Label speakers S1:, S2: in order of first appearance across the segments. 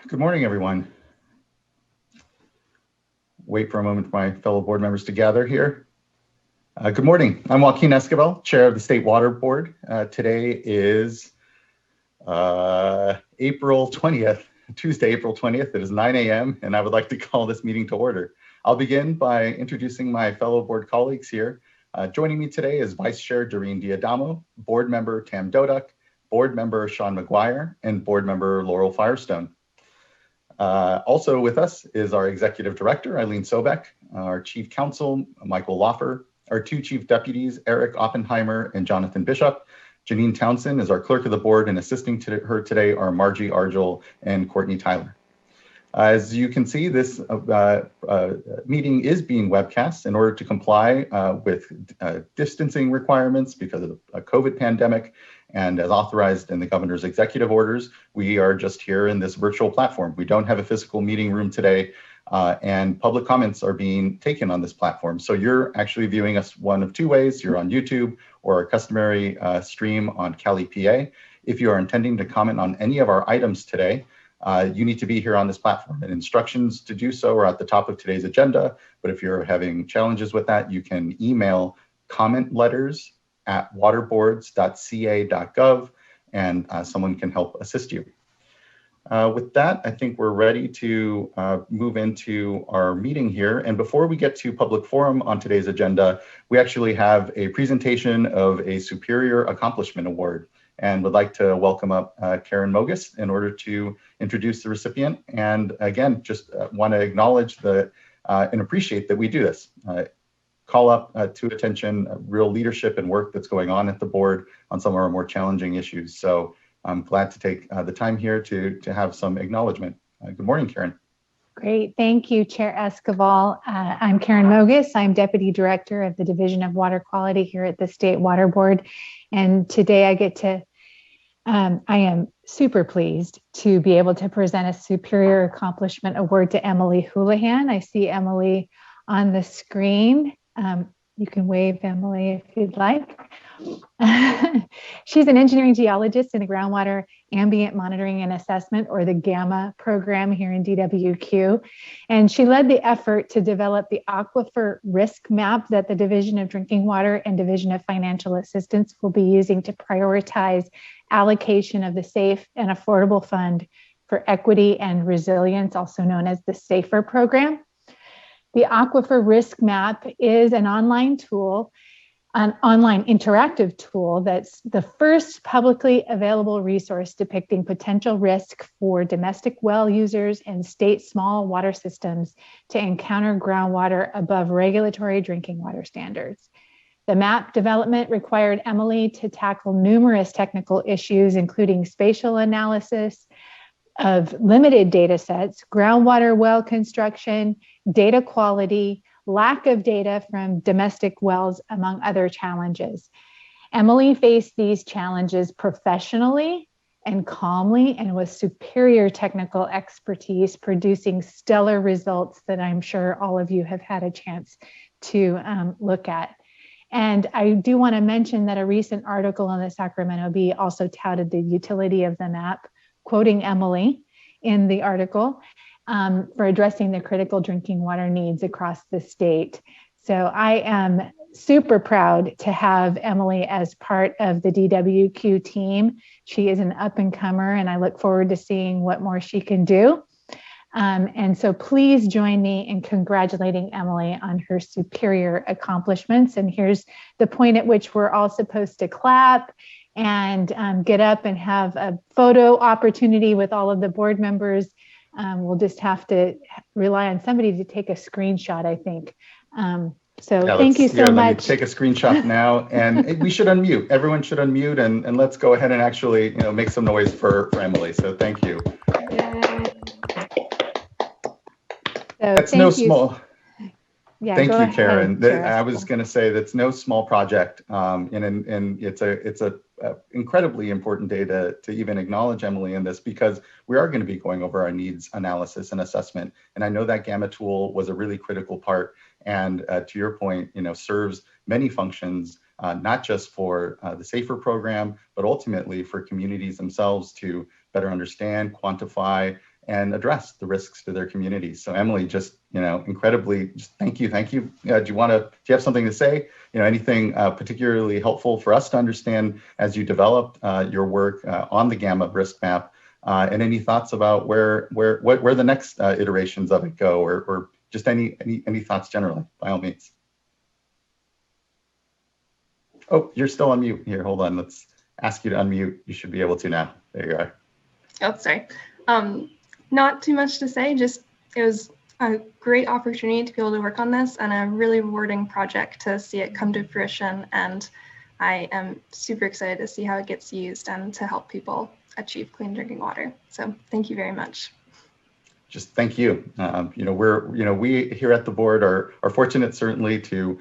S1: Good morning, everyone. Wait for a moment for my fellow board members to gather here. Good morning. I'm Joaquin Esquivel, Chair of the State Water Board. Today is April 20th, Tuesday, April 20th. It is 9 a.m. and I would like to call this meeting to order. I'll begin by introducing my fellow board colleagues here. Joining me today is Vice Chair Doreen D'Adamo, Board Member Tam Doduck, Board Member Sean McGuire, and Board Member Laurel Firestone. Also with us is our Executive Director, Eileen Sobek, our Chief Counsel, Michael Loffer, our two Chief Deputies, Eric Oppenheimer and Jonathan Bishop. Janine Townsend is our Clerk of the Board, and assisting her today are Margie Argel and Courtney Tyler. As you can see, this meeting is being webcast in order to comply with distancing requirements because of a COVID pandemic. And as authorized in the governor's executive orders, we are just here in this virtual platform. We don't have a physical meeting room today, and public comments are being taken on this platform. So you're actually viewing us one of two ways. You're on YouTube or a customary stream on Cali, PA. If you are intending to comment on any of our items today, you need to be here on this platform, and instructions to do so are at the top of today's agenda. But if you're having challenges with that, you can email comment letters at waterboards.ca.gov, and someone can help assist you. With that, I think we're ready to move into our meeting here. And before we get to public forum on today's agenda, we actually have a presentation of a Superior Accomplishment Award, and would like to welcome up Karen Mogus in order to introduce the recipient. And again, just want to acknowledge that and appreciate that we do this. Call up to attention real leadership and work that's going on at the board on some of our more challenging issues. So I'm glad to take the time here to have some acknowledgement. Good morning, Karen.
S2: Great, thank you, Chair Esquivel. I'm Karen Mogus. I'm Deputy Director of the Division of Water Quality here at the State Water Board. And today I get to, I am super pleased to be able to present a Superior Accomplishment Award to Emily Houlihan. I see Emily on the screen. You can wave, Emily, if you'd like. She's an engineering geologist in the Groundwater Ambient Monitoring and Assessment, or the GAMMA program here in DWQ. And she led the effort to develop the Aquifer Risk Map that the Division of Drinking Water and Division of Financial Assistance will be using to prioritize allocation of the Safe and Affordable Fund for Equity and Resilience, also known as the SAFER program. The Aquifer Risk Map is an online tool, an online interactive tool that's the first publicly available resource depicting potential risk for domestic well users and state small water systems to encounter groundwater above regulatory drinking water standards. The map development required Emily to tackle numerous technical issues, including spatial analysis of limited data sets, groundwater well construction, data quality, lack of data from domestic wells, among other challenges. Emily faced these challenges professionally and calmly, and with superior technical expertise, producing stellar results that I'm sure all of you have had a chance to look at. And I do want to mention that a recent article in the Sacramento Bee also touted the utility of the map, quoting Emily in the article, for addressing the critical drinking water needs across the state. So I am super proud to have Emily as part of the DWQ team. She is an up and comer, and I look forward to seeing what more she can do. And so please join me in congratulating Emily on her superior accomplishments. And here's the point at which we're all supposed to clap and get up and have a photo opportunity with all of the board members. We'll just have to rely on somebody to take a screenshot, I think. Thank you so much.
S1: Let me take a screenshot now, and we should unmute. Everyone should unmute, and let's go ahead and actually, make some noise for Emily. So thank you. That's no small.
S2: Yeah,
S1: thank you, Karen. I was going to say that's no small project, and it's a incredibly important day to even acknowledge Emily in this, because we are going to be going over our needs analysis and assessment. And I know that GAMMA tool was a really critical part, and to your point, serves many functions, not just for the SAFER program, but ultimately for communities themselves to better understand, quantify, and address the risks to their communities. So Emily, just incredibly, just thank you. Do you have something to say? Anything particularly helpful for us to understand as you developed your work on the Gamma Risk Map, and any thoughts about where the next iterations of it go, or just any thoughts generally, by all means. Oh, you're still on mute here. Hold on. Let's ask you to unmute. You should be able to now. There you are.
S3: Oh, sorry. Not too much to say. Just it was a great opportunity to be able to work on this and a really rewarding project to see it come to fruition. And I am super excited to see how it gets used and to help people achieve clean drinking water. So thank you very much.
S1: Just thank you. We here at the board are fortunate certainly to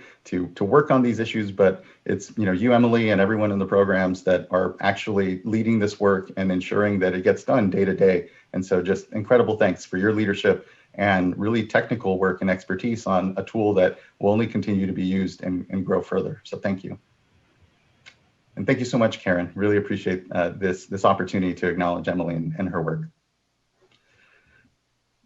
S1: work on these issues, but it's you, Emily, and everyone in the programs that are actually leading this work and ensuring that it gets done day to day. And so just incredible thanks for your leadership and really technical work and expertise on a tool that will only continue to be used and grow further. So thank you. And thank you so much, Karen. Really appreciate this opportunity to acknowledge Emily and her work.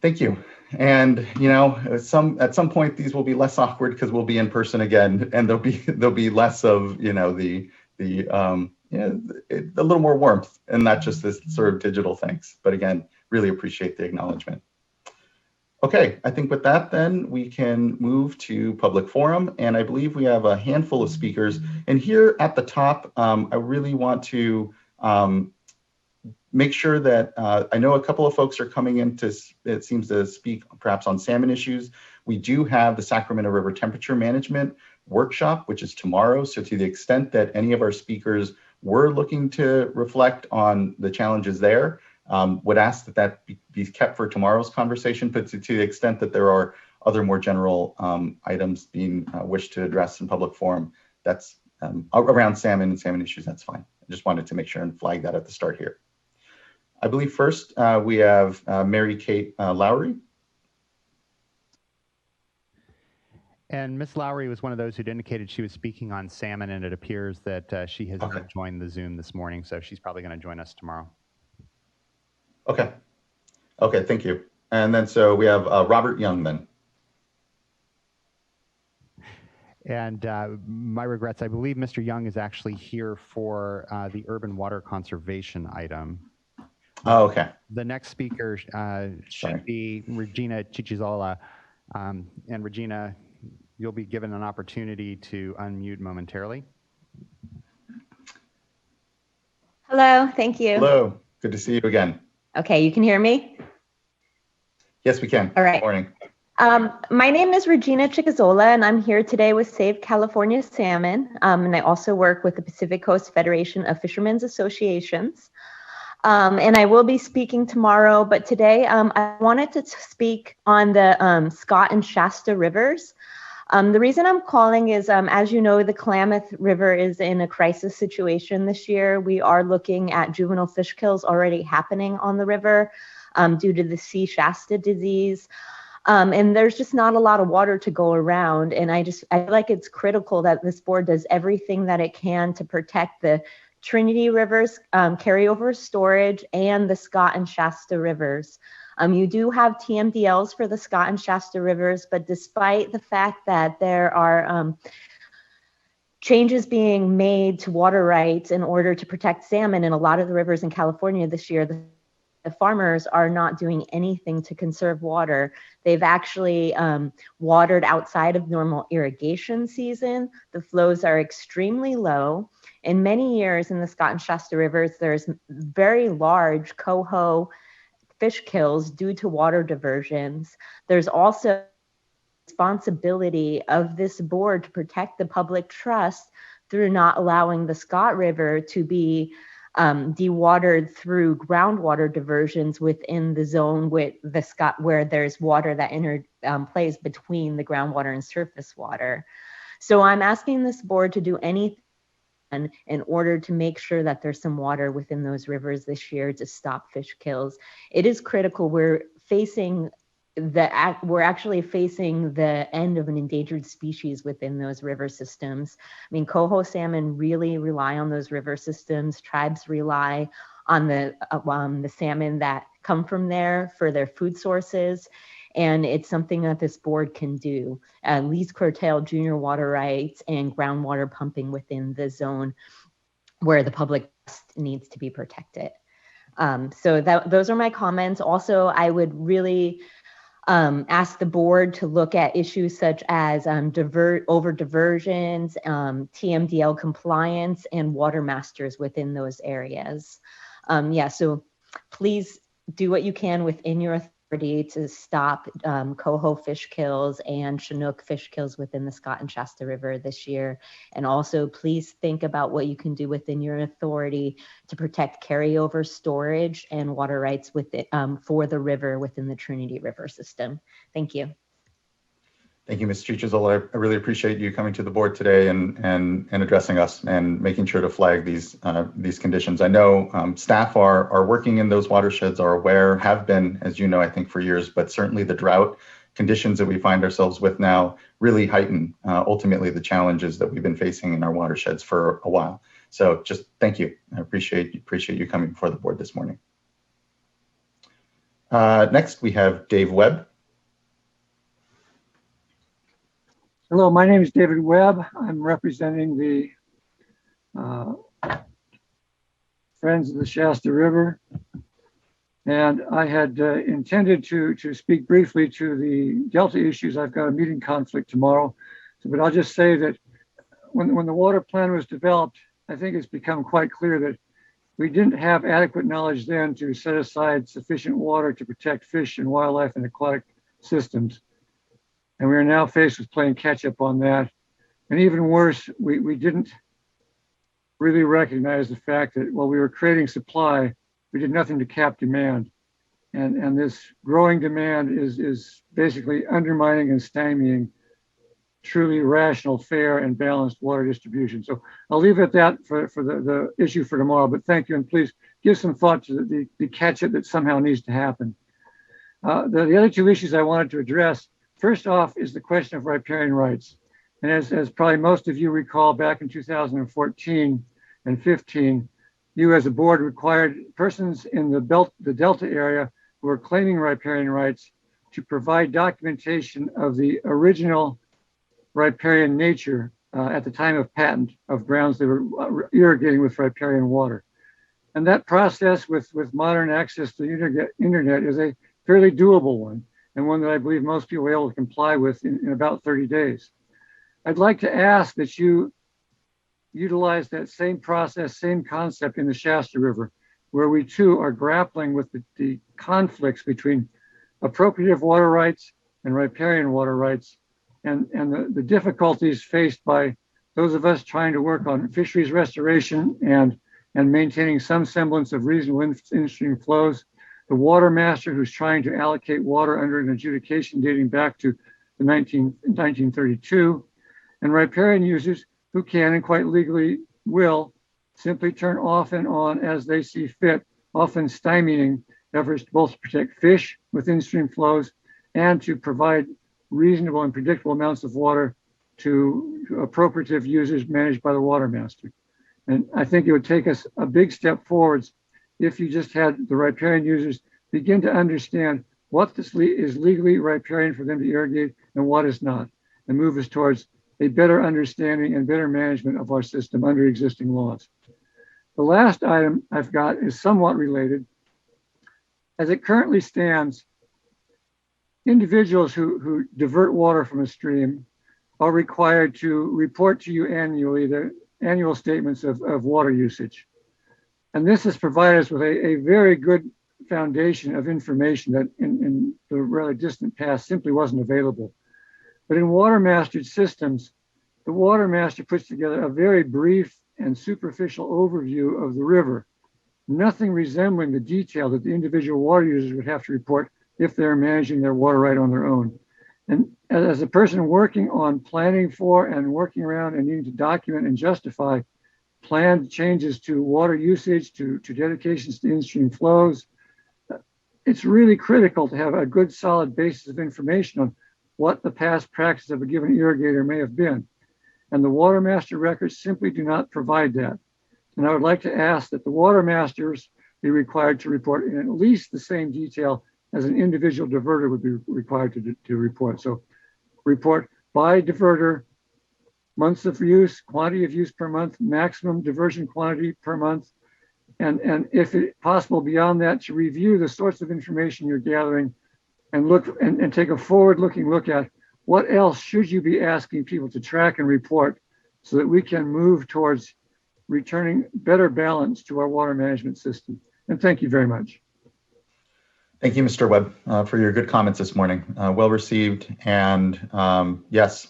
S1: Thank you. And at some point these will be less awkward because we'll be in person again, and there'll be less of a little more warmth and not just this sort of digital things. But again, really appreciate the acknowledgement. Okay, I think with that then we can move to public forum, and I believe we have a handful of speakers. And here at the top, I really want to make sure that I know a couple of folks are coming in it seems to speak perhaps on salmon issues. We do have the Sacramento River Temperature Management Workshop, which is tomorrow. So to the extent that any of our speakers were looking to reflect on the challenges there, would ask that be kept for tomorrow's conversation. But to the extent that there are other more general items being wished to address in public forum, that's around salmon and salmon issues, that's fine. I just wanted to make sure and flag that at the start here. I believe first we have Mary Kate Lowry.
S4: And Ms. Lowry was one of those who'd indicated she was speaking on salmon, and it appears that she has not joined the Zoom this morning, so she's probably going to join us tomorrow.
S1: Okay, thank you. And then so we have Robert Young then.
S4: And my regrets, I believe Mr. Young is actually here for the urban water conservation item.
S1: Oh, okay.
S4: The next speaker should be Regina Chichizola. And Regina, you'll be given an opportunity to unmute momentarily.
S5: Hello, thank you.
S1: Hello, good to see you again.
S5: Okay, you can hear me?
S1: Yes, we can.
S5: All right.
S1: Good morning.
S5: My name is Regina Chichizola, and I'm here today with Save California Salmon. And I also work with the Pacific Coast Federation of Fishermen's Associations. And I will be speaking tomorrow, but today I wanted to speak on the Scott and Shasta rivers. The reason I'm calling is, as you know, the Klamath River is in a crisis situation this year. We are looking at juvenile fish kills already happening on the river due to the C. Shasta disease. And there's just not a lot of water to go around. And I feel like it's critical that this board does everything that it can to protect the Trinity Rivers carryover storage and the Scott and Shasta rivers. You do have TMDLs for the Scott and Shasta rivers, but despite the fact that there are changes being made to water rights in order to protect salmon in a lot of the rivers in California this year, the farmers are not doing anything to conserve water. They've actually watered outside of normal irrigation season. The flows are extremely low. In many years in the Scott and Shasta rivers, there's very large coho fish kills due to water diversions. There's also responsibility of this board to protect the public trust through not allowing the Scott River to be dewatered through groundwater diversions within the zone with the Scott, where there's water that plays between the groundwater and surface water. So I'm asking this board to do anything in order to make sure that there's some water within those rivers this year to stop fish kills. It is critical. We're actually facing the end of an endangered species within those river systems. I mean, coho salmon really rely on those river systems. Tribes rely on the salmon that come from there for their food sources. And it's something that this board can do, at least curtail junior water rights and groundwater pumping within the zone where the public needs to be protected. So those are my comments. Also, I would really ask the board to look at issues such as over diversions, TMDL compliance, and water masters within those areas. So please do what you can within your authority to stop coho fish kills and Chinook fish kills within the Scott and Shasta River this year. And also please think about what you can do within your authority to protect carryover storage and water rights with it, for the river within the Trinity River system. Thank you.
S1: Thank you, Ms. Chichizola. I really appreciate you coming to the board today and addressing us and making sure to flag these conditions. I know staff are working in those watersheds, are aware, have been, as you know, I think for years, but certainly the drought conditions that we find ourselves with now really heighten ultimately the challenges that we've been facing in our watersheds for a while. So just thank you. I appreciate you coming before the board this morning. Next, we have Dave Webb.
S6: Hello, my name is David Webb. I'm representing the Friends of the Shasta River. And I had intended to speak briefly to the Delta issues. I've got a meeting conflict tomorrow. But I'll just say that when the water plan was developed, I think it's become quite clear that we didn't have adequate knowledge then to set aside sufficient water to protect fish and wildlife and aquatic systems. And we are now faced with playing catch up on that. And even worse, we didn't really recognize the fact that while we were creating supply, we did nothing to cap demand. And this growing demand is basically undermining and stymieing truly rational, fair, and balanced water distribution. So I'll leave it at that for the issue for tomorrow, but thank you. And please give some thought to the catch up that somehow needs to happen. The other two issues I wanted to address, first off, is the question of riparian rights. And as probably most of you recall, back in 2014 and 15, you as a board required persons in the Delta area who were claiming riparian rights to provide documentation of the original riparian nature at the time of patent of grounds they were irrigating with riparian water. And that process with modern access to the internet is a fairly doable one, and one that I believe most people are able to comply with in about 30 days. I'd like to ask that you utilize that same process, same concept in the Shasta River, where we too are grappling with the conflicts between appropriative water rights and riparian water rights, and the difficulties faced by those of us trying to work on fisheries restoration and maintaining some semblance of reasonable in-stream flows, the water master who's trying to allocate water under an adjudication dating back to 1932, and riparian users who can and quite legally will simply turn off and on as they see fit, often stymieing efforts to both protect fish with in-stream flows and to provide reasonable and predictable amounts of water to appropriative users managed by the water master. And I think it would take us a big step forwards if you just had the riparian users begin to understand what is legally riparian for them to irrigate and what is not, and move us towards a better understanding and better management of our system under existing laws. The last item I've got is somewhat related. As it currently stands, individuals who divert water from a stream are required to report to you annually their annual statements of water usage. And this has provided us with a very good foundation of information that in the rather distant past simply wasn't available. But in water mastered systems, the water master puts together a very brief and superficial overview of the river, nothing resembling the detail that the individual water users would have to report if they're managing their water right on their own. And as a person working on planning for and working around and needing to document and justify planned changes to water usage, to dedications to in-stream flows, it's really critical to have a good solid basis of information on what the past practice of a given irrigator may have been. And the water master records simply do not provide that. And I would like to ask that the water masters be required to report in at least the same detail as an individual diverter would be required to report. So report by diverter, months of use, quantity of use per month, maximum diversion quantity per month, and if possible beyond that, to review the sorts of information you're gathering and look and take a forward-looking look at what else should you be asking people to track and report so that we can move towards returning better balance to our water management system. And thank you very much.
S1: Thank you, Mr. Webb, for your good comments this morning. Well received. And yes,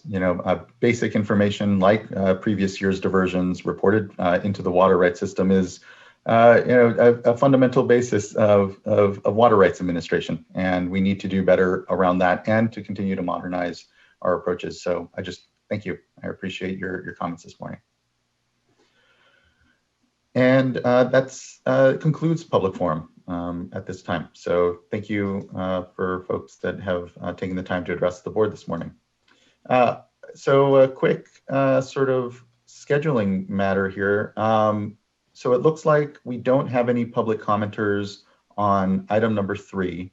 S1: basic information like previous year's diversions reported into the water rights system is a fundamental basis of water rights administration. And we need to do better around that and to continue to modernize our approaches. So I just thank you. I appreciate your comments this morning. And that's concludes public forum at this time. So thank you for folks that have taken the time to address the board this morning. So a quick sort of scheduling matter here. So it looks like we don't have any public commenters on item number 3.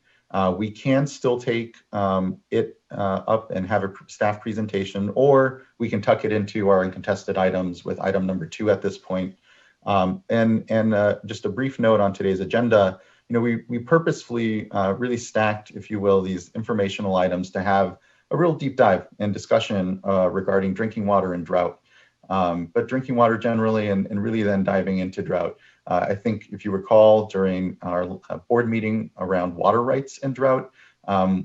S1: We can still take it up and have a staff presentation, or we can tuck it into our uncontested items with item number 2 at this point. And just a brief note on today's agenda, we purposefully really stacked, if you will, these informational items to have a real deep dive and discussion regarding drinking water and drought. But drinking water generally, and really then diving into drought. I think if you recall during our board meeting around water rights and drought,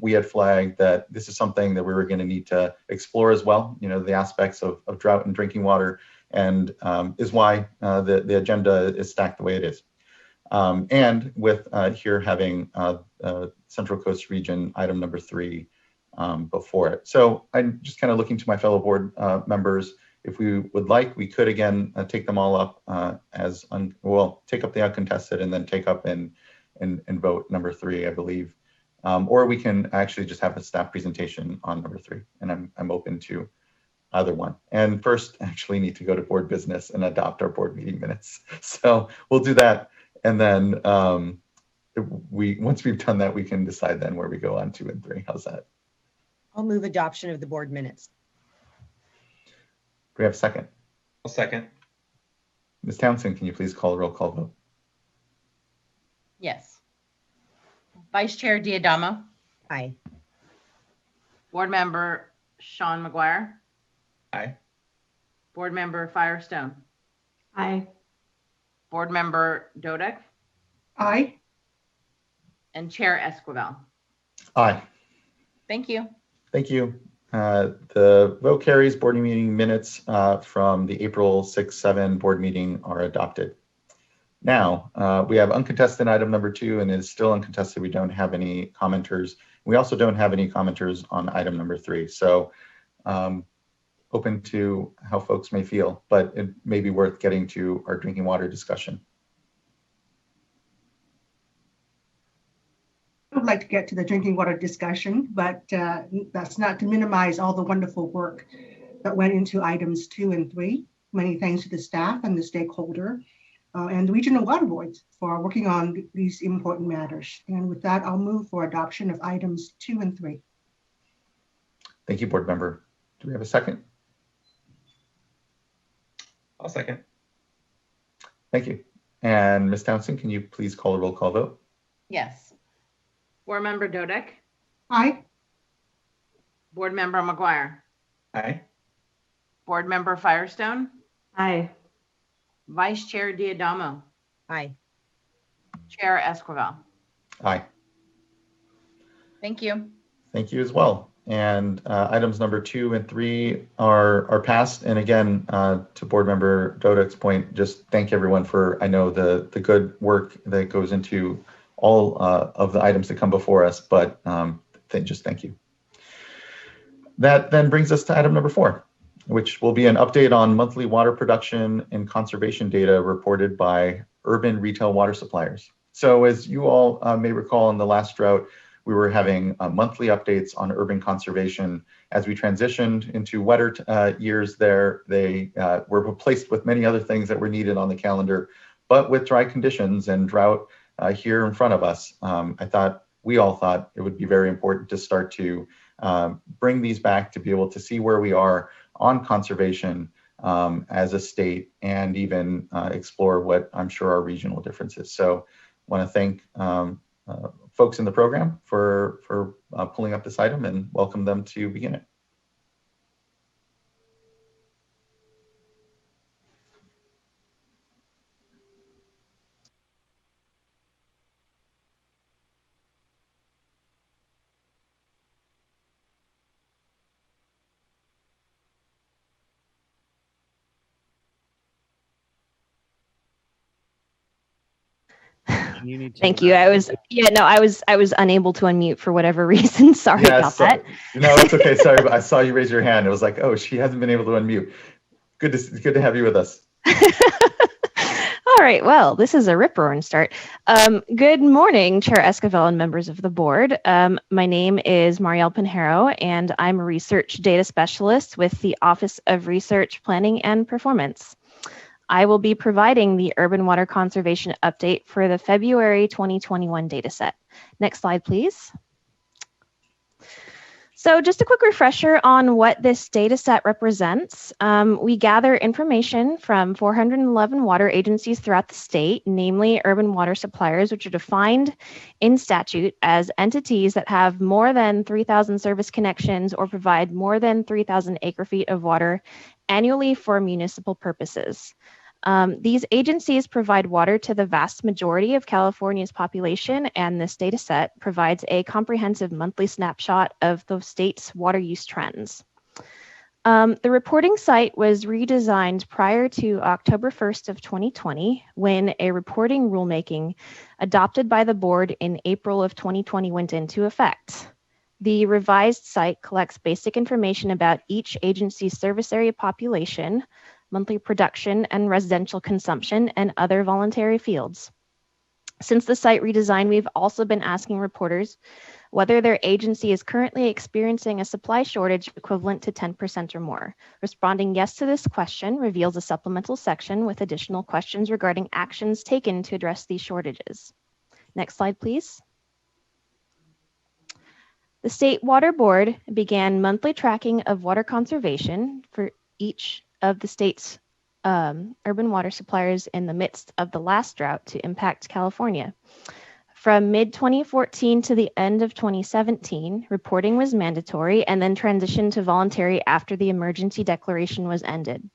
S1: we had flagged that this is something that we were going to need to explore as well, the aspects of drought and drinking water, and is why the agenda is stacked the way it is. And with here having Central Coast Region item number 3 before it. So I'm just kind of looking to my fellow board members. If we would like, we could again take them all up take up the uncontested and then take up and vote number 3, I believe. Or we can actually just have a staff presentation on number 3, and I'm open to either one. And first, actually need to go to board business and adopt our board meeting minutes. So we'll do that, and then once we've done that, we can decide then where we go on 2 and 3. How's that?
S7: I'll move adoption of the board minutes.
S1: Do we have a second?
S8: I'll second.
S1: Ms. Townsend, can you please call a roll call vote?
S9: Yes. Vice Chair Diadamo.
S7: Aye.
S9: Board Member Sean McGuire.
S8: Aye.
S9: Board Member Firestone.
S2: Aye.
S9: Board Member Dodek.
S10: Aye.
S9: And Chair Esquivel.
S1: Aye.
S9: Thank you.
S1: Thank you. The vote carries. Board meeting minutes from the April 6-7 board meeting are adopted. Now, we have uncontested item number 2, and it is still uncontested. We don't have any commenters. We also don't have any commenters on item number 3. So open to how folks may feel, but it may be worth getting to our drinking water discussion.
S10: I would like to get to the drinking water discussion, but that's not to minimize all the wonderful work that went into items 2 and 3. Many thanks to the staff and the stakeholder and the regional water boards for working on these important matters. And with that, I'll move for adoption of items 2 and 3.
S1: Thank you, board member. Do we have a second?
S8: I'll second.
S1: Thank you. And Ms. Townsend, can you please call a roll call vote?
S9: Yes. Board Member Dodek.
S10: Aye.
S9: Board Member McGuire.
S8: Aye.
S9: Board Member Firestone.
S2: Aye.
S9: Vice Chair Diadamo.
S7: Aye.
S9: Chair Esquivel.
S1: Aye.
S9: Thank you.
S1: Thank you as well. And items number 2 and 3 are passed. And again, to board member Dodek's point, just thank everyone for, I know the good work that goes into all of the items that come before us, but just thank you. That then brings us to item number 4, which will be an update on monthly water production and conservation data reported by urban retail water suppliers. So as you all may recall, in the last drought, we were having monthly updates on urban conservation. As we transitioned into wetter years there, they were replaced with many other things that were needed on the calendar. But with dry conditions and drought here in front of us, we all thought it would be very important to start to bring these back to be able to see where we are on conservation as a state, and even explore what I'm sure are regional differences. So I want to thank folks in the program for pulling up this item, and welcome them to begin it.
S5: Thank you. I was unable to unmute for whatever reason. Sorry about that.
S1: No, it's okay. Sorry, but I saw you raise your hand. It was like, oh, she hasn't been able to unmute. Good to have you with us.
S5: All right. Well, this is a rip-roaring start. Good morning, Chair Esquivel and members of the board. My name is Marielle Pinheiro, and I'm a research data specialist with the Office of Research, Planning, and Performance. I will be providing the Urban Water Conservation Update for the February 2021 dataset. Next slide, please. So just a quick refresher on what this dataset represents. We gather information from 411 water agencies throughout the state, namely urban water suppliers, which are defined in statute as entities that have more than 3,000 service connections or provide more than 3,000 acre-feet of water annually for municipal purposes. These agencies provide water to the vast majority of California's population, and this data set provides a comprehensive monthly snapshot of the state's water use trends. The reporting site was redesigned prior to October 1st of 2020, when a reporting rulemaking adopted by the board in April of 2020 went into effect. The revised site collects basic information about each agency's service area population, monthly production and residential consumption, and other voluntary fields. Since the site redesign, we've also been asking reporters whether their agency is currently experiencing a supply shortage equivalent to 10% or more. Responding yes to this question reveals a supplemental section with additional questions regarding actions taken to address these shortages. Next slide, please. The State Water Board began monthly tracking of water conservation for each of the state's urban water suppliers in the midst of the last drought to impact California. From mid-2014 to the end of 2017, reporting was mandatory and then transitioned to voluntary after the emergency declaration was ended.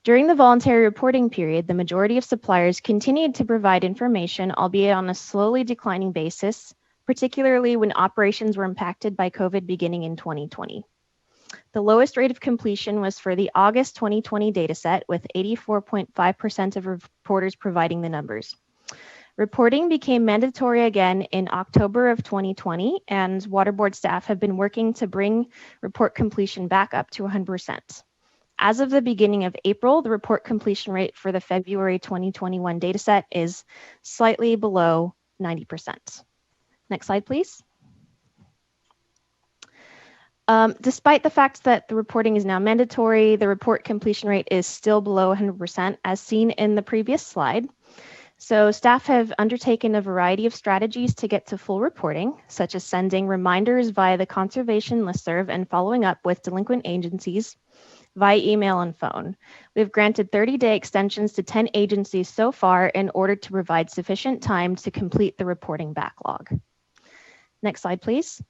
S5: During the voluntary reporting period, the majority of suppliers continued to provide information, albeit on a slowly declining basis, particularly when operations were impacted by COVID beginning in 2020. The lowest rate of completion was for the August 2020 dataset, with 84.5% of reporters providing the numbers. Reporting became mandatory again in October of 2020, and Water Board staff have been working to bring report completion back up to 100%. As of the beginning of April, the report completion rate for the February 2021 dataset is slightly below 90%. Next slide, please. Despite the fact that the reporting is now mandatory, the report completion rate is still below 100%, as seen in the previous slide. So staff have undertaken a variety of strategies to get to full reporting, such as sending reminders via the conservation listserv and following up with delinquent agencies via email and phone. We've granted 30-day extensions to 10 agencies so far in order to provide sufficient time to complete the reporting backlog. Next slide, please.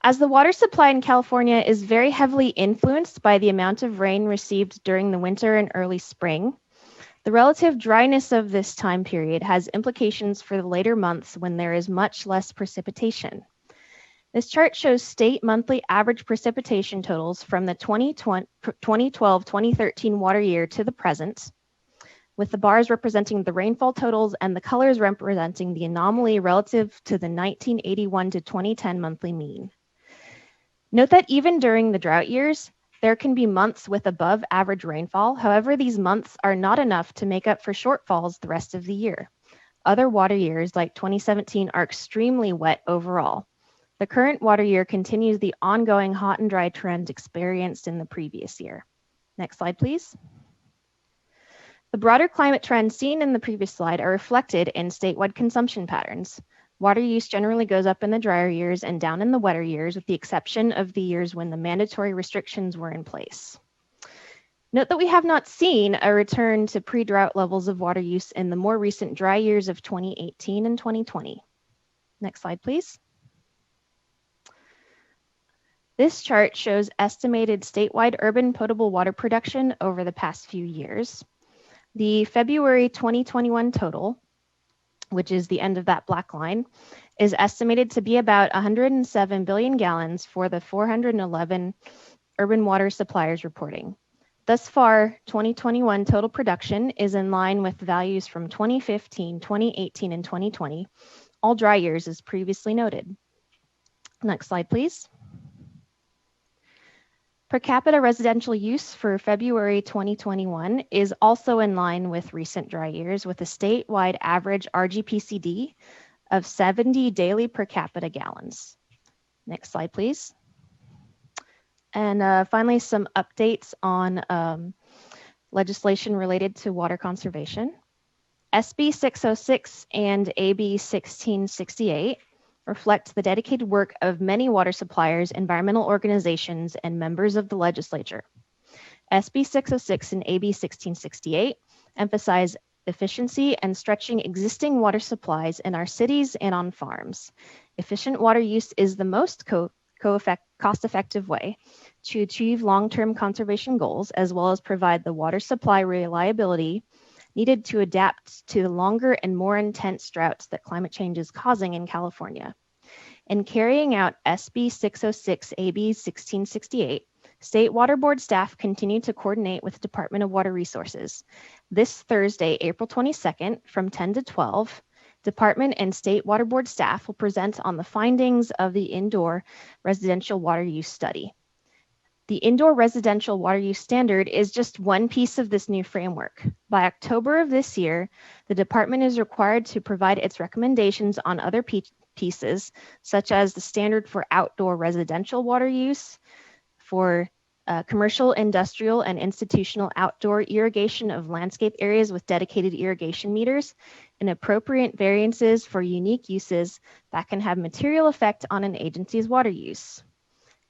S5: As the water supply in California is very heavily influenced by the amount of rain received during the winter and early spring, the relative dryness of this time period has implications for the later months when there is much less precipitation. This chart shows state monthly average precipitation totals from the 2012-2013 water year to the present, with the bars representing the rainfall totals and the colors representing the anomaly relative to the 1981 to 2010 monthly mean. Note that even during the drought years, there can be months with above average rainfall. However, these months are not enough to make up for shortfalls the rest of the year. Other water years, like 2017, are extremely wet overall. The current water year continues the ongoing hot and dry trend experienced in the previous year. Next slide, please.
S11: The broader climate trends seen in the previous slide are reflected in statewide consumption patterns. Water use generally goes up in the drier years and down in the wetter years, with the exception of the years when the mandatory restrictions were in place. Note that we have not seen a return to pre-drought levels of water use in the more recent dry years of 2018 and 2020. Next slide, please. This chart shows estimated statewide urban potable water production over the past few years. The February 2021 total, which is the end of that black line, is estimated to be about 107 billion gallons for the 411 urban water suppliers reporting. Thus far, 2021 total production is in line with values from 2015, 2018, and 2020, all dry years as previously noted. Next slide, please. Per capita residential use for February 2021 is also in line with recent dry years, with a statewide average RGPCD of 70 daily per capita gallons. Next slide, please. And finally, some updates on legislation related to water conservation. SB 606 and AB 1668 reflect the dedicated work of many water suppliers, environmental organizations, and members of the legislature. SB 606 and AB 1668 emphasize efficiency and stretching existing water supplies in our cities and on farms. Efficient water use is the most cost-effective way to achieve long-term conservation goals, as well as provide the water supply reliability needed to adapt to the longer and more intense droughts that climate change is causing in California. In carrying out SB 606 AB 1668, State Water Board staff continue to coordinate with the Department of Water Resources. This Thursday, April 22nd, from 10 to 12, Department and State Water Board staff will present on the findings of the indoor residential water use study. The indoor residential water use standard is just one piece of this new framework. By October of this year, the department is required to provide its recommendations on other pieces, such as the standard for outdoor residential water use, for commercial, industrial, and institutional outdoor irrigation of landscape areas with dedicated irrigation meters, and appropriate variances for unique uses that can have material effect on an agency's water use.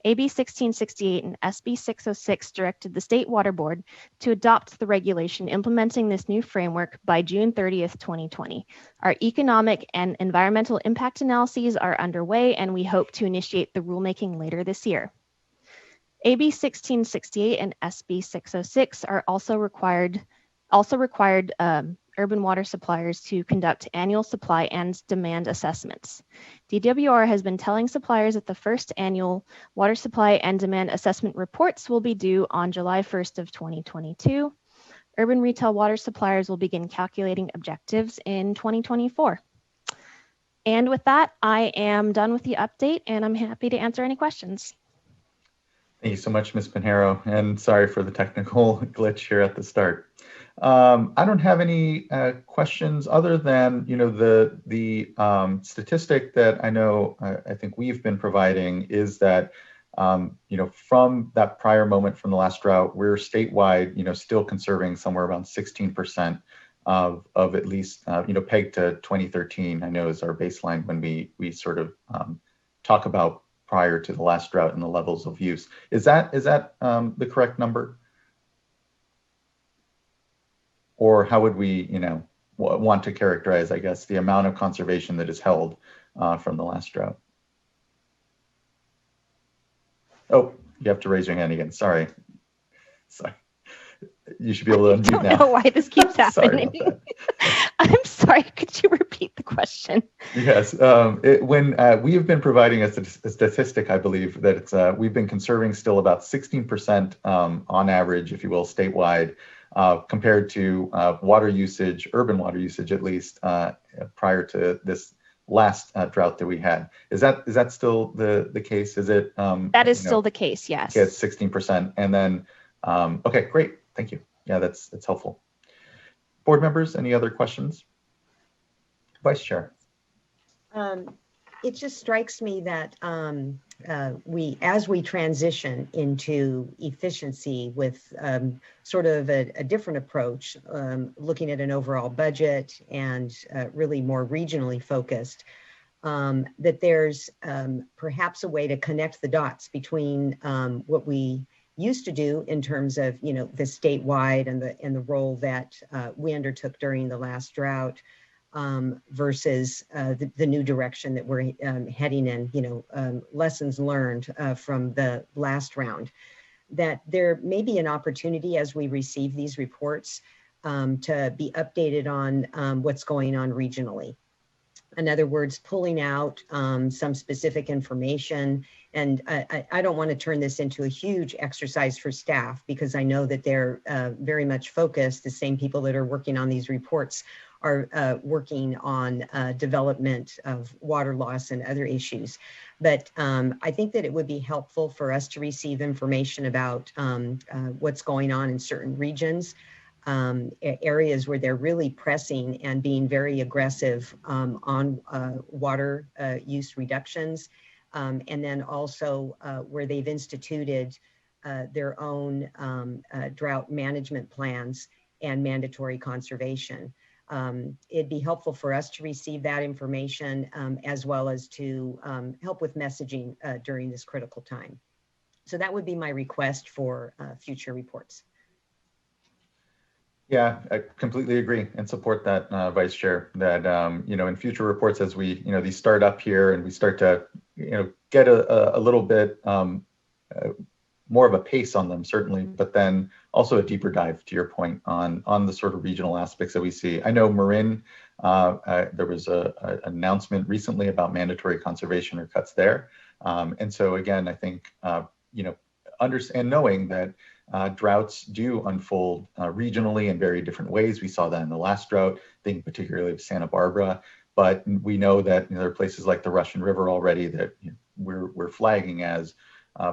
S11: AB 1668 and SB 606 directed the State Water Board to adopt the regulation implementing this new framework by June 30th, 2020. Our economic and environmental impact analyses are underway, and we hope to initiate the rulemaking later this year. AB 1668 and SB 606 are also required urban water suppliers to conduct annual supply and demand assessments. DWR has been telling suppliers that the first annual water supply and demand assessment reports will be due on July 1st of 2022. Urban retail water suppliers will begin calculating objectives in 2024. And with that, I am done with the update, and I'm happy to answer any questions.
S1: Thank you so much, Ms. Pinheiro, and sorry for the technical glitch here at the start. I don't have any questions other than, the statistic that I know I think we've been providing is that, from that prior moment from the last drought, we're statewide, still conserving somewhere around 16% of at least, pegged to 2013, I know is our baseline when we sort of talk about prior to the last drought and the levels of use. Is that the correct number? Or how would we, want to characterize, I guess, the amount of conservation that is held from the last drought? Oh, you have to raise your hand again. Sorry. You should be able to unmute now.
S11: I don't know why this keeps happening. I'm sorry, could you repeat the question?
S1: Yes, when we have been providing a statistic, I believe that it's we've been conserving still about 16% on average, if you will, statewide, compared to water usage, urban water usage at least, prior to this last drought that we had. Is that still the case? Is it?
S11: That is still the case, yes.
S1: It's 16%, and then okay, great, thank you. Yeah, that's helpful. Board members, any other questions? Vice Chair.
S7: It just strikes me that as we transition into efficiency with sort of a different approach, looking at an overall budget and really more regionally focused, that there's perhaps a way to connect the dots between what we used to do in terms of, the statewide and the role that we undertook during the last drought, versus the new direction that we're heading in, lessons learned from the last round. That there may be an opportunity as we receive these reports to be updated on what's going on regionally. In other words, pulling out some specific information. And I don't want to turn this into a huge exercise for staff, because I know that they're very much focused. The same people that are working on these reports are working on development of water loss and other issues. But I think that it would be helpful for us to receive information about what's going on in certain regions, areas where they're really pressing and being very aggressive on water use reductions, and then also where they've instituted their own drought management plans and mandatory conservation. It'd be helpful for us to receive that information, as well as to help with messaging during this critical time. So that would be my request for future reports.
S1: Yeah, I completely agree and support that, Vice Chair, that, in future reports, as we, these start up here and we start to, get a little bit more of a pace on them, certainly, but then also a deeper dive, to your point, on the sort of regional aspects that we see. I know Marin, there was an announcement recently about mandatory conservation or cuts there. And so again, I think, understand, knowing that droughts do unfold regionally in very different ways. We saw that in the last drought, thinking particularly of Santa Barbara, but we know that there are places like the Russian River already that we're flagging as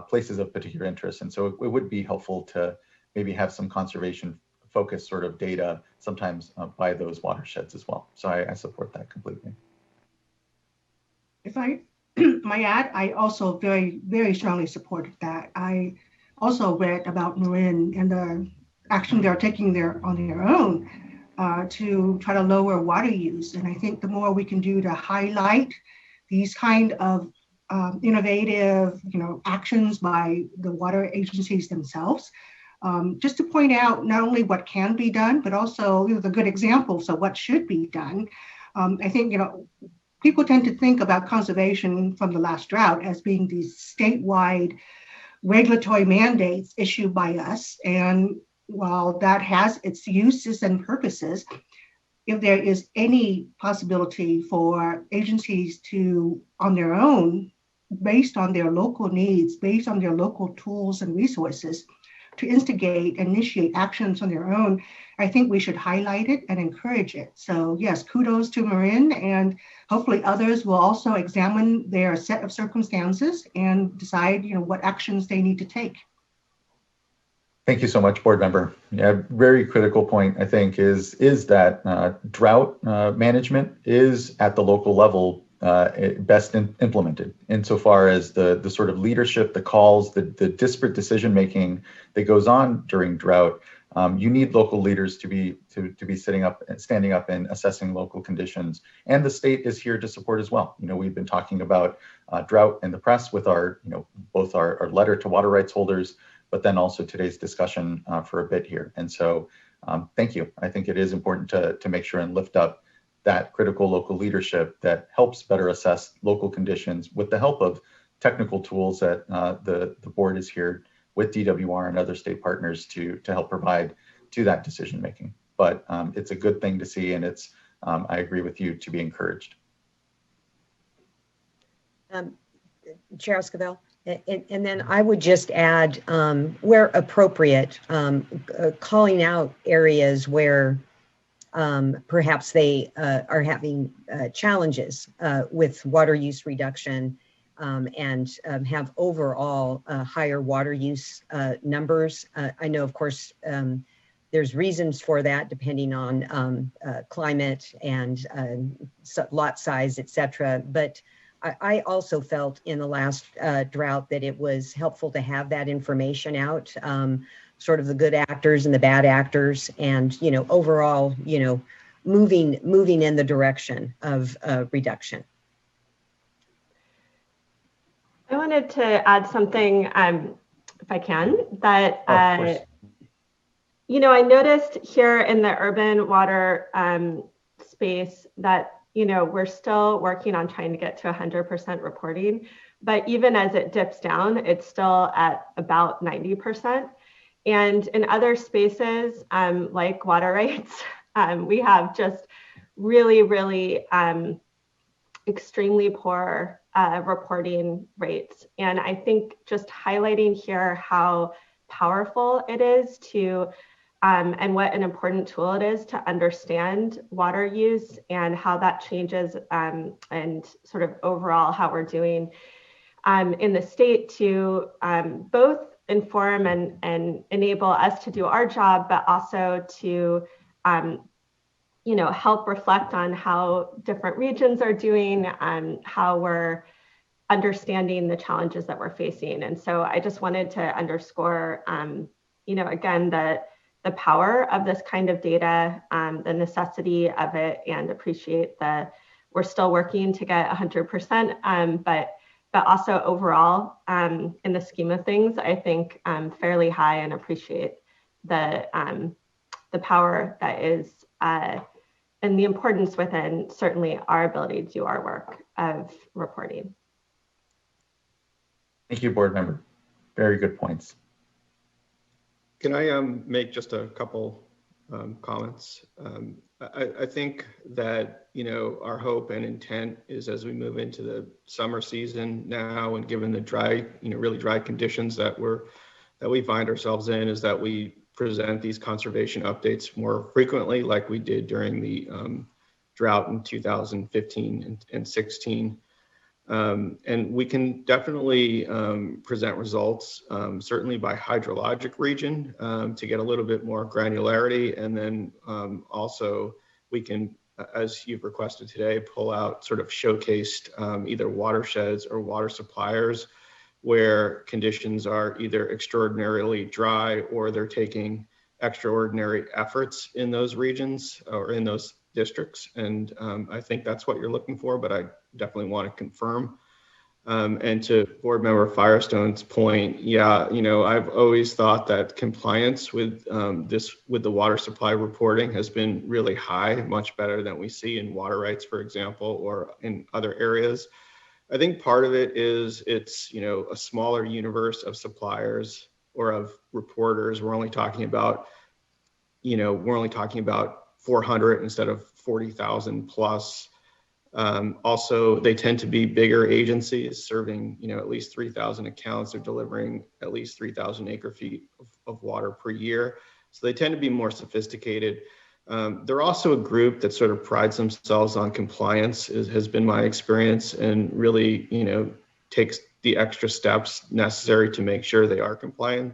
S1: places of particular interest. And so it would be helpful to maybe have some conservation focused sort of data sometimes by those watersheds as well. So I support that completely.
S10: If I might add, I also very, very strongly supported that. I also read about Marin and the action they're taking there on their own to try to lower water use. And I think the more we can do to highlight these kind of innovative, actions by the water agencies themselves, just to point out not only what can be done, but also the good examples of what should be done. I think, people tend to think about conservation from the last drought as being these statewide regulatory mandates issued by us. And while that has its uses and purposes, if there is any possibility for agencies to, on their own, based on their local needs, based on their local tools and resources, to instigate, initiate actions on their own, I think we should highlight it and encourage it. So yes, kudos to Marin, and hopefully others will also examine their set of circumstances and decide, what actions they need to take.
S1: Thank you so much, board member. Yeah, very critical point, I think, is that drought management is at the local level best implemented insofar as the sort of leadership, the calls, the disparate decision making that goes on during drought. You need local leaders to be standing up and assessing local conditions, and the state is here to support as well. We've been talking about drought in the press with our, both our letter to water rights holders, but then also today's discussion for a bit here. And so, thank you. I think it is important to make sure and lift up that critical local leadership that helps better assess local conditions with the help of technical tools that the board is here with DWR and other state partners to help provide to that decision making. But it's a good thing to see, and it's, I agree with you, to be encouraged.
S7: Chair Esquivel, and then I would just add, where appropriate, calling out areas where perhaps they are having challenges with water use reduction and have overall higher water use numbers. I know, of course, there's reasons for that depending on climate and lot size, et cetera. But I also felt in the last drought that it was helpful to have that information out, sort of the good actors and the bad actors, and overall, moving in the direction of reduction.
S12: I wanted to add something, if I can, that I noticed here in the urban water space that we're still working on trying to get to 100% reporting, but even as it dips down, it's still at about 90%. And in other spaces, like water rights, we have just really, really extremely poor reporting rates. And I think just highlighting here how powerful it is to and what an important tool it is to understand water use and how that changes and sort of overall how we're doing in the state to both inform and enable us to do our job, but also to help reflect on how different regions are doing and how we're understanding the challenges that we're facing. And so I just wanted to underscore, again, the power of this kind of data, the necessity of it, and appreciate that we're still working to get 100%, but also overall, in the scheme of things, I think fairly high, and appreciate the power that is and the importance within certainly our ability to do our work of reporting.
S1: Thank you, board member. Very good points.
S13: Can I make just a couple comments? I think that our hope and intent is, as we move into the summer season now, and given the dry, really dry conditions that we find ourselves in, is that we present these conservation updates more frequently, like we did during the drought in 2015 and 16. And we can definitely present results, certainly by hydrologic region, to get a little bit more granularity. And then also we can, as you've requested today, pull out sort of showcased either watersheds or water suppliers where conditions are either extraordinarily dry or they're taking extraordinary efforts in those regions or in those districts. And I think that's what you're looking for, but I definitely want to confirm. And to board member Firestone's point, yeah, I've always thought that compliance with with the water supply reporting has been really high, much better than we see in water rights, for example, or in other areas. I think part of it is it's, a smaller universe of suppliers or of reporters. We're only talking about 400 instead of 40,000 plus. Also, they tend to be bigger agencies serving, at least 3,000 accounts. They're delivering at least 3,000 acre feet of water per year. So they tend to be more sophisticated. They're also a group that sort of prides themselves on compliance, has been my experience, and really, takes the extra steps necessary to make sure they are compliant.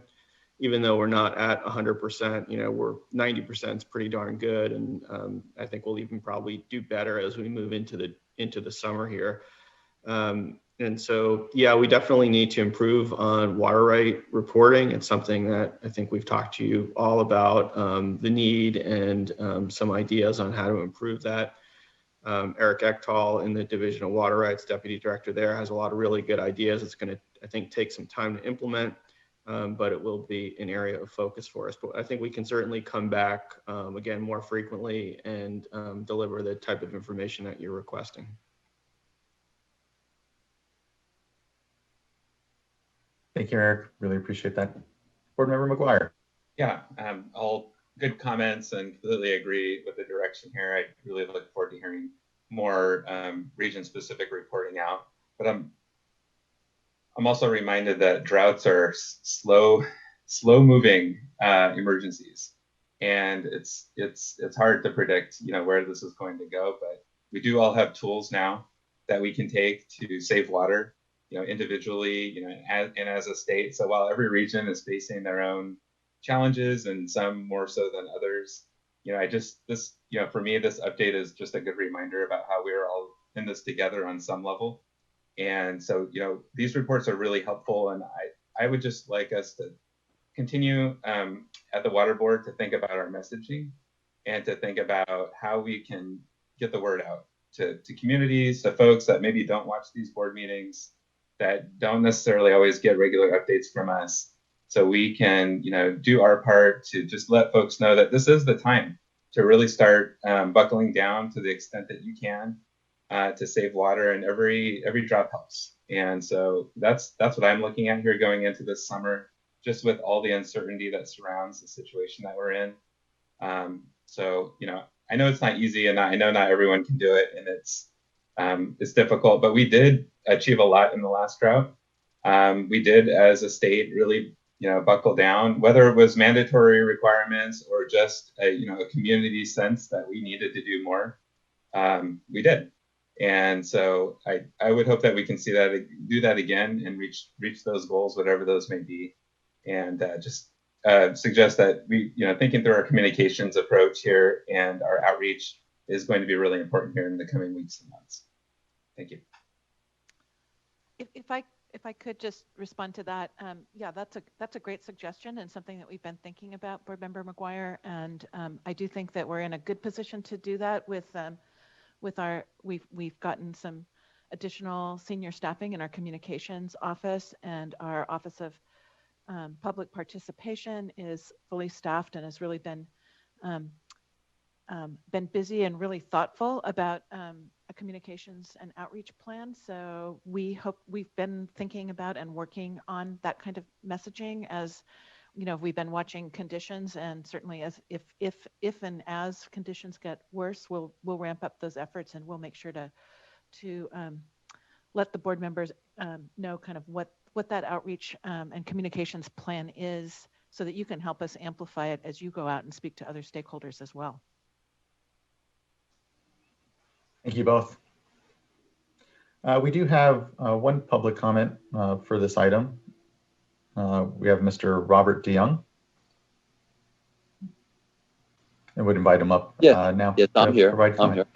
S13: Even though we're not at 100%, we're 90% is pretty darn good. And I think we'll even probably do better as we move into the summer here. And so, yeah, we definitely need to improve on water right reporting. It's something that I think we've talked to you all about, the need and some ideas on how to improve that. Eric Ektal in the Division of Water Rights, Deputy Director there, has a lot of really good ideas. It's going to, I think, take some time to implement. But it will be an area of focus for us. But I think we can certainly come back again more frequently and deliver the type of information that you're requesting.
S1: Thank you, Eric. Really appreciate that. Board Member McGuire.
S8: Yeah, all good comments and completely agree with the direction here. I really look forward to hearing more region-specific reporting out. But I'm also reminded that droughts are slow-moving emergencies, and it's hard to predict, where this is going to go. But we do all have tools now that we can take to save water, individually, and as a state. So while every region is facing their own challenges, and some more so than others, for me, this update is just a good reminder about how we're all in this together on some level. And so, these reports are really helpful. And I would just like us to continue at the Water Board to think about our messaging and to think about how we can get the word out to communities, to folks that maybe don't watch these board meetings, that don't necessarily always get regular updates from us. So we can, do our part to just let folks know that this is the time to really start buckling down to the extent that you can to save water, and every drop helps. And so that's what I'm looking at here going into this summer, just with all the uncertainty that surrounds the situation that we're in. So, I know it's not easy, and I know not everyone can do it, and it's difficult, but we did achieve a lot in the last drought. We did, as a state, really, buckle down, whether it was mandatory requirements or just a community sense that we needed to do more. We did. And so I would hope that we can do that again and reach those goals, whatever those may be. And just suggest that we, thinking through our communications approach here and our outreach is going to be really important here in the coming weeks and months. Thank you.
S14: If I could just respond to that, yeah, that's a great suggestion and something that we've been thinking about, Board Member McGuire. And I do think that we're in a good position to do that with we've gotten some additional senior staffing in our communications office, and our Office of Public Participation is fully staffed and has really been busy and really thoughtful about a communications and outreach plan. So we've been thinking about and working on that kind of messaging as, we've been watching conditions, and certainly as if and as conditions get worse, we'll ramp up those efforts, and we'll make sure to let the board members know kind of what that outreach and communications plan is, so that you can help us amplify it as you go out and speak to other stakeholders as well.
S1: Thank you both. We do have one public comment for this item. We have Mr. Robert DeYoung. I would invite him up now.
S15: Yes, I'm here. I'm here.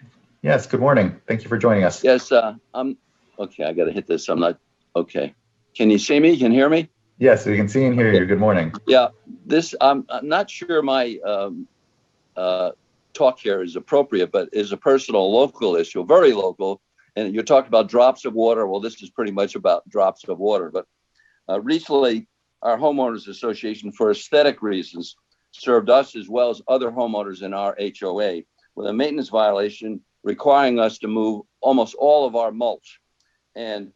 S1: Yes, good morning. Thank you for joining us.
S15: Yes, I'm okay. I got to hit this. I'm not okay. Can you see me? Can you hear me?
S1: Yes, we can see and hear you. Good morning.
S15: Yeah, I'm not sure my talk here is appropriate, but is a personal local issue, very local. And you're talking about drops of water. Well, this is pretty much about drops of water. But recently, our homeowners association, for aesthetic reasons, served us as well as other homeowners in our HOA with a maintenance violation requiring us to move almost all of our mulch. And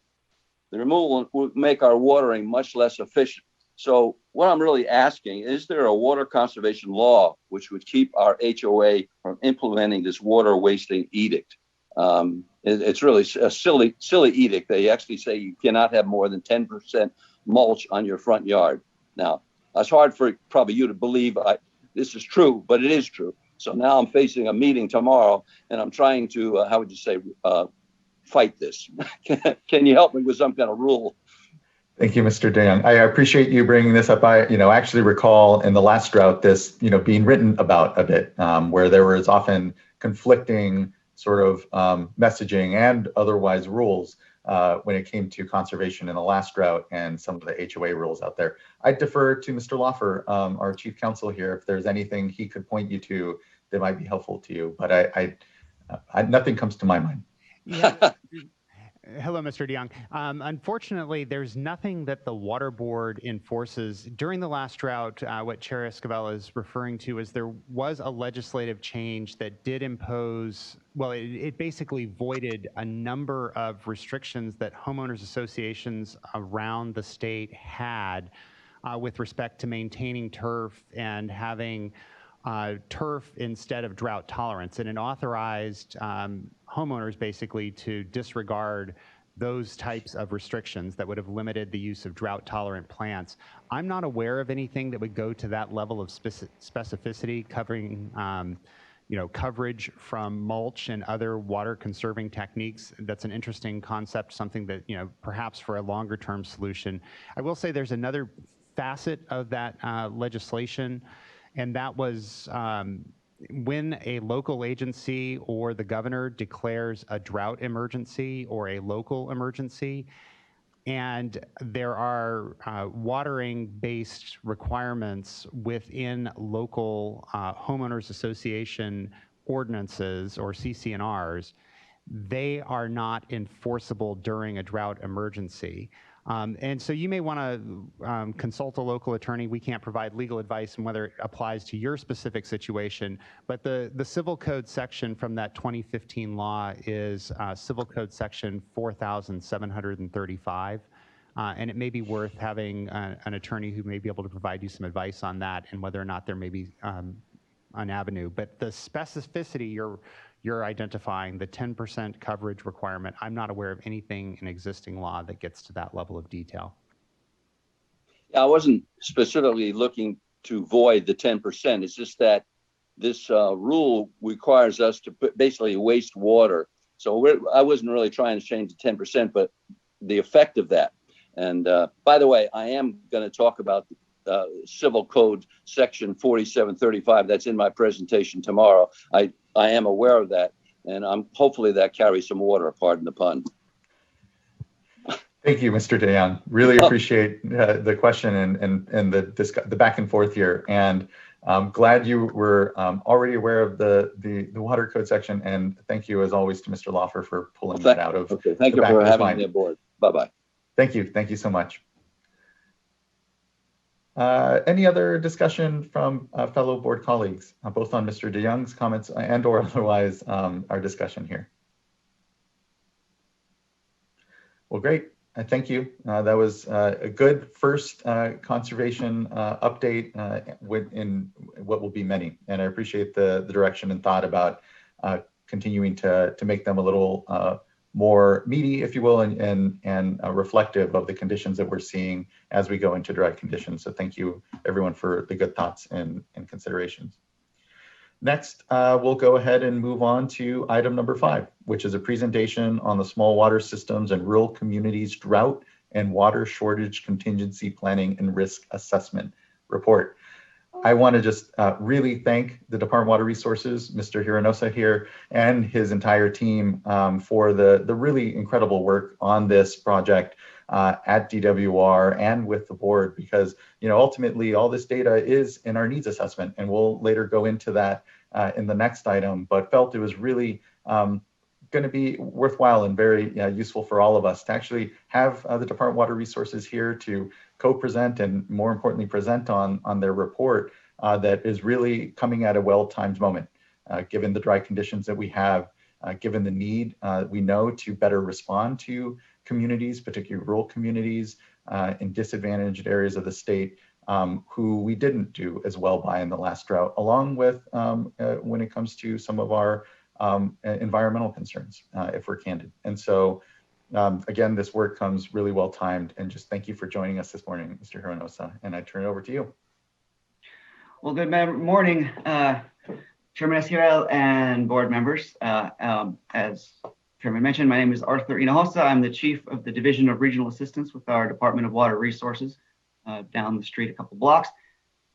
S15: the removal would make our watering much less efficient. So what I'm really asking, is there a water conservation law which would keep our HOA from implementing this water wasting edict? It's really a silly edict. They actually say you cannot have more than 10% mulch on your front yard. Now, that's hard for probably you to believe this is true, but it is true. So now I'm facing a meeting tomorrow, and I'm trying to, how would you say, fight this. Can you help me with some kind of rule?
S1: Thank you, Mr. DeYoung. I appreciate you bringing this up. I, actually recall in the last drought this, being written about a bit, where there was often conflicting sort of messaging and otherwise rules when it came to conservation in the last drought and some of the HOA rules out there. I defer to Mr. Lawfer, our chief counsel here, if there's anything he could point you to that might be helpful to you, but I nothing comes to my mind.
S4: Yeah. Hello, Mr. DeYoung. Unfortunately, there's nothing that the Water Board enforces. During the last drought, what Chair Escobar is referring to is there was a legislative change that did impose, well, it basically voided a number of restrictions that homeowners associations around the state had with respect to maintaining turf and having turf instead of drought tolerance, and it authorized homeowners basically to disregard those types of restrictions that would have limited the use of drought tolerant plants. I'm not aware of anything that would go to that level of specificity covering coverage from mulch and other water conserving techniques. That's an interesting concept, something that, perhaps for a longer term solution. I will say there's another facet of that legislation, and that was when a local agency or the governor declares a drought emergency or a local emergency, and there are watering-based requirements within local homeowners association ordinances or CC&Rs, they are not enforceable during a drought emergency. And so you may want to consult a local attorney. We can't provide legal advice on whether it applies to your specific situation, but the civil code section from that 2015 law is Civil Code section 4735. And it may be worth having an attorney who may be able to provide you some advice on that and whether or not there may be an avenue. But the specificity you're identifying, the 10% coverage requirement, I'm not aware of anything in existing law that gets to that level of detail.
S15: Yeah, I wasn't specifically looking to void the 10%. It's just that this rule requires us to basically waste water. So I wasn't really trying to change the 10%, but the effect of that. And by the way, I am going to talk about Civil Code section 4735. That's in my presentation tomorrow. I am aware of that, and hopefully that carries some water, pardon the pun.
S1: Thank you, Mr. DeYoung. Really appreciate the question and the back and forth here. And I'm glad you were already aware of the water code section. And thank you, as always, to Mr. Lawfer for pulling that out of.
S15: Okay, thank you for having me aboard. Bye-bye.
S1: Thank you. Thank you so much. Any other discussion from fellow board colleagues, both on Mr. DeYoung's comments and or otherwise our discussion here? Well, great. Thank you. That was a good first conservation update in what will be many. And I appreciate the direction and thought about continuing to make them a little more meaty, if you will, and reflective of the conditions that we're seeing as we go into drought conditions. So thank you, everyone, for the good thoughts and considerations. Next, we'll go ahead and move on to item number 5, which is a presentation on the small water systems and rural communities drought and water shortage contingency planning and risk assessment report. I want to just really thank the Department of Water Resources, Mr. Hiranosa here, and his entire team for the really incredible work on this project at DWR and with the board, because ultimately all this data is in our needs assessment, and we'll later go into that in the next item, but felt it was really going to be worthwhile and very useful for all of us to actually have the Department of Water Resources here to co-present and, more importantly, present on their report that is really coming at a well-timed moment, given the dry conditions that we have, given the need we know to better respond to communities, particularly rural communities in disadvantaged areas of the state, who we didn't do as well by in the last drought, along with when it comes to some of our environmental concerns, if we're candid. And so, again, this work comes really well timed, and just thank you for joining us this morning, Mr. Hiranosa, and I turn it over to you.
S16: Well, good morning, Chairman Esquivel and board members. As Chairman mentioned, my name is Arthur Hinojosa. I'm the Chief of the Division of Regional Assistance with our Department of Water Resources down the street a couple blocks.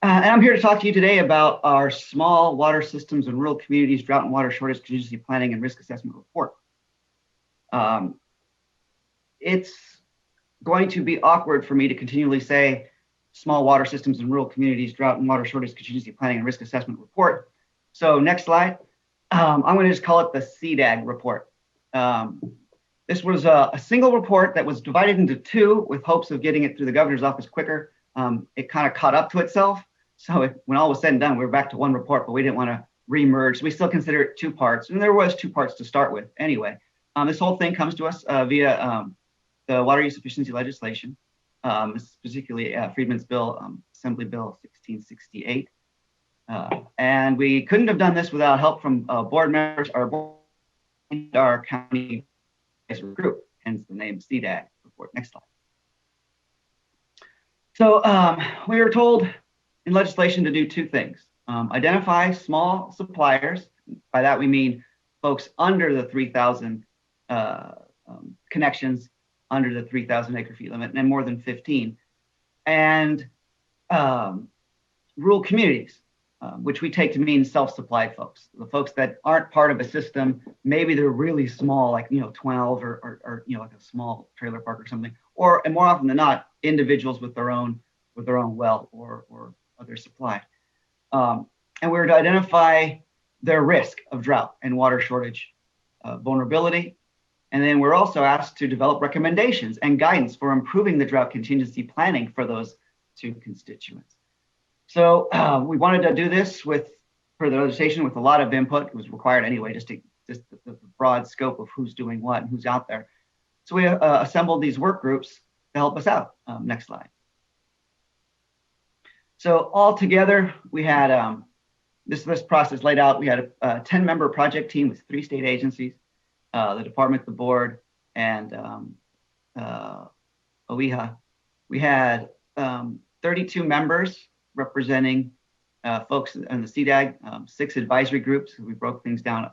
S16: And I'm here to talk to you today about our small water systems and rural communities drought and water shortage contingency planning and risk assessment report. It's going to be awkward for me to continually say small water systems and rural communities drought and water shortage contingency planning and risk assessment report. So next slide. I'm going to just call it the CDAG report. This was a single report that was divided into 2 with hopes of getting it through the governor's office quicker. It kind of caught up to itself. So when all was said and done, we were back to 1 report, but we didn't want to re-merge. So we still consider it 2 parts. And there was 2 parts to start with anyway. This whole thing comes to us via the water use efficiency legislation, particularly Friedman's bill, Assembly Bill 1668. And we couldn't have done this without help from board members, our county group, hence the name CDAG report. Next slide. So we were told in legislation to do 2 things. Identify small suppliers. By that we mean folks under the 3,000 connections, under the 3,000 acre feet limit, and more than 15. And rural communities. which we take to mean self-supplied folks, the folks that aren't part of a system. Maybe they're really small, like 12 or like a small trailer park or something, and more often than not, individuals with their own well or other supply. And we're to identify their risk of drought and water shortage vulnerability. And then we're also asked to develop recommendations and guidance for improving the drought contingency planning for those two constituents. So we wanted to do this for the legislation with a lot of input. It was required anyway, just the broad scope of who's doing what and who's out there. So we assembled these work groups to help us out. Next slide. So all together, we had this process laid out. We had a 10-member project team with 3 state agencies, the department, the board, and OEHA. We had 32 members representing folks in the CDAG, 6 advisory groups. We broke things down.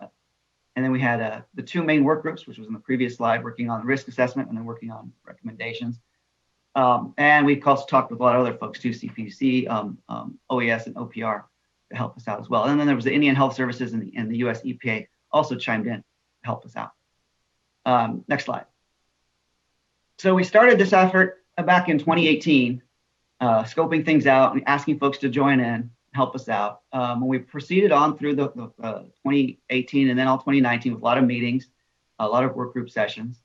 S16: And then we had the 2 main work groups, which was in the previous slide, working on risk assessment and then working on recommendations. And we also talked with a lot of other folks too, CPC, OES, and OPR to help us out as well. And then there was the Indian Health Services and the US EPA also chimed in to help us out. Next slide. So we started this effort back in 2018, scoping things out and asking folks to join in, help us out. When we proceeded on through the 2018 and then all 2019 with a lot of meetings, a lot of work group sessions.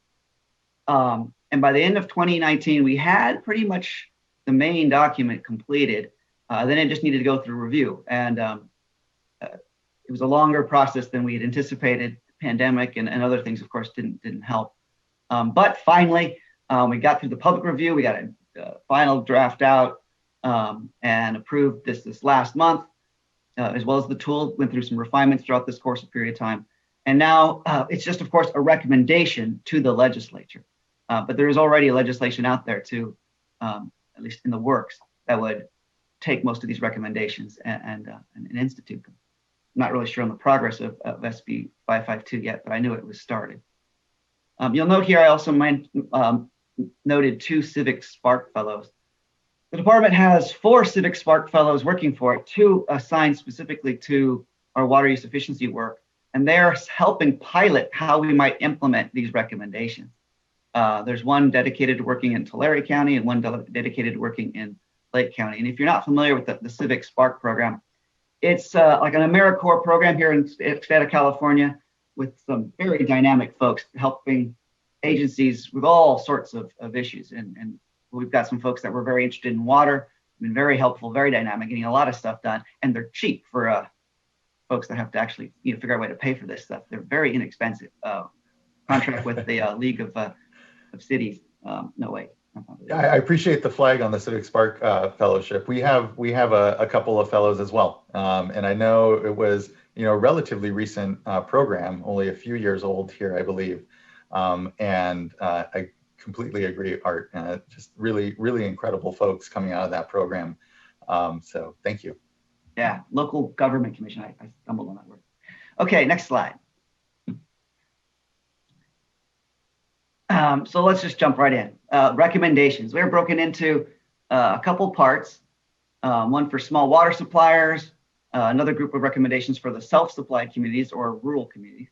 S16: And by the end of 2019, we had pretty much the main document completed. Then it just needed to go through review. And it was a longer process than we had anticipated. The pandemic and other things, of course, didn't help. But finally, we got through the public review. We got a final draft out and approved this last month, as well as the tool. Went through some refinements throughout this course of period of time. And now it's just, of course, a recommendation to the legislature. But there is already a legislation out there too, at least in the works, that would take most of these recommendations and institute them. I'm not really sure on the progress of SB 552 yet, but I knew it was started. You'll note here I also noted 2 Civic Spark Fellows. The department has 4 Civic Spark Fellows working for it, 2 assigned specifically to our water use efficiency work, and they're helping pilot how we might implement these recommendations. There's one dedicated to working in Tulare County and one dedicated to working in Lake County. And if you're not familiar with the Civic Spark program, it's like an AmeriCorps program here in the state of California with some very dynamic folks helping agencies with all sorts of issues. And we've got some folks that were very interested in water, been very helpful, very dynamic, getting a lot of stuff done. And they're cheap for folks that have to actually figure out a way to pay for this stuff. They're very inexpensive. Contract with the League of Cities. No way.
S1: I appreciate the flag on the Civic Spark Fellowship. We have a couple of fellows as well, and I know it was a relatively recent program, only a few years old here, I believe. And I completely agree, Art. Just really, really incredible folks coming out of that program. So thank you.
S16: Yeah, local government commission. I stumbled on that word. Okay, next slide. So let's just jump right in. Recommendations. They're broken into a couple parts. One for small water suppliers, another group of recommendations for the self-supplied communities or rural communities.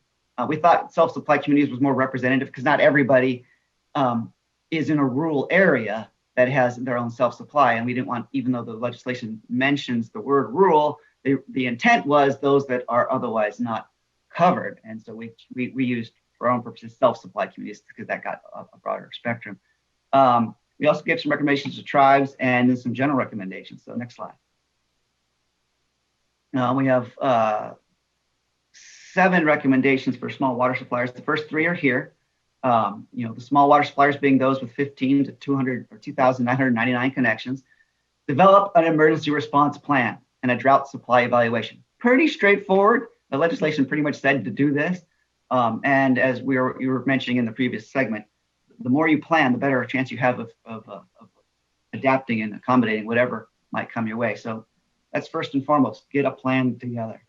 S16: We thought self-supplied communities was more representative because not everybody is in a rural area that has their own self-supply. And we didn't want, even though the legislation mentions the word rural, the intent was those that are otherwise not covered. And so we used, for our own purposes, self-supplied communities because that got a broader spectrum. We also gave some recommendations to tribes and then some general recommendations. So next slide. We have 7 recommendations for small water suppliers. The first 3 are here. The small water suppliers being those with 15 to 200 or 2,999 connections. Develop an emergency response plan and a drought supply evaluation. Pretty straightforward. The legislation pretty much said to do this. And as you were mentioning in the previous segment, the more you plan, the better a chance you have of adapting and accommodating whatever might come your way. So that's first and foremost, get a plan together.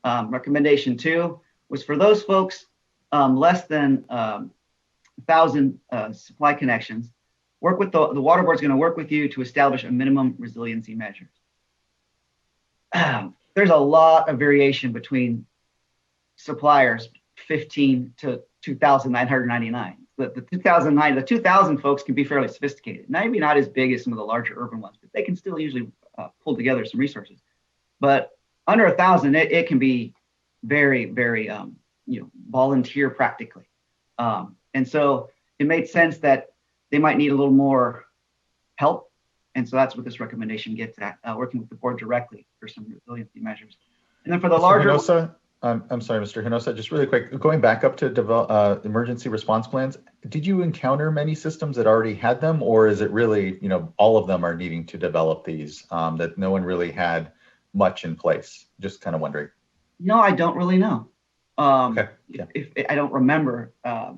S16: Recommendation 2 was for those folks less than 1,000 supply connections, work with the water board's going to work with you to establish a minimum resiliency measure. there's a lot of variation between suppliers, 15 to 2,999. The 2000 folks can be fairly sophisticated. Maybe not as big as some of the larger urban ones, but they can still usually pull together some resources. But under 1,000, it can be very, very, volunteer practically. And so it made sense that they might need a little more help. And so that's what this recommendation gets at, working with the board directly for some resiliency measures. And then for the larger—
S1: Hinosa, I'm sorry, Mr. Hinosa, just really quick, going back up to emergency response plans, did you encounter many systems that already had them, or is it really, all of them are needing to develop these, that no one really had much in place? Just kind of wondering.
S16: No, I don't really know.
S1: Okay. Yeah.
S16: If I don't remember.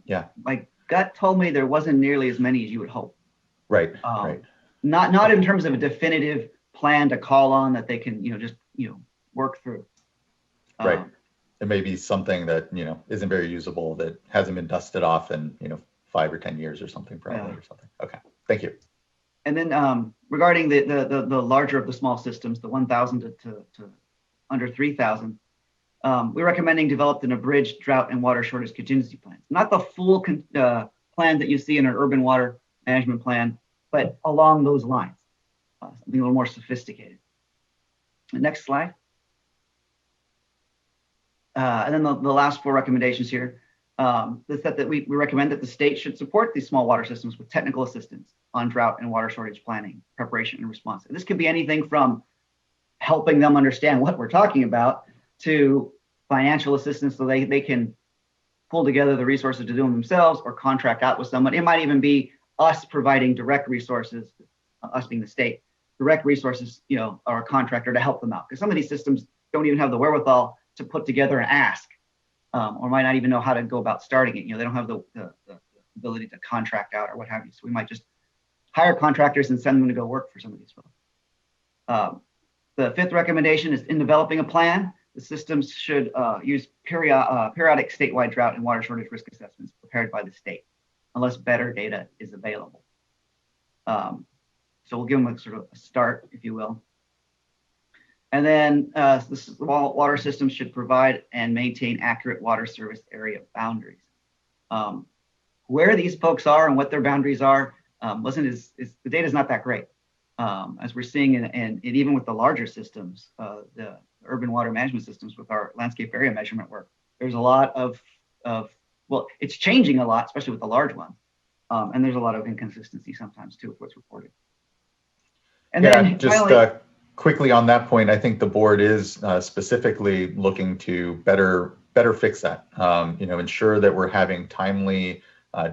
S1: Yeah.
S16: My gut told me there wasn't nearly as many as you would hope.
S1: Right. Right.
S16: Not in terms of a definitive plan to call on that they can, just work through.
S1: Right. It may be something that, isn't very usable, that hasn't been dusted off in, 5 or 10 years or something, probably, or something. Okay. Thank you.
S16: And then regarding the larger of the small systems, the 1,000 to under 3,000, we're recommending developed an abridged drought and water shortage contingency plan. Not the full plan that you see in an urban water management plan, but along those lines, something a little more sophisticated. The next slide. And then the last 4 recommendations here, that we recommend that the state should support these small water systems with technical assistance on drought and water shortage planning, preparation, and response. And this could be anything from helping them understand what we're talking about to financial assistance so they can pull together the resources to do them themselves or contract out with someone. It might even be us providing direct resources, us being the state, direct resources, or a contractor to help them out. Because some of these systems don't even have the wherewithal to put together an ask, or might not even know how to go about starting it. They don't have the ability to contract out or what have you. So we might just hire contractors and send them to go work for some of these folks. The 5th recommendation is in developing a plan, the systems should use periodic statewide drought and water shortage risk assessments prepared by the state, unless better data is available. So we'll give them a sort of a start, if you will. And then the small water systems should provide and maintain accurate water service area boundaries. Where these folks are and what their boundaries are, the data is not that great. As we're seeing, and even with the larger systems, the urban water management systems with our landscape area measurement work, there's a lot of it's changing a lot, especially with the large ones. And there's a lot of inconsistency sometimes too with what's reported. And then
S1: just
S16: finally,
S1: quickly on that point, I think the board is specifically looking to better fix that. Ensure that we're having timely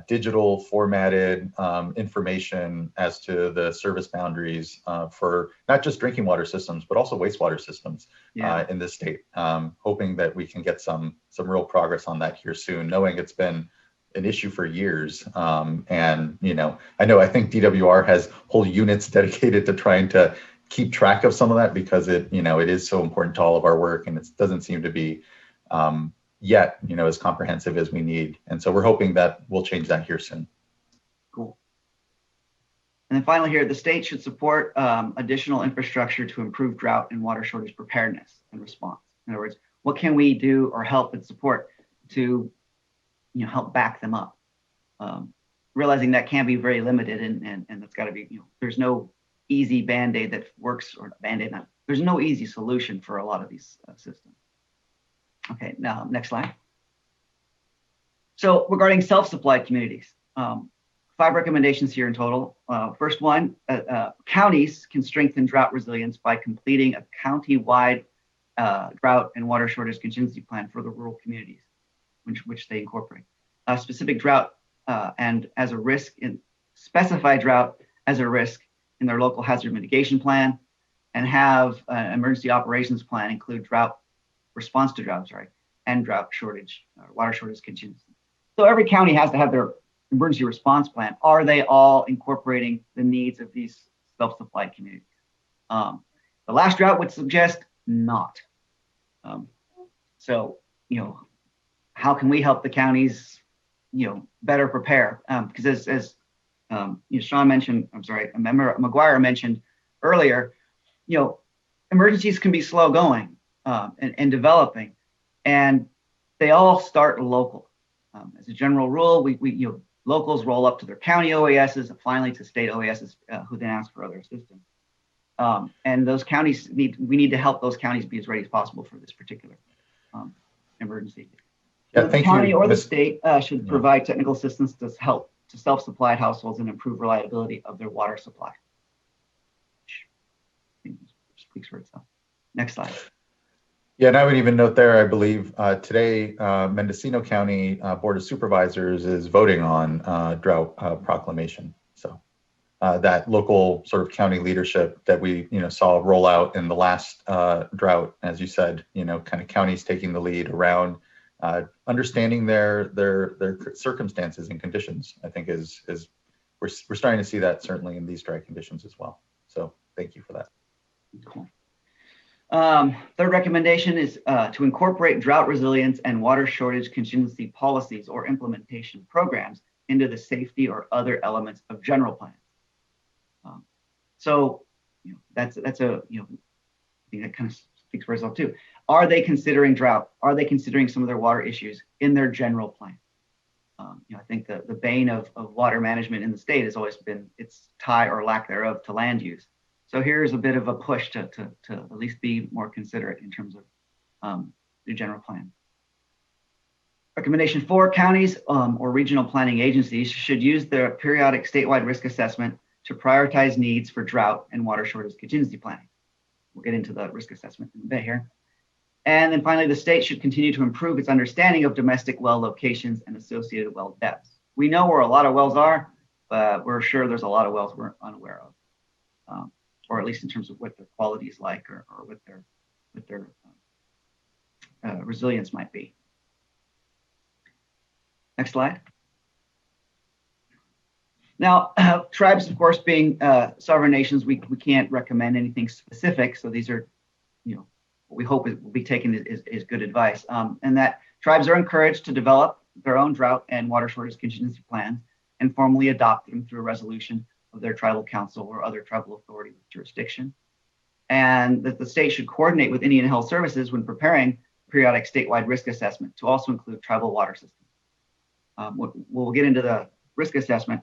S1: digital formatted information as to the service boundaries for not just drinking water systems, but also wastewater systems in this state. Hoping that we can get some real progress on that here soon, knowing it's been an issue for years. And, I think DWR has whole units dedicated to trying to keep track of some of that because it is so important to all of our work, and it doesn't seem to be yet, as comprehensive as we need. And so we're hoping that we'll change that here soon.
S16: Cool. And then finally here, the state should support additional infrastructure to improve drought and water shortage preparedness and response. In other words, what can we do or help and support to help back them up? Realizing that can be very limited and that's got to be, there's no easy Band-Aid that works, or Band-Aid, there's no easy solution for a lot of these systems. Okay, now next slide. So regarding self-supplied communities, 5 recommendations here in total. First one, counties can strengthen drought resilience by completing a county-wide drought and water shortage contingency plan for the rural communities, which they incorporate. Specific drought and as a risk, specify drought as a risk in their local hazard mitigation plan, and have an emergency operations plan include response to drought, and drought shortage, water shortage contingency. So every county has to have their emergency response plan. Are they all incorporating the needs of these self-supplied communities? The last drought would suggest not. So, how can we help the counties, better prepare? Because as Sean mentioned, Member McGuire mentioned earlier, emergencies can be slow going. and developing, and they all start local. As a general rule, locals roll up to their county OASs and finally to state OASs, who then ask for other assistance. And those counties we need to help those counties be as ready as possible for this particular emergency.
S1: Yeah,
S16: the county or the state should provide technical assistance to help to self-supplied households and improve reliability of their water supply. Speaks for itself. Next slide.
S1: Yeah, and I would even note there, I believe today Mendocino County Board of Supervisors is voting on drought proclamation. So that local sort of county leadership that we saw roll out in the last drought, as you said, kind of counties taking the lead around understanding their circumstances and conditions, I think is we're starting to see that certainly in these dry conditions as well. So thank you for that.
S16: Cool. Third recommendation is to incorporate drought resilience and water shortage contingency policies or implementation programs into the safety or other elements of general plans. So that's a I think that kind of speaks for itself too. Are they considering drought? Are they considering some of their water issues in their general plan? I think the bane of water management in the state has always been its tie or lack thereof to land use. So here's a bit of a push to at least be more considerate in terms of the general plan. Recommendation 4, counties or regional planning agencies should use their periodic statewide risk assessment to prioritize needs for drought and water shortage contingency planning. We'll get into the risk assessment in a bit here. And then finally, the state should continue to improve its understanding of domestic well locations and associated well depths. We know where a lot of wells are, but we're sure there's a lot of wells we're unaware of. Or at least in terms of what their quality is like, or what their resilience might be. Next slide. Now, tribes, of course, being sovereign nations, we can't recommend anything specific. So these are, what we hope will be taken is good advice. And that tribes are encouraged to develop their own drought and water shortage contingency plans and formally adopt them through a resolution of their tribal council or other tribal authority with jurisdiction. And that the state should coordinate with Indian Health Services when preparing periodic statewide risk assessment to also include tribal water systems. We'll get into the risk assessment.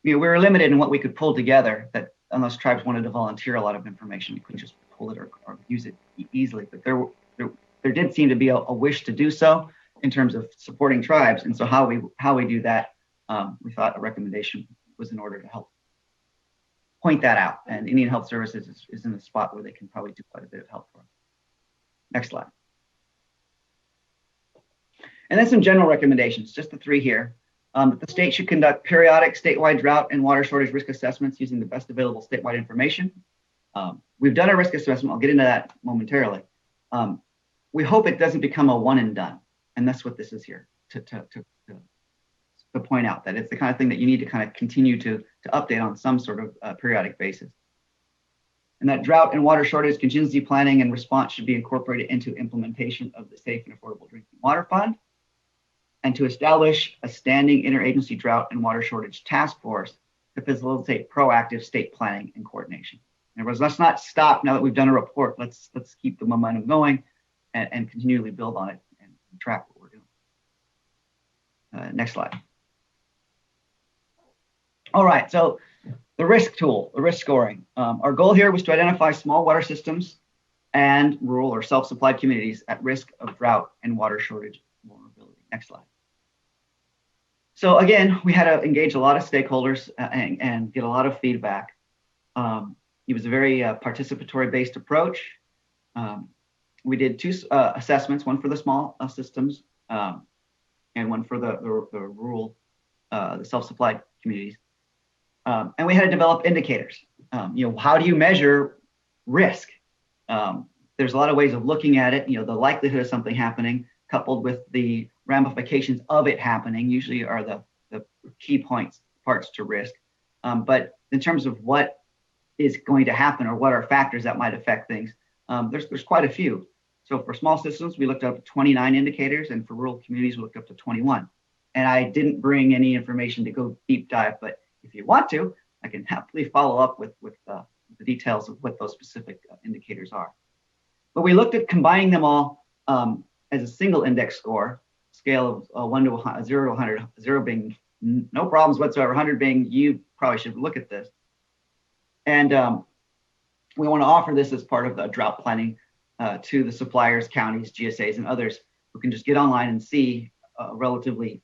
S16: We were limited in what we could pull together, that unless tribes wanted to volunteer a lot of information, we couldn't just pull it or use it easily. But there did seem to be a wish to do so in terms of supporting tribes. And so how we do that, we thought a recommendation was in order to help point that out. And Indian Health Services is in a spot where they can probably do quite a bit of help for us. Next slide. And then some general recommendations, just the 3 here. The state should conduct periodic statewide drought and water shortage risk assessments using the best available statewide information. We've done a risk assessment. I'll get into that momentarily. We hope it doesn't become a one and done. And that's what this is here, to point out that it's the kind of thing that you need to kind of continue to update on some sort of periodic basis. And that drought and water shortage contingency planning and response should be incorporated into implementation of the Safe and Affordable Drinking Water Fund, and to establish a standing interagency drought and water shortage task force to facilitate proactive state planning and coordination. And let's not stop now that we've done a report. Let's keep the momentum going and continually build on it and track what we're doing. Next slide. All right, so the risk tool, the risk scoring. Our goal here was to identify small water systems and rural or self-supplied communities at risk of drought and water shortage vulnerability. Next slide. So again, we had to engage a lot of stakeholders and get a lot of feedback. It was a very participatory-based approach. We did 2 assessments, one for the small systems and one for the rural, the self-supplied communities. And we had to develop indicators. How do you measure risk? There's a lot of ways of looking at it. The likelihood of something happening coupled with the ramifications of it happening usually are the key parts to risk. But in terms of what is going to happen or what are factors that might affect things, there's quite a few. So for small systems, we looked up to 29 indicators, and for rural communities, we looked up to 21. And I didn't bring any information to go deep dive, but if you want to, I can happily follow up with the details of what those specific indicators are. But we looked at combining them all as a single index score, scale of 1 to 100, 0 to 100, 0 being no problems whatsoever, 100 being you probably should look at this. And we want to offer this as part of the drought planning to the suppliers, counties, GSAs, and others who can just get online and see relatively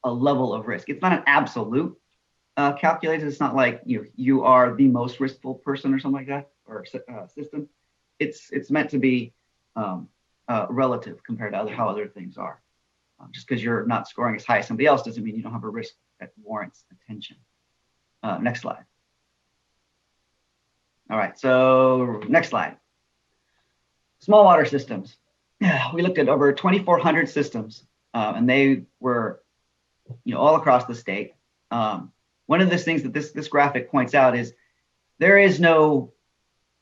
S16: a level of risk. It's not an absolute calculated. It's not like you are the most riskful person or something like that, or system. It's meant to be relative compared to how other things are. Just because you're not scoring as high as somebody else doesn't mean you don't have a risk that warrants attention. Next slide. All right, so next slide. Small water systems. We looked at over 2,400 systems, and they were all across the state. One of the things that this graphic points out is there is no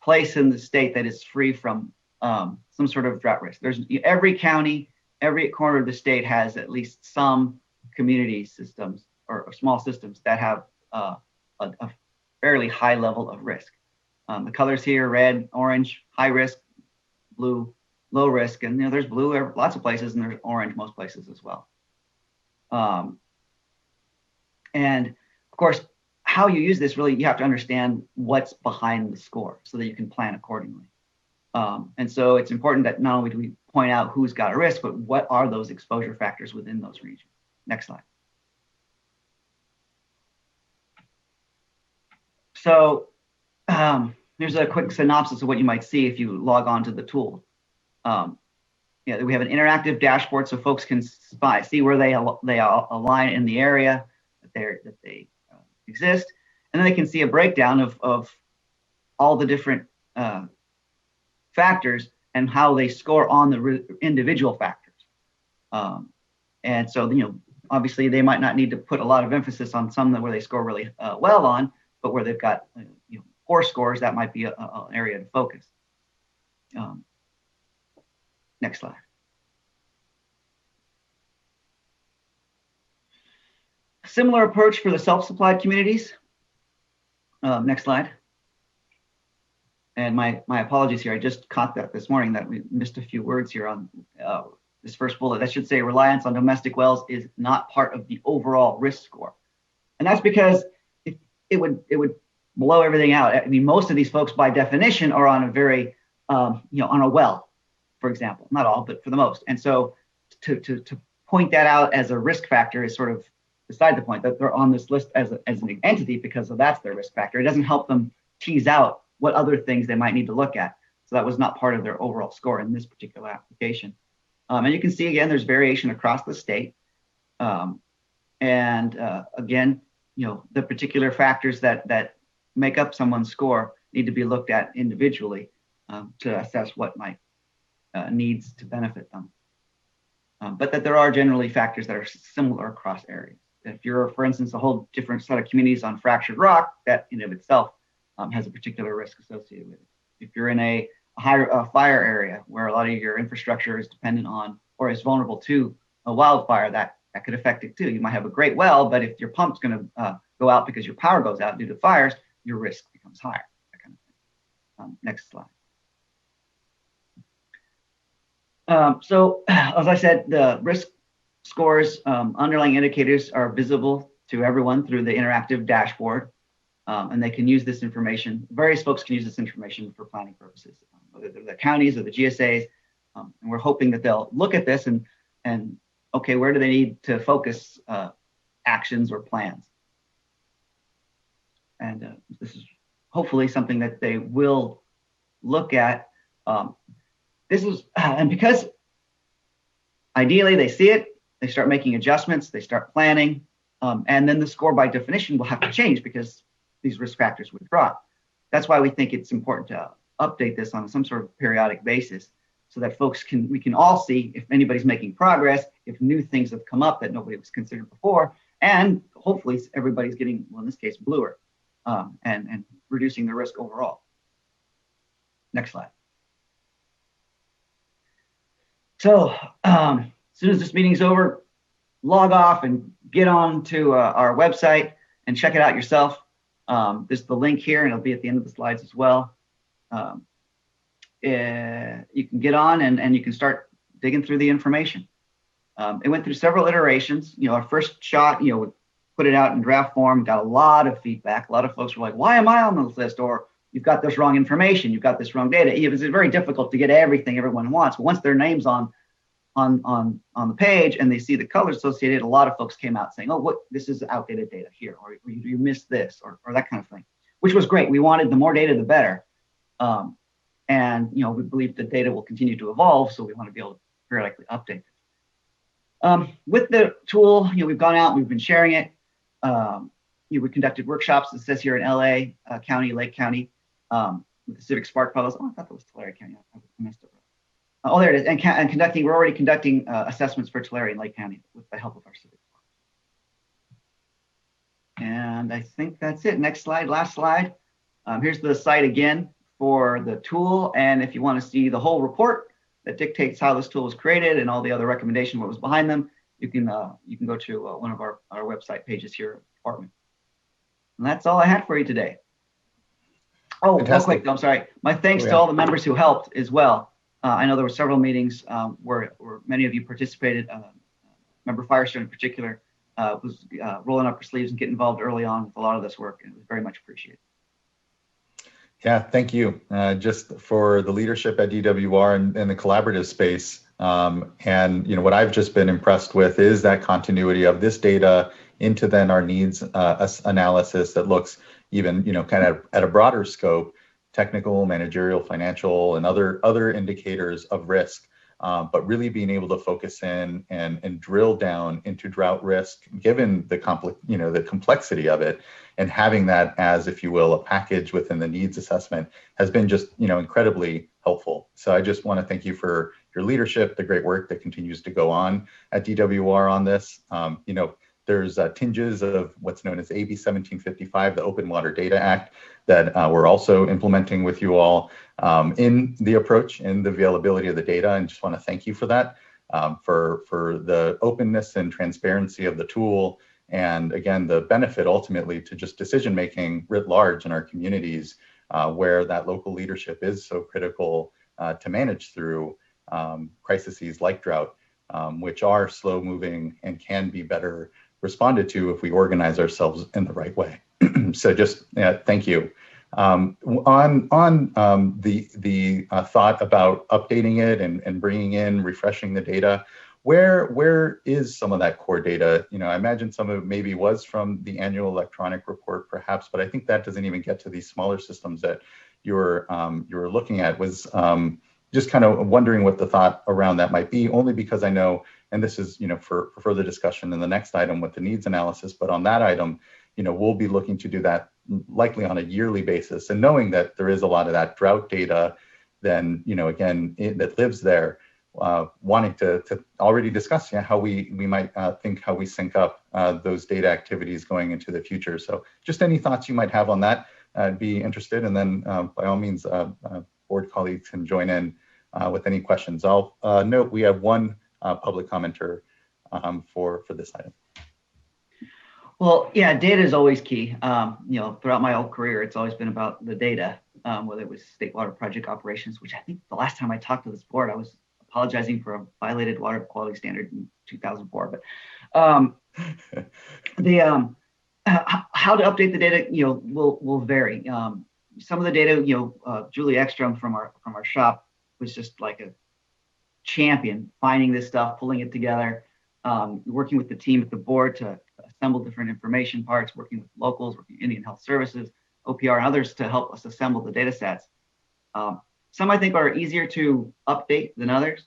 S16: place in the state that is free from some sort of drought risk. There's every county, every corner of the state has at least some community systems or small systems that have a fairly high level of risk. The colors here, red, orange, high risk, blue, low risk, and there's blue lots of places, and there's orange most places as well. And of course, how you use this, really, you have to understand what's behind the score so that you can plan accordingly. And so it's important that not only do we point out who's got a risk, but what are those exposure factors within those regions. Next slide. So here's a quick synopsis of what you might see if you log on to the tool. We have an interactive dashboard so folks can see where they align in the area that they exist, and then they can see a breakdown of all the different factors and how they score on the individual factors. And so obviously they might not need to put a lot of emphasis on some where they score really well on, but where they've got poor scores, that might be an area to focus. Next slide. Similar approach for the self-supplied communities. Next slide. And my apologies here. I just caught that this morning that we missed a few words here on this first bullet. That should say reliance on domestic wells is not part of the overall risk score. And that's because it would blow everything out. I mean, most of these folks by definition are on a very, on a well, for example, not all, but for the most. And so to point that out as a risk factor is sort of beside the point, that they're on this list as an entity because that's their risk factor. It doesn't help them tease out what other things they might need to look at. So that was not part of their overall score in this particular application. And you can see, again, there's variation across the state. Again, the particular factors that make up someone's score need to be looked at individually to assess what might needs to benefit them. But that there are generally factors that are similar across areas. If you're, for instance, a whole different set of communities on fractured rock, that in of itself has a particular risk associated with it. If you're in a high fire area where a lot of your infrastructure is dependent on or is vulnerable to a wildfire, that could affect it too. You might have a great well, but if your pump's going to go out because your power goes out due to fires, your risk becomes higher. That kind of thing. Next slide. So as I said, the risk scores, underlying indicators are visible to everyone through the interactive dashboard, and they can use this information. Various folks can use this information for planning purposes, whether they're the counties or the GSAs, and we're hoping that they'll look at this and okay, where do they need to focus actions or plans? And this is hopefully something that they will look at. This is, and because ideally they see it, they start making adjustments, they start planning, and then the score by definition will have to change because these risk factors would drop. That's why we think it's important to update this on some sort of periodic basis so that we can all see if anybody's making progress, if new things have come up that nobody was considered before, and hopefully everybody's getting, well, in this case, bluer, and reducing the risk overall. Next slide. So as soon as this meeting's over, log off and get on to our website and check it out yourself. There's the link here, and it'll be at the end of the slides as well. you can get on and you can start digging through the information. It went through several iterations. Our first shot, we put it out in draft form, got a lot of feedback. A lot of folks were like, why am I on this list? Or you've got this wrong information, you've got this wrong data. It's very difficult to get everything everyone wants. But once their name's on the page and they see the colors associated, a lot of folks came out saying, oh, this is outdated data here, or you missed this, or that kind of thing, which was great. We wanted the more data, the better. And we believe the data will continue to evolve, so we want to be able to periodically update it. With the tool, we've gone out, we've been sharing it. We conducted workshops, it says here in LA County, Lake County, with the Civic Spark Fellows. Oh, I thought that was Tulare County. I messed up. Oh, there it is. And we're already conducting assessments for Tulare and Lake County with the help of our Civic Spark. And I think that's it. Next slide, last slide. Here's the site again for the tool. And if you want to see the whole report that dictates how this tool was created and all the other recommendations, what was behind them, you can go to one of our website pages here at the department. And that's all I had for you today. Oh, real quick, though, I'm sorry. My thanks to all the members who helped as well. I know there were several meetings where many of you participated. Member Firestone in particular was rolling up her sleeves and getting involved early on with a lot of this work, and it was very much appreciated.
S1: Yeah, thank you. Just for the leadership at DWR and the collaborative space. And what I've just been impressed with is that continuity of this data into then our needs analysis that looks even kind of at a broader scope, technical, managerial, financial, and other indicators of risk, but really being able to focus in and drill down into drought risk, given the complexity of it, and having that as, if you will, a package within the needs assessment has been just incredibly helpful. So I just want to thank you for your leadership, the great work that continues to go on at DWR on this. There's tinges of what's known as AB 1755, the Open Water Data Act, that we're also implementing with you all in the approach and the availability of the data. And just want to thank you for that, for the openness and transparency of the tool. And again, the benefit ultimately to just decision-making writ large in our communities, where that local leadership is so critical to manage through crises like drought, which are slow moving and can be better responded to if we organize ourselves in the right way. So just thank you. On the thought about updating it and bringing in, refreshing the data, where is some of that core data? I imagine some of it maybe was from the annual electronic report, perhaps, but I think that doesn't even get to these smaller systems that you're looking at. Was just kind of wondering what the thought around that might be, only because I know, and this is for further discussion in the next item with the needs analysis, but on that item, we'll be looking to do that likely on a yearly basis, and knowing that there is a lot of that drought data, then again that lives there, wanting to already discuss how we might think how we sync up those data activities going into the future. So just any thoughts you might have on that, I'd be interested, and then by all means board colleagues can join in with any questions. I'll note we have one public commenter for this item.
S16: Well, yeah, data is always key. Throughout my whole career, it's always been about the data, whether it was state water project operations, which I think the last time I talked to this board, I was apologizing for a violated water quality standard in 2004. But how to update the data, will vary. Some of the data, Julie Ekstrom from our shop was just like a champion finding this stuff, pulling it together, working with the team at the board to assemble different information parts, working with locals, working with Indian Health Services, OPR, and others to help us assemble the data sets. Some I think are easier to update than others.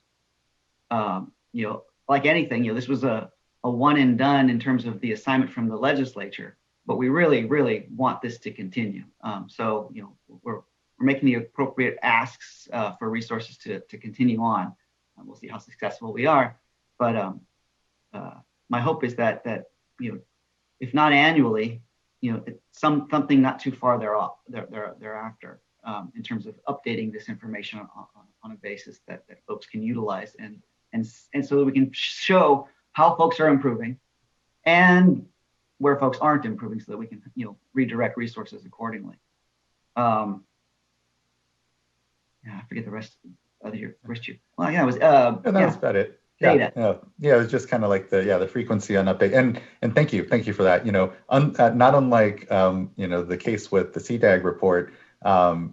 S16: Like anything, this was a one and done in terms of the assignment from the legislature, but we really, really want this to continue. So, we're making the appropriate asks for resources to continue on. We'll see how successful we are, but my hope is that if not annually, something not too far thereafter, in terms of updating this information on a basis that folks can utilize, and so that we can show how folks are improving and where folks aren't improving, so that we can redirect resources accordingly. I forget the rest of your question. Well, yeah, it was
S1: and that was about it.
S16: Data.
S1: Yeah, it was just kind of like the frequency on update, and thank you for that. Not unlike the case with the CDAG report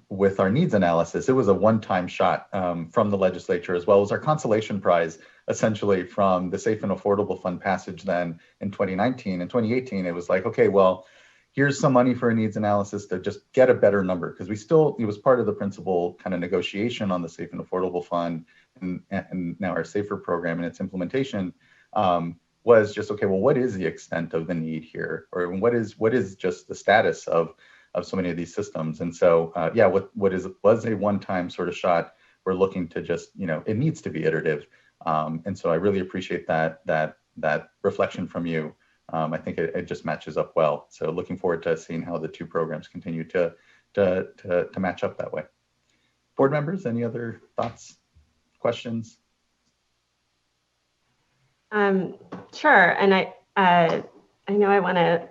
S1: with our needs analysis, it was a one-time shot from the legislature, as well as our consolation prize, essentially from the Safe and Affordable Fund passage then in 2019. In 2018, it was like, okay, well, here's some money for a needs analysis to just get a better number, because it was part of the principal kind of negotiation on the Safe and Affordable Fund and now our SAFER program and its implementation was just, okay, well, what is the extent of the need here? Or what is just the status of so many of these systems? And so, was a one-time sort of shot. We're looking to just, it needs to be iterative. And so I really appreciate that reflection from you. I think it just matches up well. So looking forward to seeing how the two programs continue to match up that way. Board members, any other thoughts, questions?
S12: Sure, and I know I want to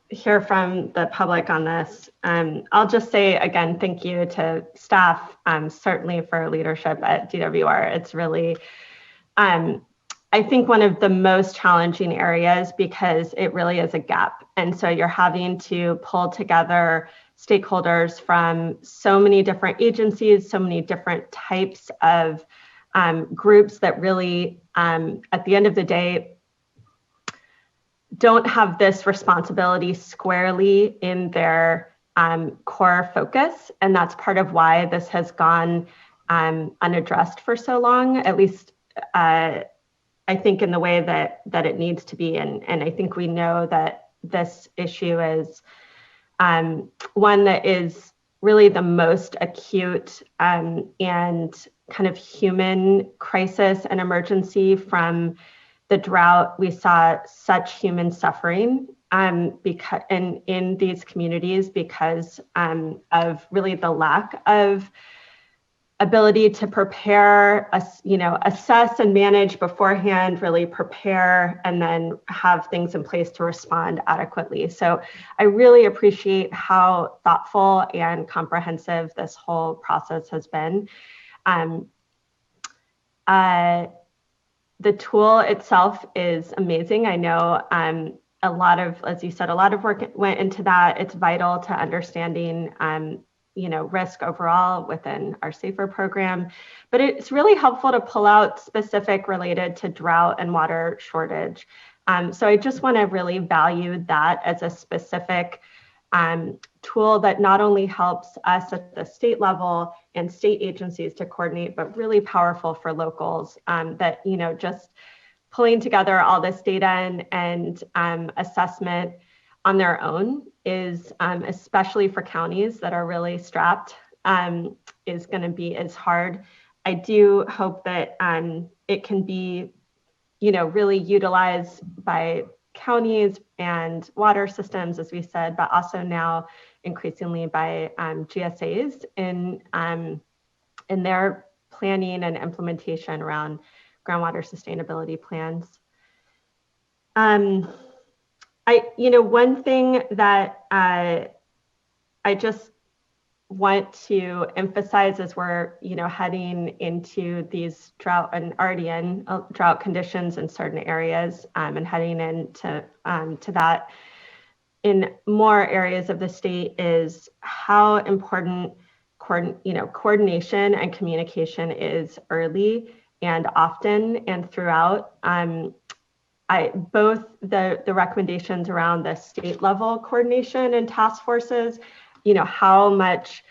S12: hear from the public on this. I'll just say again, thank you to staff, certainly for leadership at DWR. It's really, I think, one of the most challenging areas because it really is a gap. And so you're having to pull together stakeholders from so many different agencies, so many different types of groups that really, at the end of the day, don't have this responsibility squarely in their core focus. And that's part of why this has gone unaddressed for so long, at least I think in the way that it needs to be. And I think we know that this issue is one that is really the most acute and kind of human crisis and emergency. From the drought, we saw such human suffering because in these communities because of really the lack of ability to prepare, assess and manage beforehand, really prepare, and then have things in place to respond adequately. So I really appreciate how thoughtful and comprehensive this whole process has been. The tool itself is amazing. I know a lot of, as you said, a lot of work went into that. It's vital to understanding risk overall within our SAFER program, but it's really helpful to pull out specific related to drought and water shortage. So I just want to really value that as a specific tool that not only helps us at the state level and state agencies to coordinate, but really powerful for locals that, just pulling together all this data and assessment on their own is, especially for counties that are really strapped, is going to be as hard. I do hope that it can be, really utilized by counties and water systems, as we said, but also now increasingly by GSAs in their planning and implementation around groundwater sustainability plans. One thing that I just want to emphasize as we're, heading into these drought and already in drought conditions in certain areas and heading into to that in more areas of the state is how important coordination and communication is early and often and throughout. Both the recommendations around the state level coordination and task forces, how much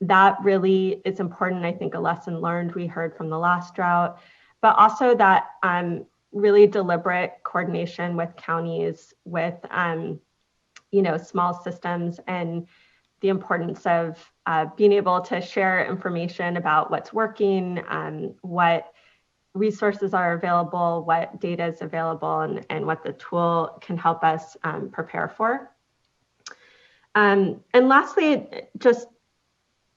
S12: that really is important. I think a lesson learned we heard from the last drought, but also that really deliberate coordination with counties, with small systems, and the importance of being able to share information about what's working, what resources are available, what data is available, and what the tool can help us prepare for. And lastly,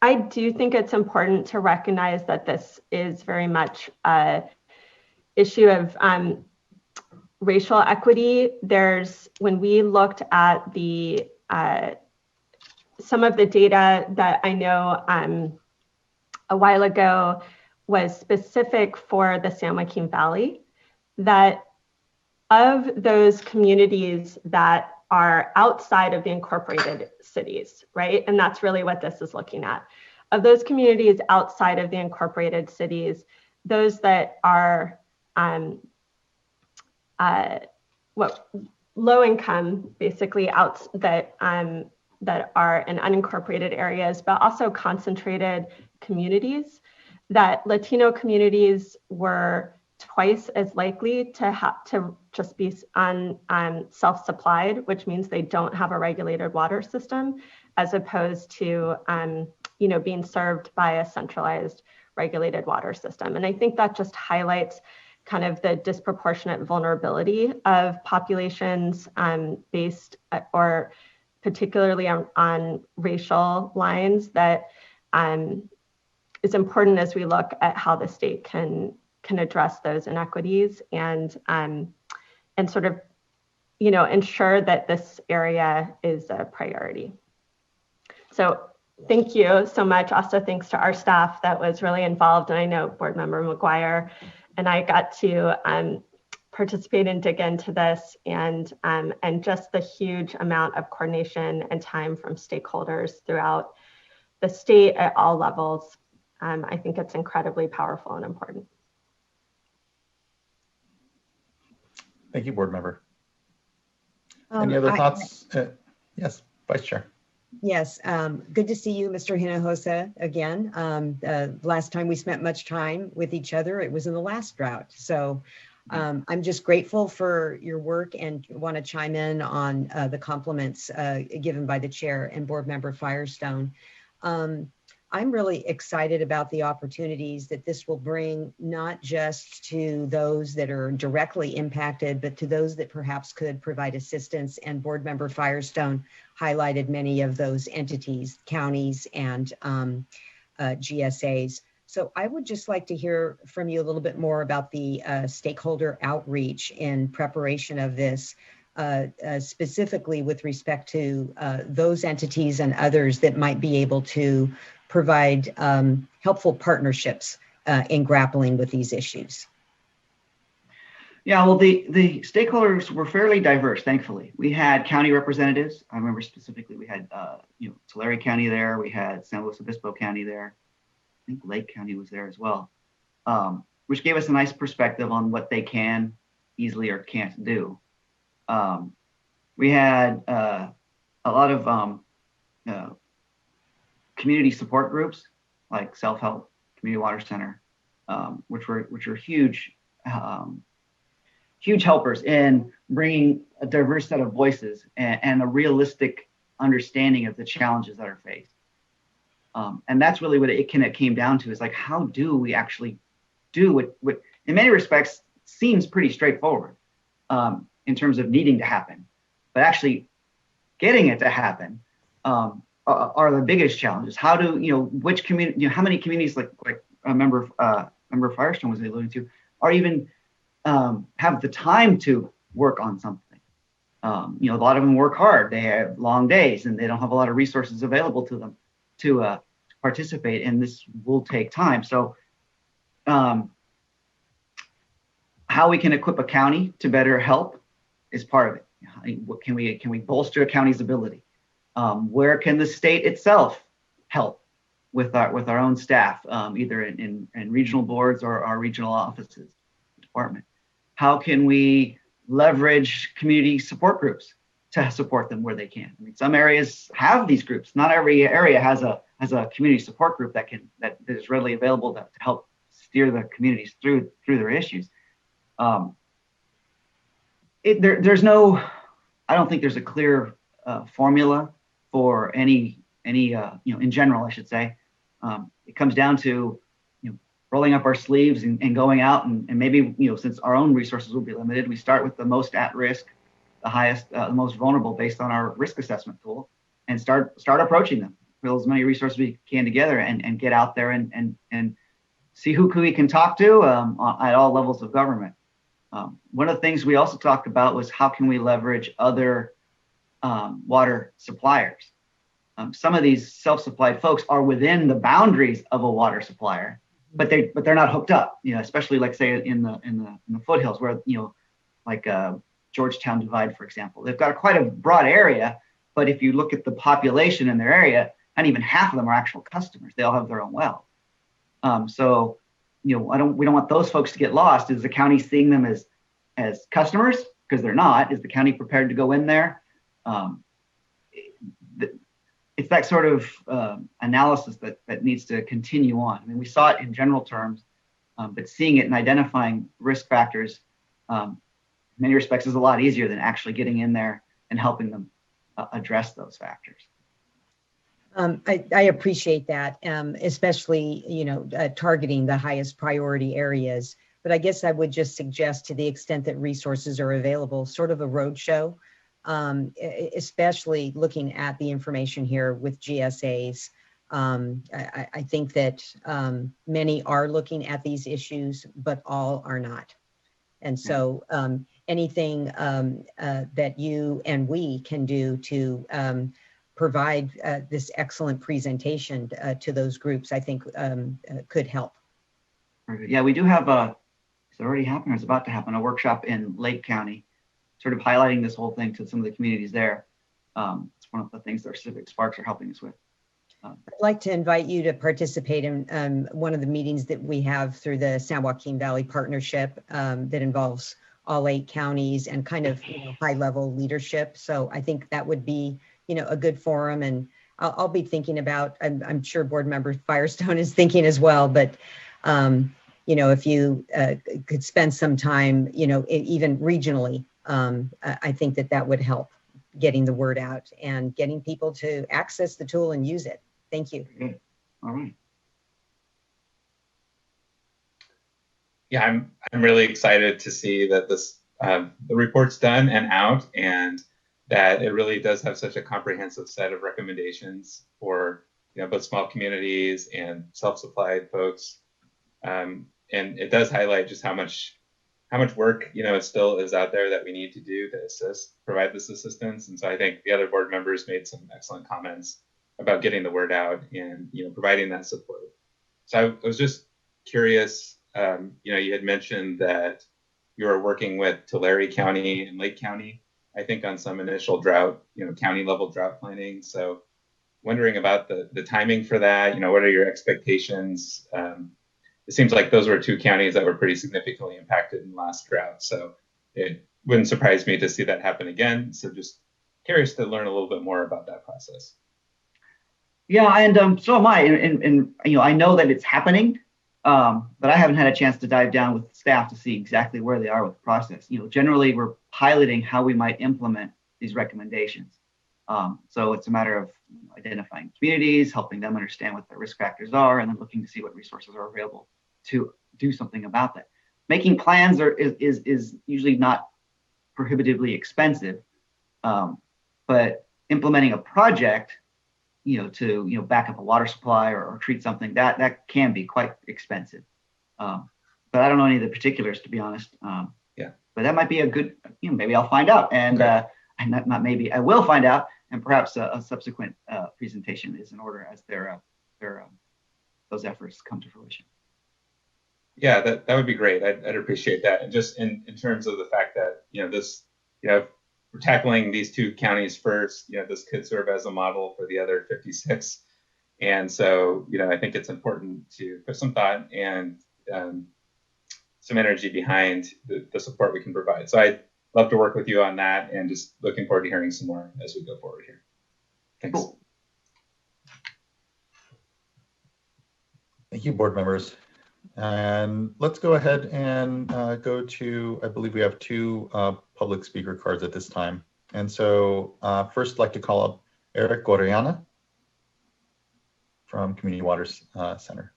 S12: I do think it's important to recognize that this is very much an issue of racial equity. When we looked at some of the data that I know a while ago was specific for the San Joaquin Valley, that of those communities that are outside of the incorporated cities, right? And that's really what this is looking at. Of those communities outside of the incorporated cities, those that are low income, basically that are in unincorporated areas, but also concentrated communities, that Latino communities were twice as likely to have to just be on self-supplied, which means they don't have a regulated water system, as opposed to being served by a centralized regulated water system. And I think that just highlights kind of the disproportionate vulnerability of populations based or particularly on racial lines that is important as we look at how the state can address those inequities and sort of, ensure that this area is a priority. So thank you so much. Also, thanks to our staff that was really involved. And I know Board Member McGuire and I got to participate and dig into this, and just the huge amount of coordination and time from stakeholders throughout the state at all levels. I think it's incredibly powerful and important.
S1: Thank you, Board Member. Any other thoughts? Yes, Vice Chair.
S7: Yes, good to see you, Mr. Hinojosa, again. Last time we spent much time with each other, it was in the last drought. So I'm just grateful for your work and want to chime in on the compliments given by the Chair and Board Member Firestone. I'm really excited about the opportunities that this will bring, not just to those that are directly impacted, but to those that perhaps could provide assistance. And Board Member Firestone highlighted many of those entities, counties and GSAs. So I would just like to hear from you a little bit more about the stakeholder outreach in preparation of this, specifically with respect to those entities and others that might be able to provide helpful partnerships in grappling with these issues.
S16: Yeah, well, the stakeholders were fairly diverse, thankfully. We had county representatives. I remember specifically we had, Tulare County there. We had San Luis Obispo County there. I think Lake County was there as well, which gave us a nice perspective on what they can easily or can't do. We had a lot of community support groups like Self-Help, Community Water Center, which are huge, huge helpers in bringing a diverse set of voices and a realistic understanding of the challenges that are faced. And that's really what it came down to, is like, how do we actually do what in many respects seems pretty straightforward in terms of needing to happen, but actually getting it to happen are the biggest challenges. How do, which community, how many communities like Member Firestone was alluding to, are even have the time to work on something? A lot of them work hard. They have long days and they don't have a lot of resources available to them to participate, and this will take time. So how we can equip a county to better help is part of it. Can we bolster a county's ability? Where can the state itself help with our own staff, either in regional boards or our regional offices department? How can we leverage community support groups to support them where they can? I mean, some areas have these groups. Not every area has a community support group that is readily available to help steer the communities through their issues. There's no, I don't think there's a clear formula for any in general, I should say. It comes down to rolling up our sleeves and going out and maybe, since our own resources will be limited, we start with the most at risk, the highest, the most vulnerable based on our risk assessment tool, and start approaching them. Pull as many resources we can together and get out there and see who we can talk to at all levels of government. One of the things we also talked about was how can we leverage other water suppliers. some of these self-supplied folks are within the boundaries of a water supplier, but they're not hooked up. Especially like say in the foothills where like Georgetown Divide, for example, they've got quite a broad area, but if you look at the population in their area, not even half of them are actual customers. They all have their own well. So we don't want those folks to get lost. Is the county seeing them as customers? Because they're not. Is the county prepared to go in there? It's that sort of analysis that needs to continue on. I mean, we saw it in general terms, but seeing it and identifying risk factors, in many respects, is a lot easier than actually getting in there and helping them address those factors.
S7: I appreciate that, especially, targeting the highest priority areas. But I guess I would just suggest, to the extent that resources are available, sort of a roadshow, especially looking at the information here with GSAs. I think that many are looking at these issues, but all are not. And so anything that you and we can do to provide this excellent presentation to those groups, I think could help.
S16: Yeah, we do have it's already happened, or it's about to happen, a workshop in Lake County, sort of highlighting this whole thing to some of the communities there. It's one of the things that our Civic Sparks are helping us with.
S7: I'd like to invite you to participate in one of the meetings that we have through the San Joaquin Valley Partnership that involves all 8 counties and kind of high-level leadership. So I think that would be a good forum, and I'll be thinking about. I'm sure Board Member Firestone is thinking as well, but if you could spend some time, even regionally, I think that would help getting the word out and getting people to access the tool and use it. Thank you.
S16: Good. All right.
S8: Yeah, I'm really excited to see that this the report's done and out, and that it really does have such a comprehensive set of recommendations for both small communities and self-supplied folks, and it does highlight just how much work it still is out there that we need to do to provide this assistance. And so I think the other board members made some excellent comments about getting the word out and providing that support. So I was just curious. You had mentioned that you were working with Tulare County and Lake County, I think, on some initial drought, county level drought planning. So wondering about the timing for that. What are your expectations? It seems like those were 2 counties that were pretty significantly impacted in the last drought. So it wouldn't surprise me to see that happen again. So just curious to learn a little bit more about that process.
S16: Yeah, and so am I. And I know that it's happening, but I haven't had a chance to dive down with staff to see exactly where they are with the process. Generally we're piloting how we might implement these recommendations. So it's a matter of identifying communities, helping them understand what their risk factors are, and then looking to see what resources are available to do something about that. Making plans is usually not prohibitively expensive, but implementing a project, to back up a water supply or treat something, that can be quite expensive. But I don't know any of the particulars, to be honest.
S8: Yeah.
S16: But that might be a good, maybe I'll find out, and
S8: okay.
S16: And not maybe, I will find out, and perhaps a subsequent presentation is in order as those efforts come to fruition.
S8: Yeah, that would be great. I'd appreciate that. And just in terms of the fact that we're tackling these 2 counties first, this could serve as a model for the other 56. And so, I think it's important to put some thought and some energy behind the support we can provide. So I'd love to work with you on that, and just looking forward to hearing some more as we go forward here. Thanks.
S16: Cool.
S1: Thank you, board members. And let's go ahead and go to, I believe we have 2 public speaker cards at this time. And so first I'd like to call up Eric Goriana from Community Waters Center.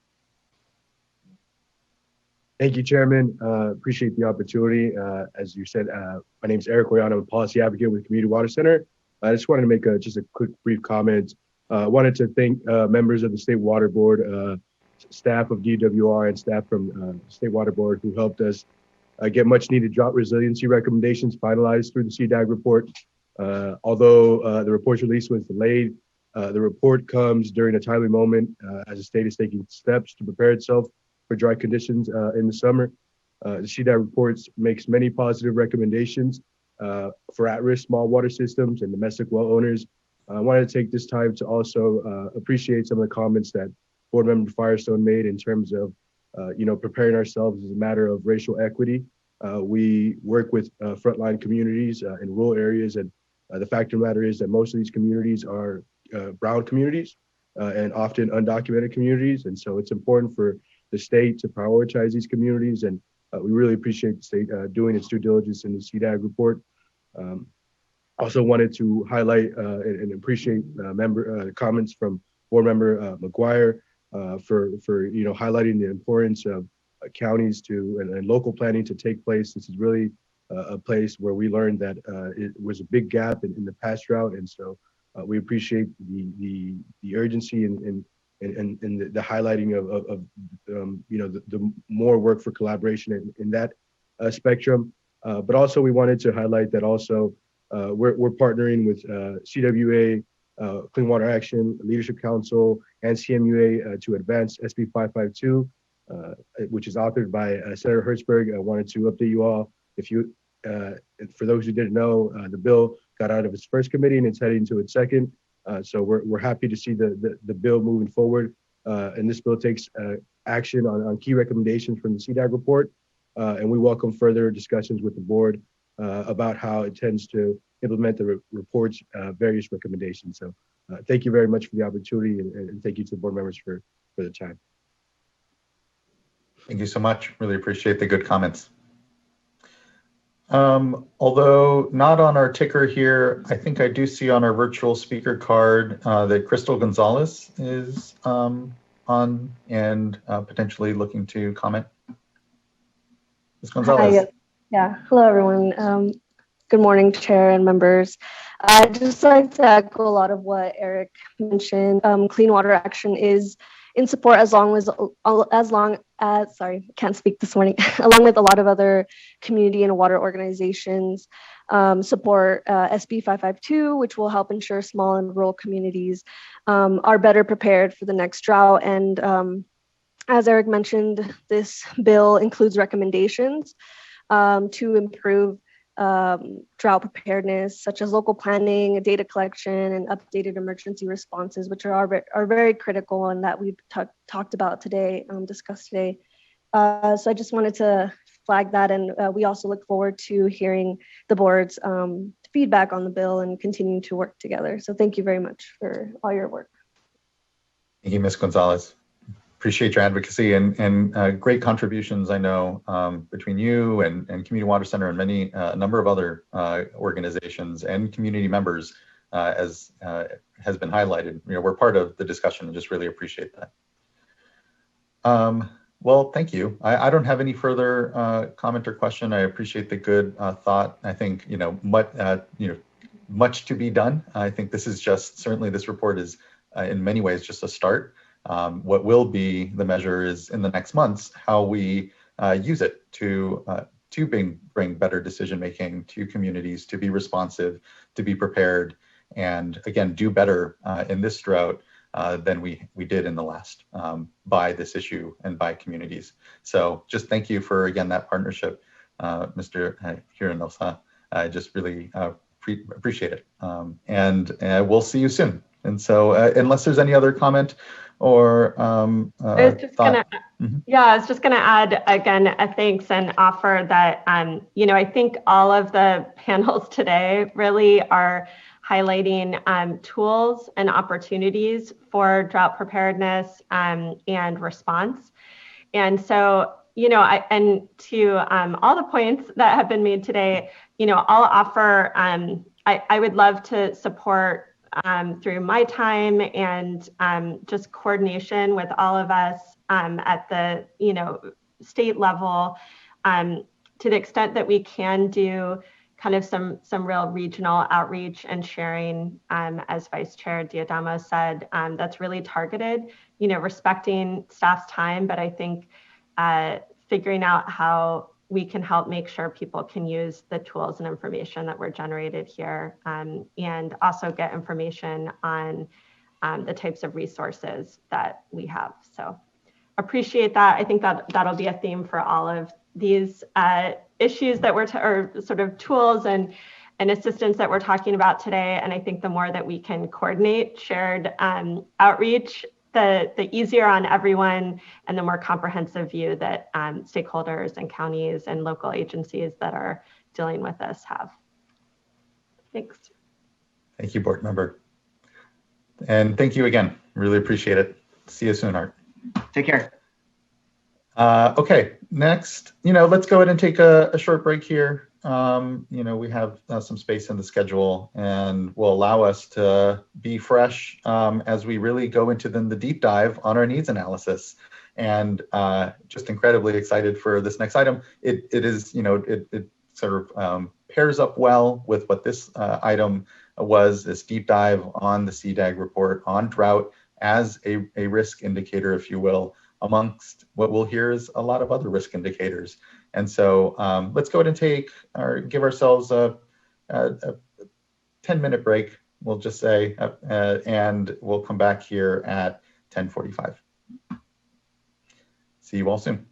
S17: Thank you, Chairman. Appreciate the opportunity. As you said, my name is Eric Goriana. I'm a policy advocate with Community Water Center. I just wanted to make just a quick, brief comment. Wanted to thank members of the State Water Board, staff of DWR, and staff from State Water Board who helped us get much needed drought resiliency recommendations finalized through the CDAG report. Although the report's release was delayed, The report comes during a timely moment as the state is taking steps to prepare itself for dry conditions in the summer. The CDAG report makes many positive recommendations for at-risk small water systems and domestic well owners. I wanted to take this time to also appreciate some of the comments that Board Member Firestone made in terms of preparing ourselves as a matter of racial equity. We work with frontline communities in rural areas, and the fact of the matter is that most of these communities are brown communities and often undocumented communities. And so it's important for the state to prioritize these communities. And we really appreciate the state doing its due diligence in the CDAG report. Also wanted to highlight and appreciate comments from Board Member McGuire for highlighting the importance of counties and local planning to take place. This is really a place where we learned that it was a big gap in the past drought, and so we appreciate the urgency and the highlighting of the more work for collaboration in that spectrum. But also we wanted to highlight that also we're partnering with CWA, Clean Water Action, Leadership Council, and CMUA to advance SB 552, which is authored by Senator Hertzberg. I wanted to update you all. For those who didn't know, the bill got out of its first committee and it's heading to its second. So we're happy to see the bill moving forward. And this bill takes action on key recommendations from the CDAG report. And we welcome further discussions with the board about how it tends to implement the report's various recommendations. So thank you very much for the opportunity, and thank you to the board members for the time.
S1: Thank you so much. Really appreciate the good comments. Although not on our ticker here, I think I do see on our virtual speaker card that Crystal Gonzalez is on and potentially looking to comment. Ms. Gonzalez.
S18: Hi, yeah, hello everyone. Good morning, Chair and members. I'd just like to echo a lot of what Eric mentioned. Clean Water Action is in support as long as sorry, can't speak this morning, along with a lot of other community and water organizations, support SB 552, which will help ensure small and rural communities are better prepared for the next drought. And as Eric mentioned, this bill includes recommendations to improve drought preparedness, such as local planning, data collection, and updated emergency responses, which are very critical and that we've talked about today, discussed today. So I just wanted to flag that, and we also look forward to hearing the board's feedback on the bill and continuing to work together. So thank you very much for all your work.
S1: Thank you, Ms. Gonzalez. Appreciate your advocacy and great contributions, I know, between you and Community Water Center and a number of other organizations and community members, as has been highlighted. We're part of the discussion and just really appreciate that. Well, thank you. I don't have any further comment or question. I appreciate the good thought. I think much to be done. I think this is certainly this report is in many ways just a start. What will be the measure is in the next months how we use it to bring better decision making to communities, to be responsive, to be prepared, and again do better in this drought than we did in the last by this issue and by communities. So just thank you for again that partnership, Mr. Hiranosa. I just really appreciate it, and we'll see you soon. And so unless there's any other comment or
S12: I was just gonna add again a thanks and offer that I think all of the panels today really are highlighting tools and opportunities for drought preparedness and response. And so and to all the points that have been made today, I'll offer I would love to support through my time and just coordination with all of us at the state level, to the extent that we can do kind of some real regional outreach and sharing, as Vice Chair Diadamo said, that's really targeted, respecting staff's time, but I think figuring out how we can help make sure people can use the tools and information that were generated here, and also get information on the types of resources that we have. So appreciate that. I think that that'll be a theme for all of these issues that we're, or sort of tools and assistance that we're talking about today. And I think the more that we can coordinate shared outreach, the easier on everyone and the more comprehensive view that stakeholders and counties and local agencies that are dealing with this have. Thanks.
S1: Thank you, board member. And thank you again. Really appreciate it. See you soon, Art.
S16: Take care.
S1: Okay, next, let's go ahead and take a short break here. We have some space in the schedule and will allow us to be fresh as we really go into the deep dive on our needs analysis. And just incredibly excited for this next item. It is, it sort of pairs up well with what this item was, this deep dive on the CDAG report on drought as a risk indicator, if you will, amongst what we'll hear is a lot of other risk indicators. And so let's go ahead and take or give ourselves a 10-minute break, we'll just say, and we'll come back here at 10:45. See you all soon.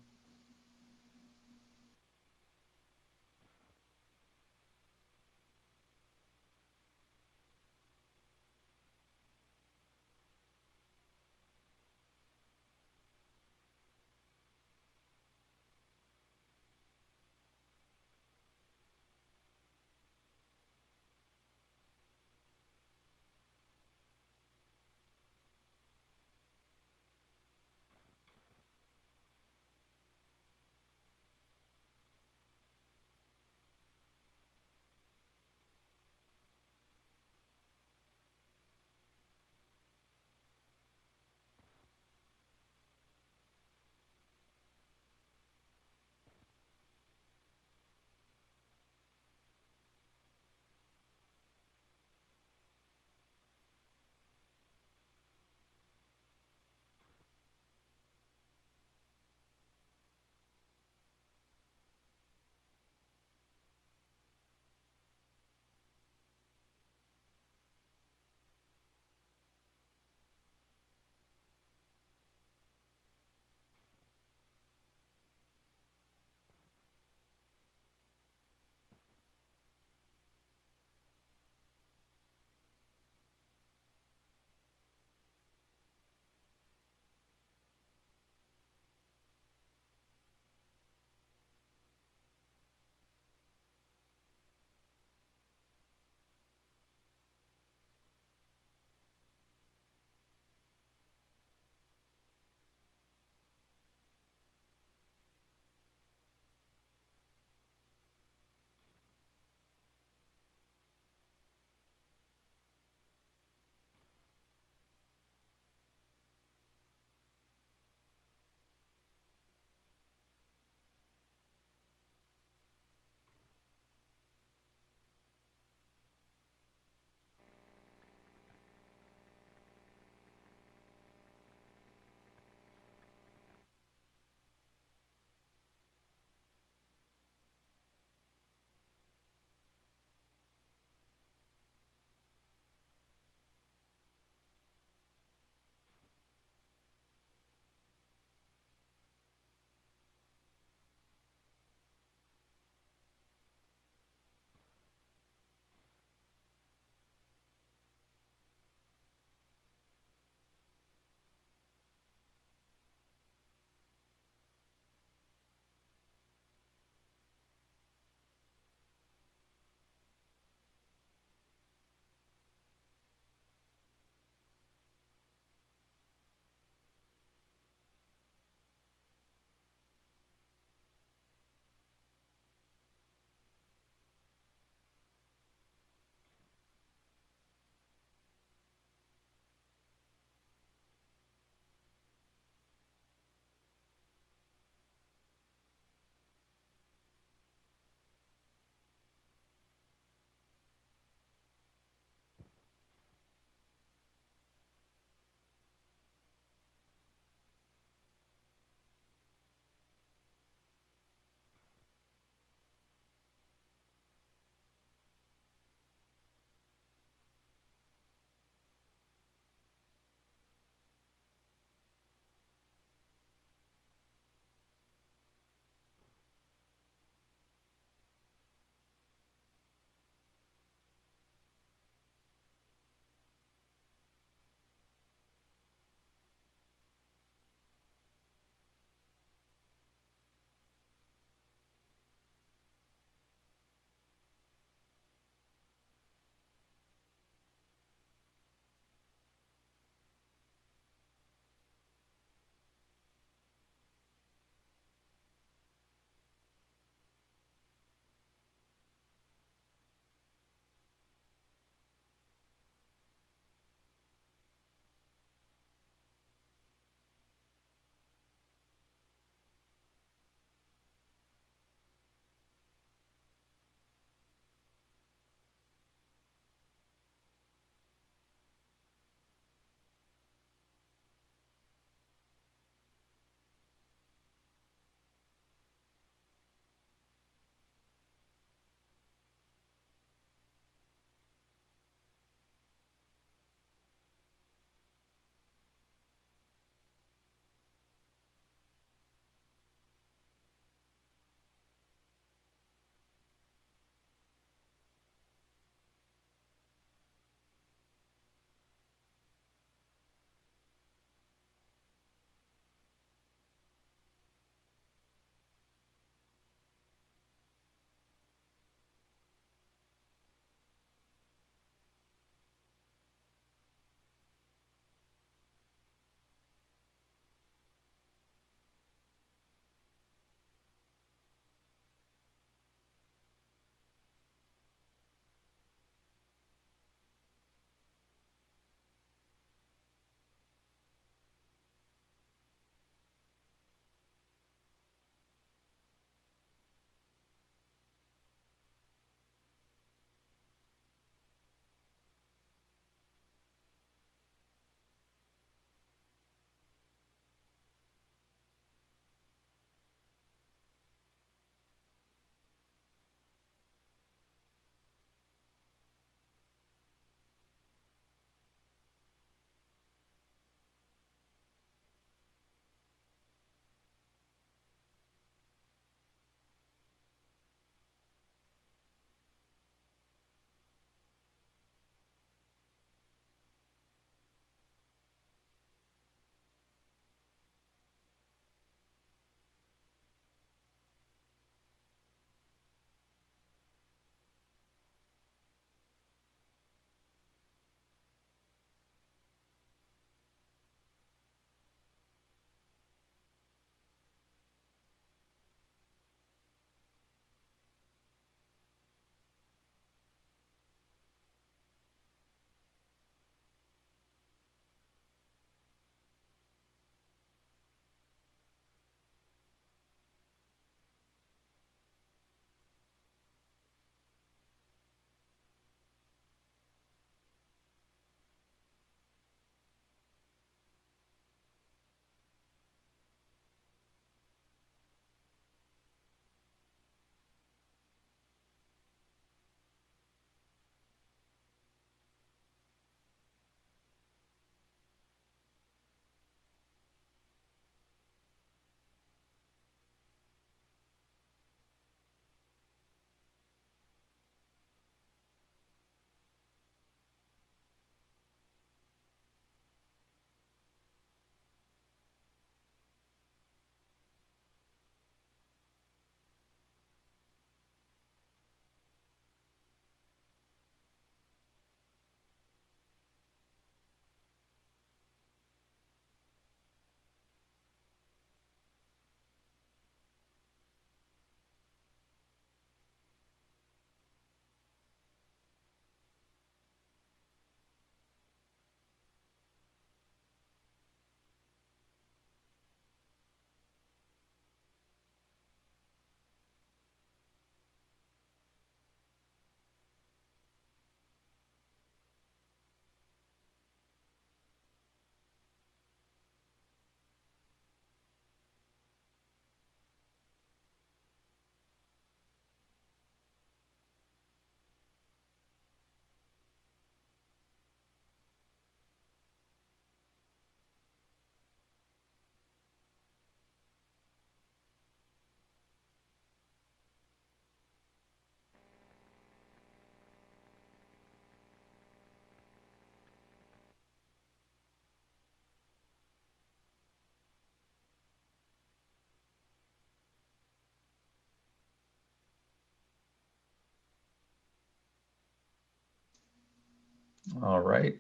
S1: All right.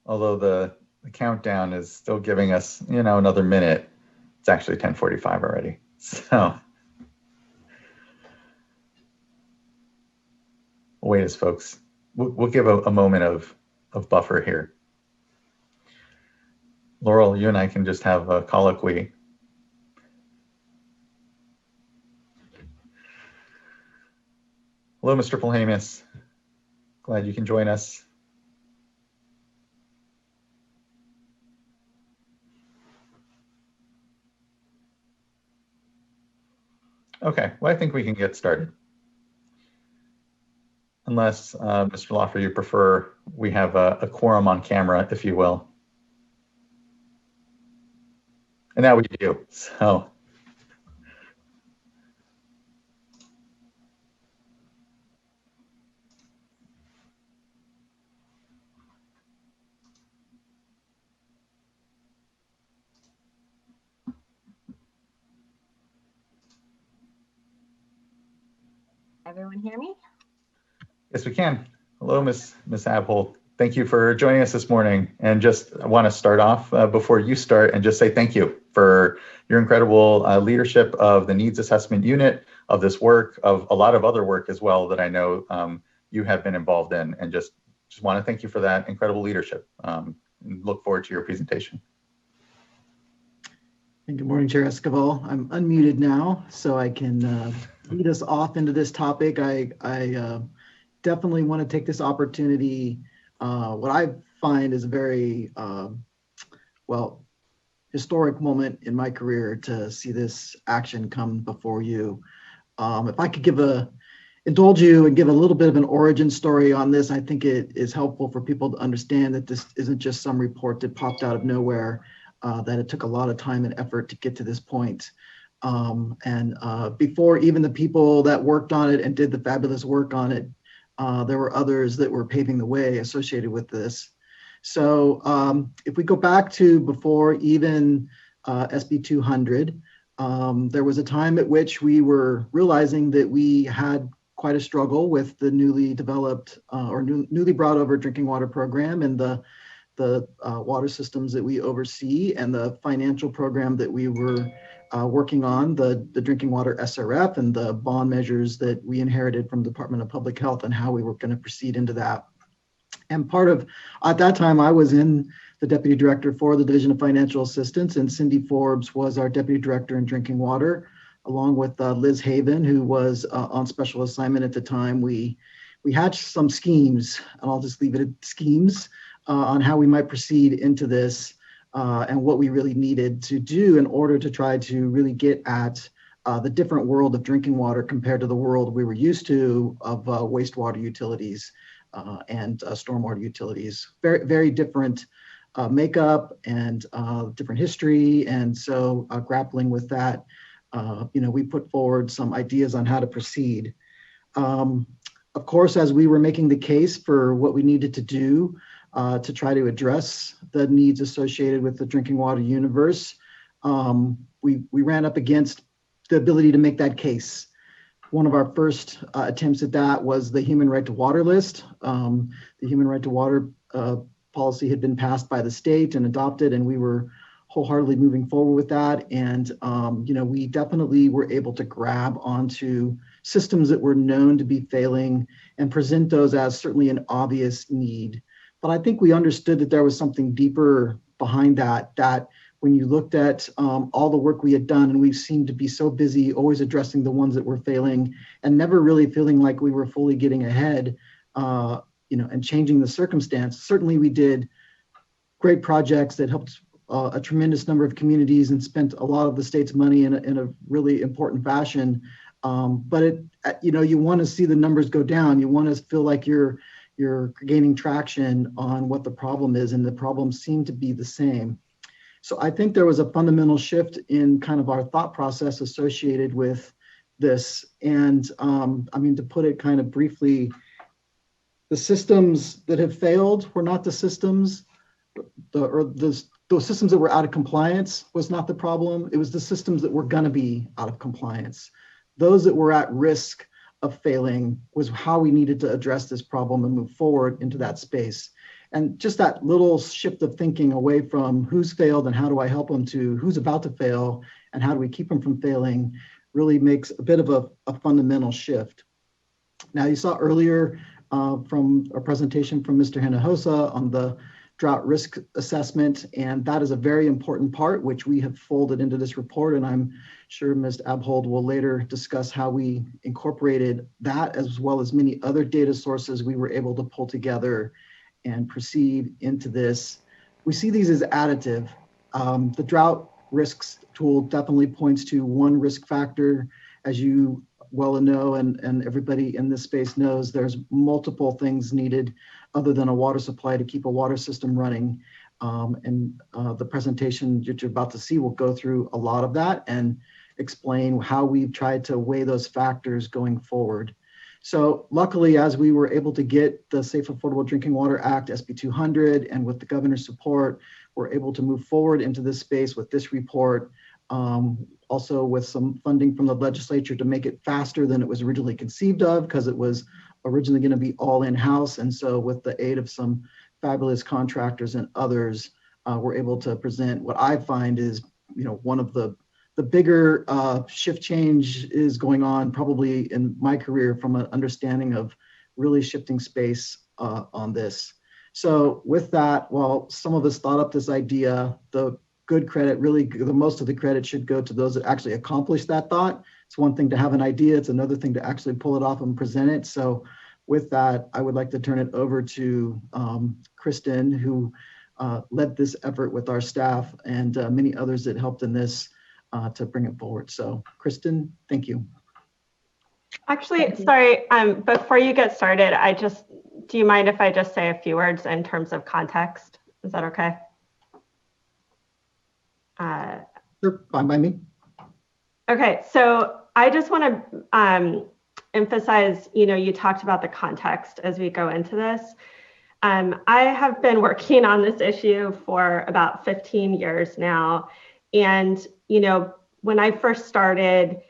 S1: Although the countdown is still giving us, another minute. It's actually 10:45 already. So wait as folks, we'll give a moment of buffer here. Laurel, you and I can just have a colloquy. Hello, Mr. Polhamus. Glad you can join us. Okay, well, I think we can get started. Unless, Mr. Loffer, you prefer we have a quorum on camera, if you will. And now we do, so.
S9: Everyone hear me?
S1: Yes, we can. Hello, Miss Abholt. Thank you for joining us this morning. And just want to start off before you start and just say thank you for your incredible leadership of the needs assessment unit, of this work, of a lot of other work as well that I know you have been involved in. And just want to thank you for that incredible leadership. And look forward to your presentation.
S19: And good morning, Chair Esquivel. I'm unmuted now, so I can lead us off into this topic. I definitely want to take this opportunity. What I find is a very, historic moment in my career to see this action come before you. If I could indulge you and give a little bit of an origin story on this, I think it is helpful for people to understand that this isn't just some report that popped out of nowhere, that it took a lot of time and effort to get to this point. Before even the people that worked on it and did the fabulous work on it, there were others that were paving the way associated with this. So if we go back to before even SB 200, there was a time at which we were realizing that we had quite a struggle with the newly developed newly brought over drinking water program and the water systems that we oversee and the financial program that we were working on, the drinking water SRF and the bond measures that we inherited from the Department of Public Health and how we were going to proceed into that. And at that time, I was in the deputy director for the Division of Financial Assistance, and Cindy Forbes was our deputy director in drinking water, along with Liz Haven, who was on special assignment at the time. We hatched some schemes, and I'll just leave it at schemes, on how we might proceed into this and what we really needed to do in order to try to really get at the different world of drinking water compared to the world we were used to of wastewater utilities and stormwater utilities. Very, very different makeup and different history. And so grappling with that, we put forward some ideas on how to proceed. Of course, as we were making the case for what we needed to do to try to address the needs associated with the drinking water universe, we ran up against the ability to make that case. One of our first attempts at that was the Human Right to Water list. The Human Right to Water policy had been passed by the state and adopted, and we were wholeheartedly moving forward with that. And, we definitely were able to grab onto systems that were known to be failing and present those as certainly an obvious need. But I think we understood that there was something deeper behind that when you looked at all the work we had done, and we seemed to be so busy always addressing the ones that were failing and never really feeling like we were fully getting ahead, and changing the circumstance. Certainly we did great projects that helped a tremendous number of communities and spent a lot of the state's money in a really important fashion. But you want to see the numbers go down. You want to feel like you're gaining traction on what the problem is, and the problems seem to be the same. So I think there was a fundamental shift in kind of our thought process associated with this. And to put it kind of briefly, the systems that have failed were not the systems, those systems that were out of compliance was not the problem. It was the systems that were going to be out of compliance. Those that were at risk of failing was how we needed to address this problem and move forward into that space. And just that little shift of thinking away from who's failed and how do I help them to who's about to fail and how do we keep them from failing really makes a bit of a fundamental shift. Now, you saw earlier from a presentation from Mr. Hinojosa on the drought risk assessment, and that is a very important part, which we have folded into this report, and I'm sure Ms. Abhold will later discuss how we incorporated that as well as many other data sources we were able to pull together and proceed into this. We see these as additive. The drought risks tool definitely points to one risk factor. As you well know, and everybody in this space knows, there's multiple things needed other than a water supply to keep a water system running. The presentation that you're about to see will go through a lot of that and explain how we've tried to weigh those factors going forward. So luckily, as we were able to get the Safe Affordable Drinking Water Act, SB 200, and with the governor's support, we're able to move forward into this space with this report, also with some funding from the legislature to make it faster than it was originally conceived of, because it was originally going to be all in-house. And so with the aid of some fabulous contractors and others, we're able to present what I find is, one of the bigger shift change is going on probably in my career from an understanding of really shifting space on this. So with that, while some of us thought up this idea, the good credit, really the most of the credit should go to those that actually accomplished that thought. It's one thing to have an idea, it's another thing to actually pull it off and present it. So with that, I would like to turn it over to Kristen, who led this effort with our staff and many others that helped in this to bring it forward. So Kristen, thank you.
S12: Actually, sorry, before you get started, do you mind if I just say a few words in terms of context? Is that okay?
S19: Sure, fine by me.
S12: Okay, so I just want to emphasize, you talked about the context as we go into this. I have been working on this issue for about 15 years now. And, when I first started,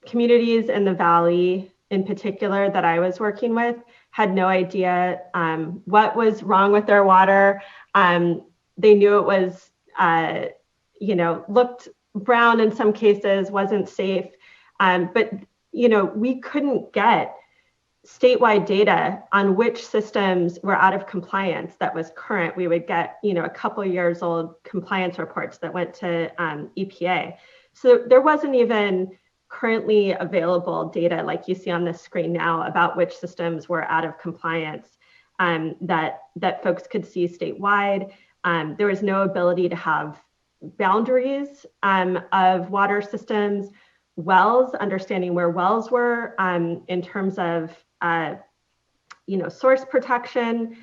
S12: communities in the Valley in particular that I was working with had no idea what was wrong with their water. They knew it was, looked brown in some cases, wasn't safe. But, we couldn't get statewide data on which systems were out of compliance that was current. We would get, a couple of years old compliance reports that went to EPA. So there wasn't even currently available data like you see on this screen now about which systems were out of compliance that folks could see statewide. There was no ability to have boundaries of water systems, wells, understanding where wells were in terms of source protection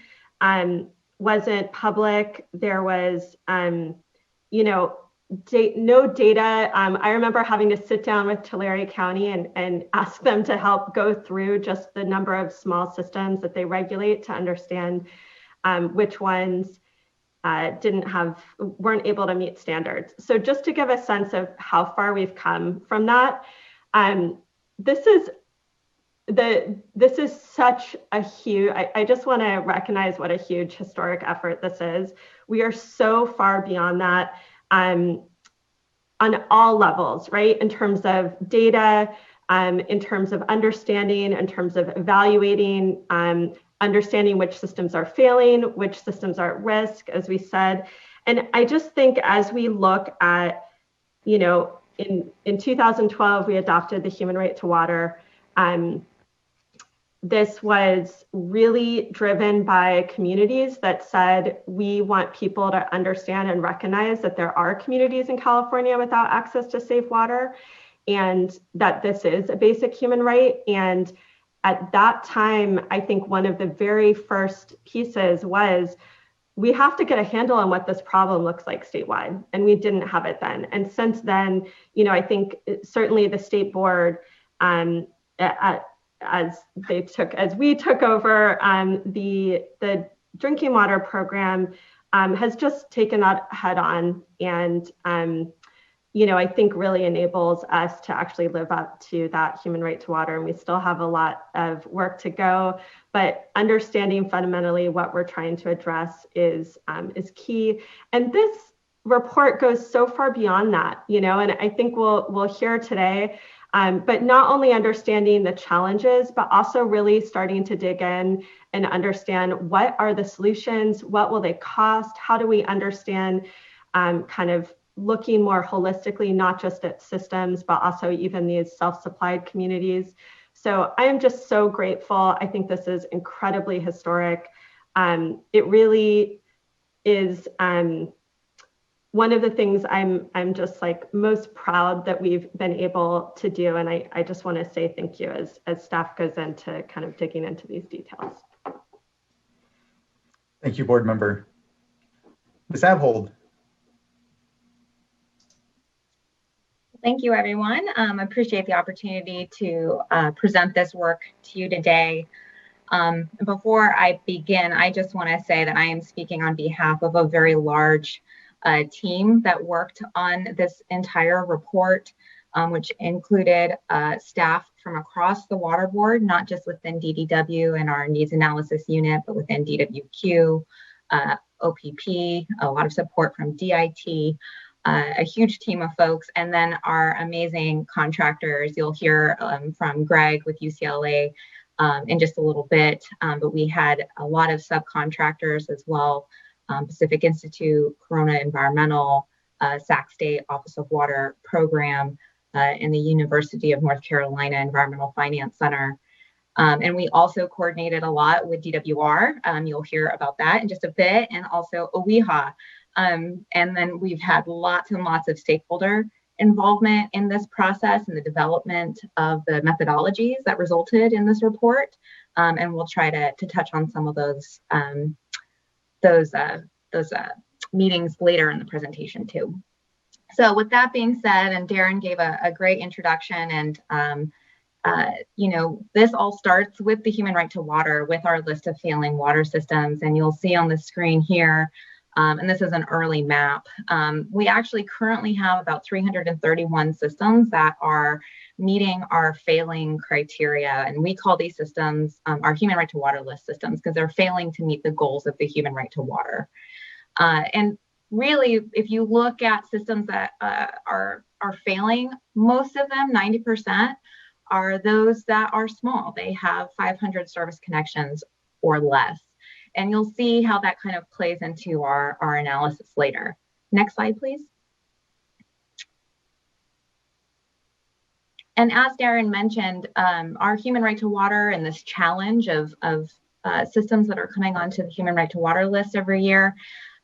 S12: wasn't public. There was no data. I remember having to sit down with Tulare County and ask them to help go through just the number of small systems that they regulate to understand which ones weren't able to meet standards. So just to give a sense of how far we've come from that, this is such a huge, I just want to recognize what a huge historic effort this is. We are so far beyond that on all levels, right? In terms of data, in terms of understanding, in terms of evaluating, understanding which systems are failing, which systems are at risk, as we said. And I just think as we look at, in 2012, we adopted the human right to water. This was really driven by communities that said, we want people to understand and recognize that there are communities in California without access to safe water, and that this is a basic human right. And at that time, I think one of the very first pieces was, we have to get a handle on what this problem looks like statewide. And we didn't have it then. And since then, I think certainly the state board, as we took over the drinking water program, has just taken that head on and I think really enables us to actually live up to that human right to water. And we still have a lot of work to go, but understanding fundamentally what we're trying to address is key. And this report goes so far beyond that, and I think we'll hear today, but not only understanding the challenges, but also really starting to dig in and understand what are the solutions, what will they cost, how do we understand kind of looking more holistically, not just at systems, but also even these self-supplied communities. So I am just so grateful. I think this is incredibly historic. It really is one of the things I'm just like most proud that we've been able to do. And I just want to say thank you as staff goes into kind of digging into these details.
S1: Thank you, board member. Ms. Abhold.
S9: Thank you, everyone. I appreciate the opportunity to present this work to you today. Before I begin, I just want to say that I am speaking on behalf of a very large team that worked on this entire report, which included staff from across the water board, not just within DDW and our needs analysis unit, but within DWQ, OPP, a lot of support from DIT, a huge team of folks, and then our amazing contractors. You'll hear from Greg with UCLA in just a little bit, but we had a lot of subcontractors as well. Pacific Institute, Corona Environmental, Sac State Office of Water Program, and the University of North Carolina Environmental Finance Center. And we also coordinated a lot with DWR. You'll hear about that in just a bit, and also OWIHA. And then we've had lots and lots of stakeholder involvement in this process and the development of the methodologies that resulted in this report. And we'll try to touch on some of those meetings later in the presentation too. So with that being said, and Darren gave a great introduction, and this all starts with the human right to water, with our list of failing water systems. And you'll see on the screen here, and this is an early map. We actually currently have about 331 systems that are meeting our failing criteria. And we call these systems our human right to water list systems, because they're failing to meet the goals of the human right to water. And really, if you look at systems that are failing, most of them, 90%, are those that are small. They have 500 service connections or less. And you'll see how that kind of plays into our analysis later. Next slide, please. And as Darren mentioned, our human right to water and this challenge of systems that are coming onto the human right to water list every year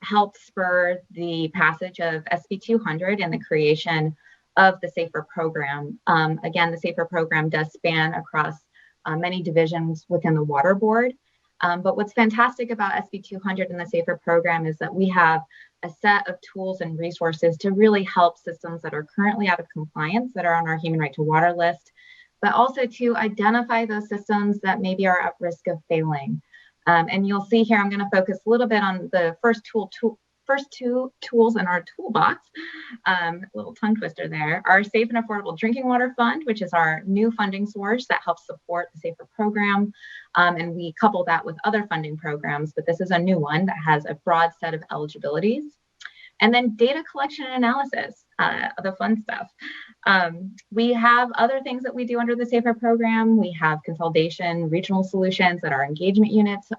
S9: helped spur the passage of SB 200 and the creation of the SAFER program. Again, the SAFER program does span across many divisions within the water board. But what's fantastic about SB 200 and the SAFER program is that we have a set of tools and resources to really help systems that are currently out of compliance, that are on our human right to water list, but also to identify those systems that maybe are at risk of failing. And you'll see here, I'm going to focus a little bit on the first two tools in our toolbox, little tongue twister there, our Safe and Affordable Drinking Water Fund, which is our new funding source that helps support the SAFER program. And we couple that with other funding programs, but this is a new one that has a broad set of eligibilities. And then data collection and analysis, the fun stuff. We have other things that we do under the SAFER program. We have consolidation, regional solutions that our engagement units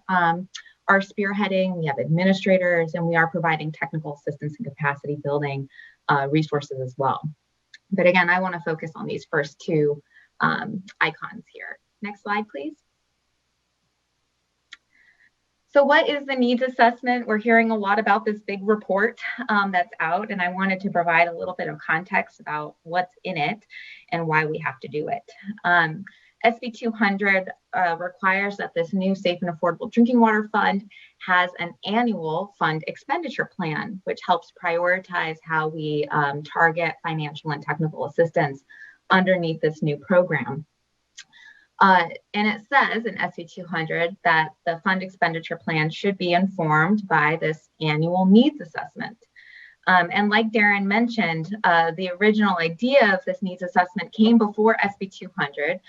S9: are spearheading. We have administrators, and we are providing technical assistance and capacity building resources as well. But again, I want to focus on these first two icons here. Next slide, please. So what is the needs assessment? We're hearing a lot about this big report that's out, and I wanted to provide a little bit of context about what's in it and why we have to do it. SB 200 requires that this new Safe and Affordable Drinking Water Fund has an annual fund expenditure plan, which helps prioritize how we target financial and technical assistance underneath this new program. And it says in SB 200 that the fund expenditure plan should be informed by this annual needs assessment. And like Darren mentioned, the original idea of this needs assessment came before SB 200,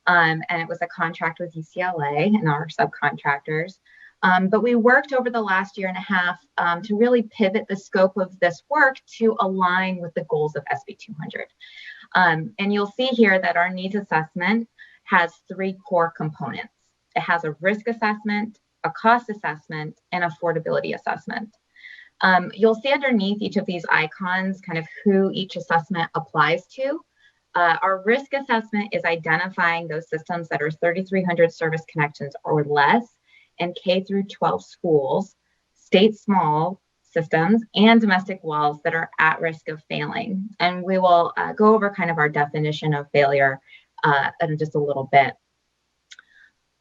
S9: and it was a contract with UCLA and our subcontractors. But we worked over the last year and a half to really pivot the scope of this work to align with the goals of SB 200. And you'll see here that our needs assessment has 3 core components. It has a risk assessment, a cost assessment, and affordability assessment. You'll see underneath each of these icons kind of who each assessment applies to. Our risk assessment is identifying those systems that are 3,300 service connections or less in K through 12 schools, state small systems, and domestic wells that are at risk of failing. And we will go over kind of our definition of failure in just a little bit.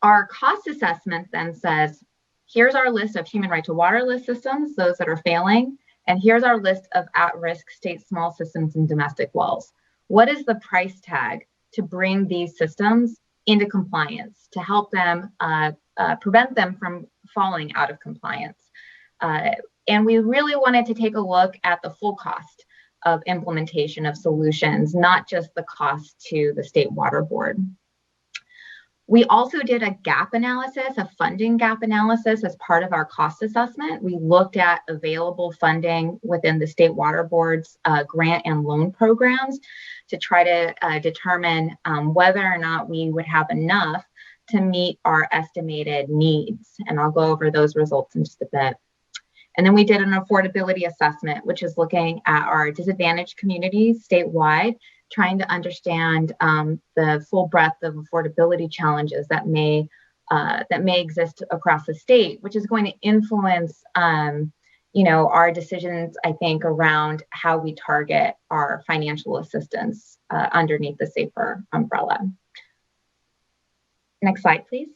S9: Our cost assessment then says, here's our list of human right to water list systems, those that are failing, and here's our list of at-risk state small systems and domestic wells. What is the price tag to bring these systems into compliance, to help them prevent them from falling out of compliance? And we really wanted to take a look at the full cost of implementation of solutions, not just the cost to the state water board. We also did a gap analysis, a funding gap analysis as part of our cost assessment. We looked at available funding within the state water board's grant and loan programs to try to determine whether or not we would have enough to meet our estimated needs. And I'll go over those results in just a bit. And then we did an affordability assessment, which is looking at our disadvantaged communities statewide, trying to understand the full breadth of affordability challenges that may exist across the state, which is going to influence our decisions, I think, around how we target our financial assistance underneath the SAFER umbrella. Next slide, please.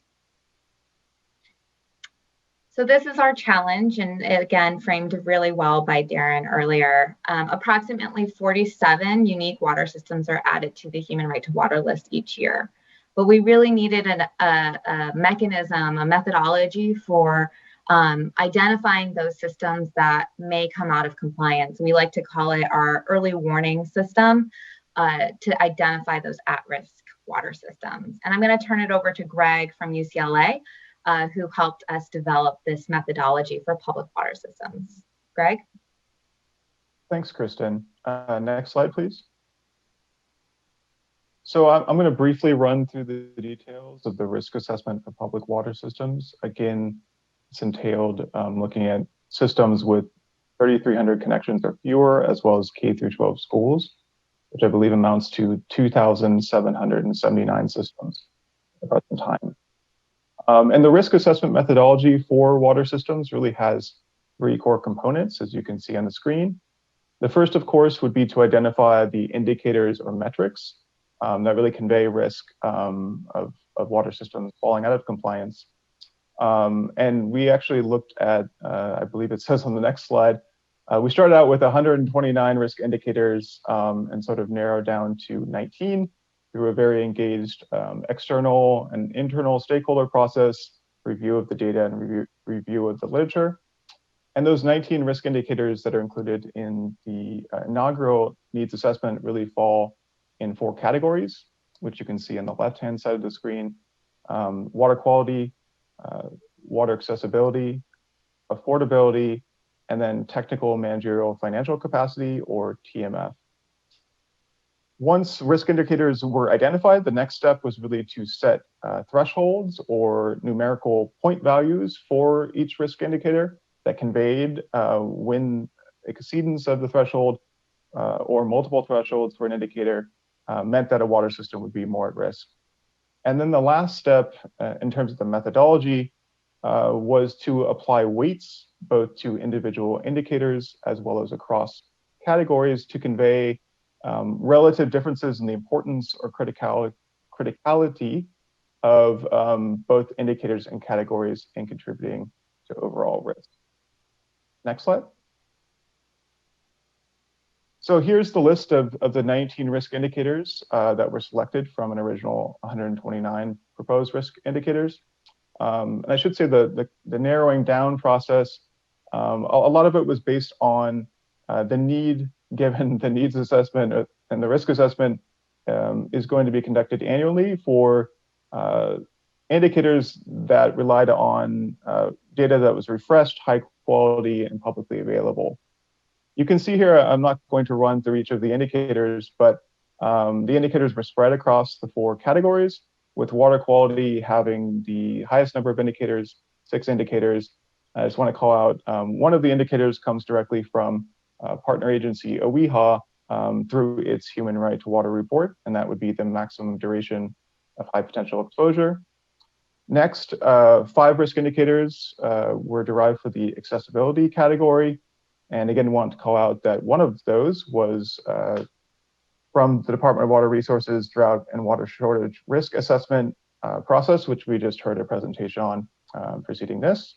S9: So this is our challenge, and again, framed really well by Darren earlier. Approximately 47 unique water systems are added to the human right to water list each year. But we really needed a mechanism, a methodology for identifying those systems that may come out of compliance. We like to call it our early warning system to identify those at-risk water systems. And I'm going to turn it over to Greg from UCLA, who helped us develop this methodology for public water systems. Greg?
S20: Thanks, Kristen. Next slide, please. So I'm going to briefly run through the details of the risk assessment for public water systems. Again, it's entailed looking at systems with 3,300 connections or fewer, as well as K through 12 schools, which I believe amounts to 2,779 systems at the present time. And the risk assessment methodology for water systems really has 3 core components, as you can see on the screen. The first, of course, would be to identify the indicators or metrics that really convey risk of water systems falling out of compliance. And we actually looked at, I believe it says on the next slide, we started out with 129 risk indicators and sort of narrowed down to 19. Through a very engaged external and internal stakeholder process, review of the data and review of the literature. And those 19 risk indicators that are included in the inaugural needs assessment really fall in 4 categories, which you can see on the left-hand side of the screen: water quality, water accessibility, affordability, and then technical, managerial, financial capacity, or TMF. Once risk indicators were identified, the next step was really to set thresholds or numerical point values for each risk indicator that conveyed when exceedance of the threshold or multiple thresholds for an indicator meant that a water system would be more at risk. And then the last step in terms of the methodology was to apply weights both to individual indicators as well as across categories to convey relative differences in the importance or criticality of both indicators and categories in contributing to overall risk. Next slide. So here's the list of the 19 risk indicators that were selected from an original 129 proposed risk indicators. And I should say the narrowing down process, a lot of it was based on the need, given the needs assessment and the risk assessment, is going to be conducted annually for indicators that relied on data that was refreshed, high quality, and publicly available. You can see here, I'm not going to run through each of the indicators, but the indicators were spread across the 4 categories, with water quality having the highest number of indicators, 6 indicators. I just want to call out one of the indicators comes directly from partner agency OEHA through its Human Right to Water report, and that would be the maximum duration of high potential exposure. Next, 5 risk indicators were derived for the accessibility category. And again, want to call out that one of those was from the Department of Water Resources Drought and Water Shortage Risk Assessment process, which we just heard a presentation on preceding this.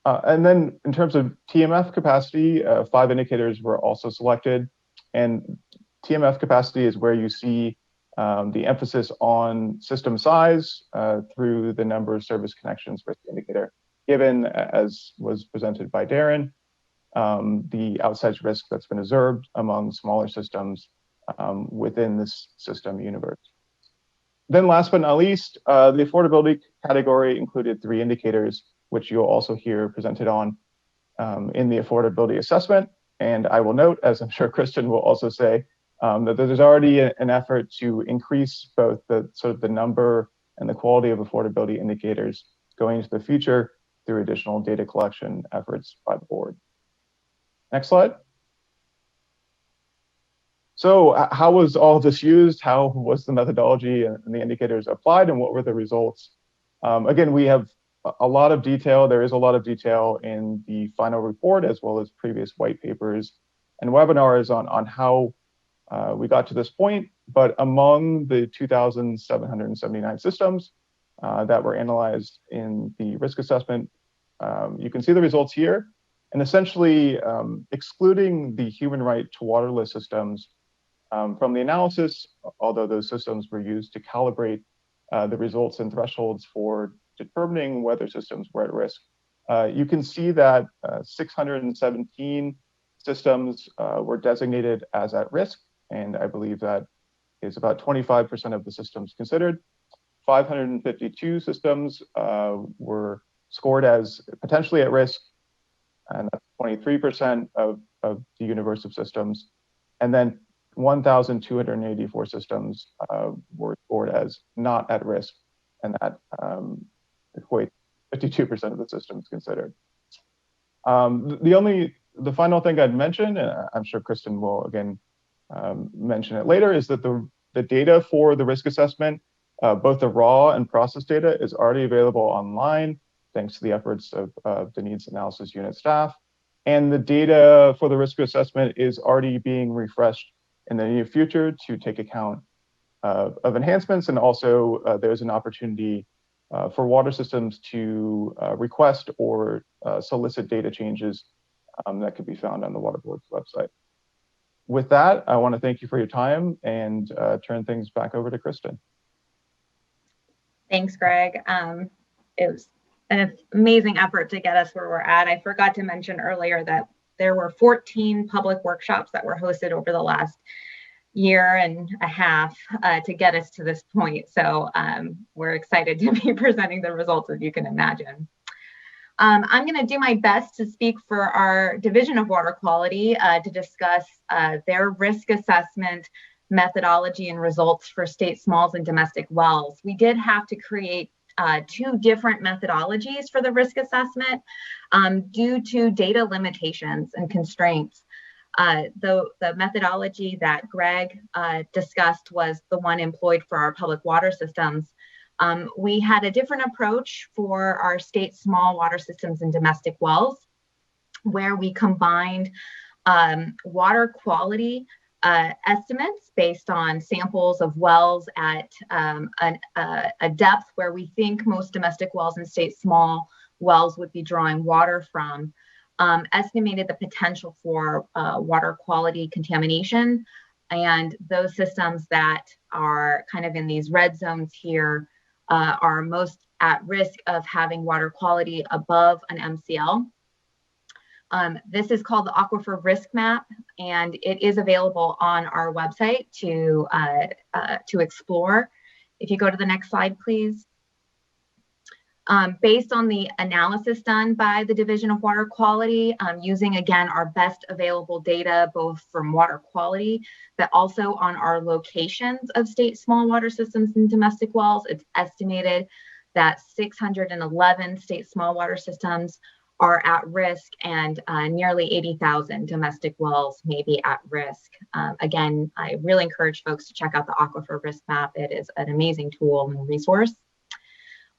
S20: And then in terms of TMF capacity, 5 indicators were also selected. And TMF capacity is where you see the emphasis on system size through the number of service connections risk indicator, given, as was presented by Darren, the outsized risk that's been observed among smaller systems within this system universe. Then last but not least, the affordability category included 3 indicators, which you'll also hear presented on in the affordability assessment. And I will note, as I'm sure Kristen will also say, that there's already an effort to increase both the sort of the number and the quality of affordability indicators going into the future through additional data collection efforts by the board. Next slide. So how was all of this used? How was the methodology and the indicators applied, and what were the results? Again, we have a lot of detail. There is a lot of detail in the final report, as well as previous white papers and webinars on how we got to this point. But among the 2,779 systems that were analyzed in the risk assessment, you can see the results here. And essentially, excluding the human right to water list systems from the analysis, although those systems were used to calibrate the results and thresholds for determining whether systems were at risk, you can see that 617 systems were designated as at risk, and I believe that is about 25% of the systems considered. 552 systems were scored as potentially at risk, and that's 23% of the universe of systems. And then 1,284 systems were scored as not at risk, and that equates 52% of the systems considered. The final thing I'd mention, and I'm sure Kristen will again mention it later, is that the data for the risk assessment, both the raw and process data, is already available online, thanks to the efforts of the Needs Analysis Unit staff. And the data for the risk assessment is already being refreshed in the near future to take account of enhancements. And also there's an opportunity for water systems to request or solicit data changes that could be found on the Water Board's website. With that, I want to thank you for your time and turn things back over to Kristen.
S9: Thanks, Greg. It was an amazing effort to get us where we're at. I forgot to mention earlier that there were 14 public workshops that were hosted over the last year and a half to get us to this point. So we're excited to be presenting the results, as you can imagine. I'm going to do my best to speak for our Division of Water Quality to discuss their risk assessment methodology and results for state smalls and domestic wells. We did have to create 2 different methodologies for the risk assessment due to data limitations and constraints. The methodology that Greg discussed was the one employed for our public water systems. We had a different approach for our state small water systems and domestic wells, where we combined water quality estimates based on samples of wells at a depth where we think most domestic wells and state small wells would be drawing water from, estimated the potential for water quality contamination. And those systems that are kind of in these red zones here are most at risk of having water quality above an MCL. This is called the Aquifer Risk Map, and it is available on our website to explore. If you go to the next slide, please. Based on the analysis done by the Division of Water Quality, using, again, our best available data, both from water quality, but also on our locations of state small water systems and domestic wells, it's estimated that 611 state small water systems are at risk, and nearly 80,000 domestic wells may be at risk. Again, I really encourage folks to check out the Aquifer Risk Map. It is an amazing tool and resource.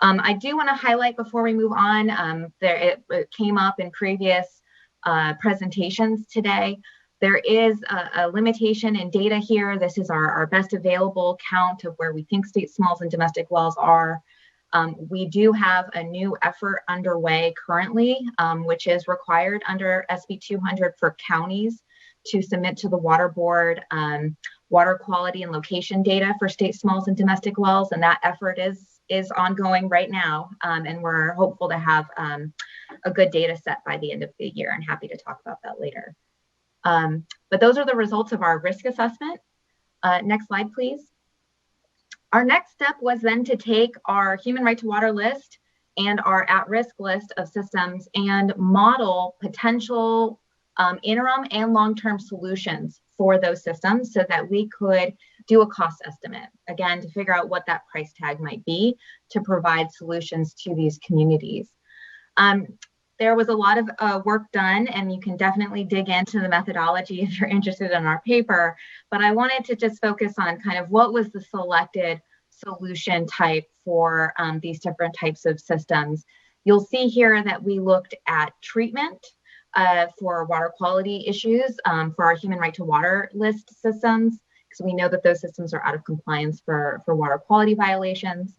S9: I do want to highlight before we move on, it came up in previous presentations today. There is a limitation in data here. This is our best available count of where we think state smalls and domestic wells are. We do have a new effort underway currently, which is required under SB 200 for counties to submit to the Water Board water quality and location data for state smalls and domestic wells, and that effort is ongoing right now, and we're hopeful to have a good data set by the end of the year, and happy to talk about that later. But those are the results of our risk assessment. Next slide, please. Our next step was then to take our human right to water list and our at-risk list of systems and model potential interim and long-term solutions for those systems so that we could do a cost estimate, again, to figure out what that price tag might be to provide solutions to these communities. There was a lot of work done, and you can definitely dig into the methodology if you're interested in our paper, but I wanted to just focus on kind of what was the selected solution type for these different types of systems. You'll see here that we looked at treatment for water quality issues for our human right to water list systems, because we know that those systems are out of compliance for water quality violations.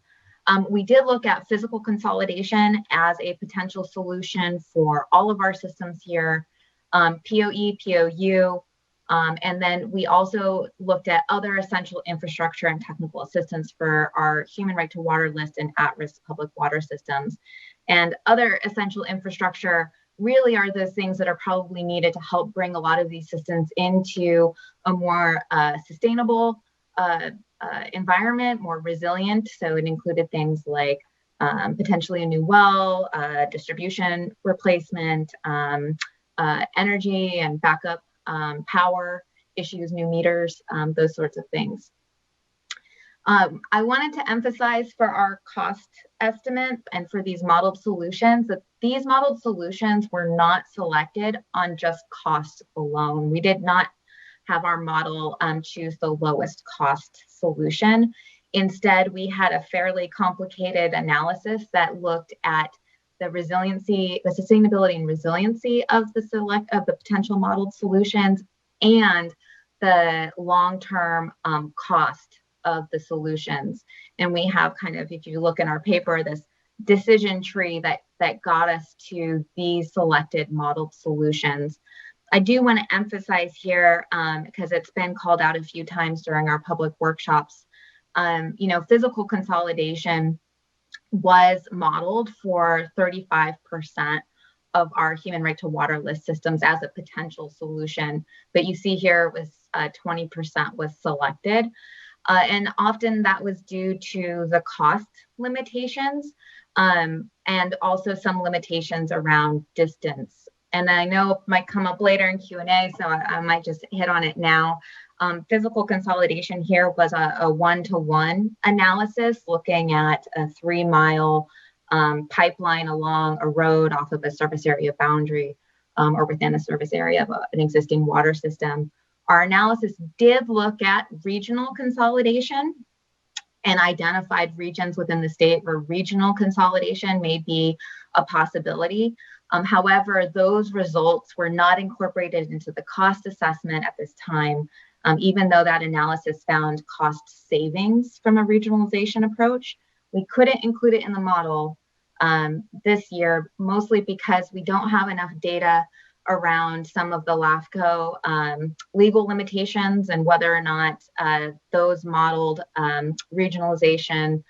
S9: We did look at physical consolidation as a potential solution for all of our systems here, POE, POU, and then we also looked at other essential infrastructure and technical assistance for our human right to water list and at-risk public water systems. And other essential infrastructure really are those things that are probably needed to help bring a lot of these systems into a more sustainable environment, more resilient. So it included things like potentially a new well, distribution replacement, energy and backup power issues, new meters, those sorts of things. I wanted to emphasize for our cost estimate and for these modeled solutions that these modeled solutions were not selected on just cost alone. We did not have our model choose the lowest cost solution. Instead, we had a fairly complicated analysis that looked at the resiliency, the sustainability and resiliency of the potential modeled solutions and the long-term cost of the solutions. And we have kind of, if you look in our paper, this decision tree that got us to these selected modeled solutions. I do want to emphasize here, because it's been called out a few times during our public workshops, physical consolidation was modeled for 35% of our human right to water list systems as a potential solution. But you see here it was 20% was selected. And often that was due to the cost limitations and also some limitations around distance. And I know it might come up later in Q&A, so I might just hit on it now. Physical consolidation here was a one-to-one analysis looking at a 3-mile pipeline along a road off of a surface area boundary or within a service area of an existing water system. Our analysis did look at regional consolidation and identified regions within the state where regional consolidation may be a possibility. However, those results were not incorporated into the cost assessment at this time, even though that analysis found cost savings from a regionalization approach. We couldn't include it in the model this year, mostly because we don't have enough data around some of the LAFCO legal limitations and whether or not those modeled regionalization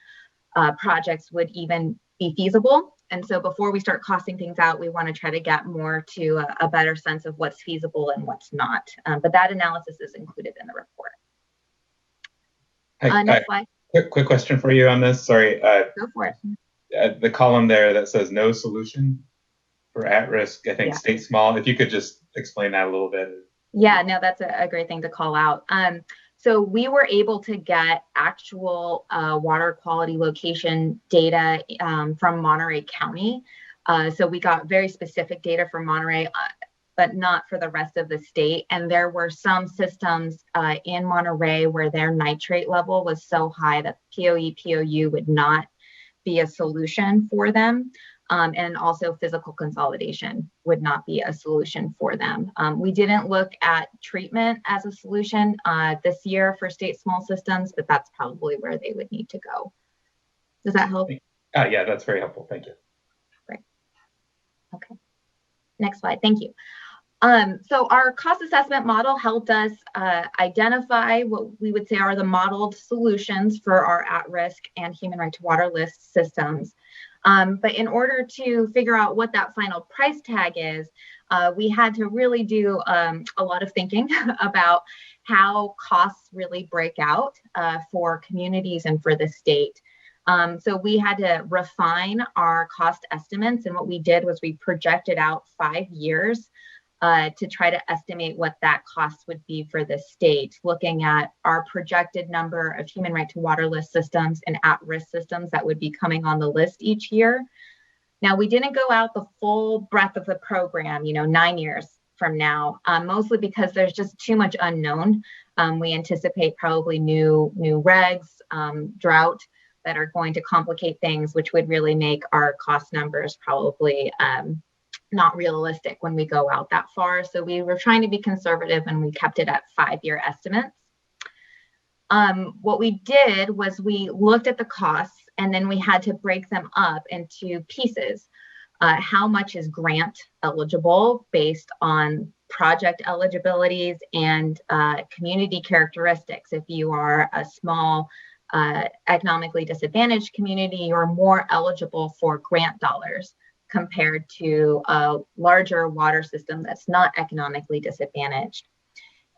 S9: projects would even be feasible And so before we start costing things out, we want to try to get more to a better sense of what's feasible and what's not. But that analysis is included in the report. Next slide.
S8: Quick question for you on this. Sorry.
S9: Go for it.
S8: The column there that says no solution for at-risk, I think state small. If you could just explain that a little bit.
S9: Yeah, no, that's a great thing to call out. So we were able to get actual water quality location data from Monterey County. So we got very specific data from Monterey, but not for the rest of the state. And there were some systems in Monterey where their nitrate level was so high that POU would not be a solution for them. And also physical consolidation would not be a solution for them. We didn't look at treatment as a solution this year for state small systems, but that's probably where they would need to go. Does that help?
S8: Yeah, that's very helpful. Thank you.
S9: Great. Okay. Next slide. Thank you. So our cost assessment model helped us identify what we would say are the modeled solutions for our at-risk and human right to water list systems. But in order to figure out what that final price tag is, we had to really do a lot of thinking about how costs really break out for communities and for the state. So we had to refine our cost estimates, and what we did was we projected out 5 years to try to estimate what that cost would be for the state, looking at our projected number of human right to water list systems and at-risk systems that would be coming on the list each year. Now, we didn't go out the full breadth of the program, 9 years from now, mostly because there's just too much unknown. We anticipate probably new regs, drought that are going to complicate things, which would really make our cost numbers probably not realistic when we go out that far. So we were trying to be conservative and we kept it at 5-year estimates. What we did was we looked at the costs and then we had to break them up into pieces. How much is grant eligible based on project eligibilities and community characteristics? If you are a small economically disadvantaged community, you're more eligible for grant dollars compared to a larger water system that's not economically disadvantaged.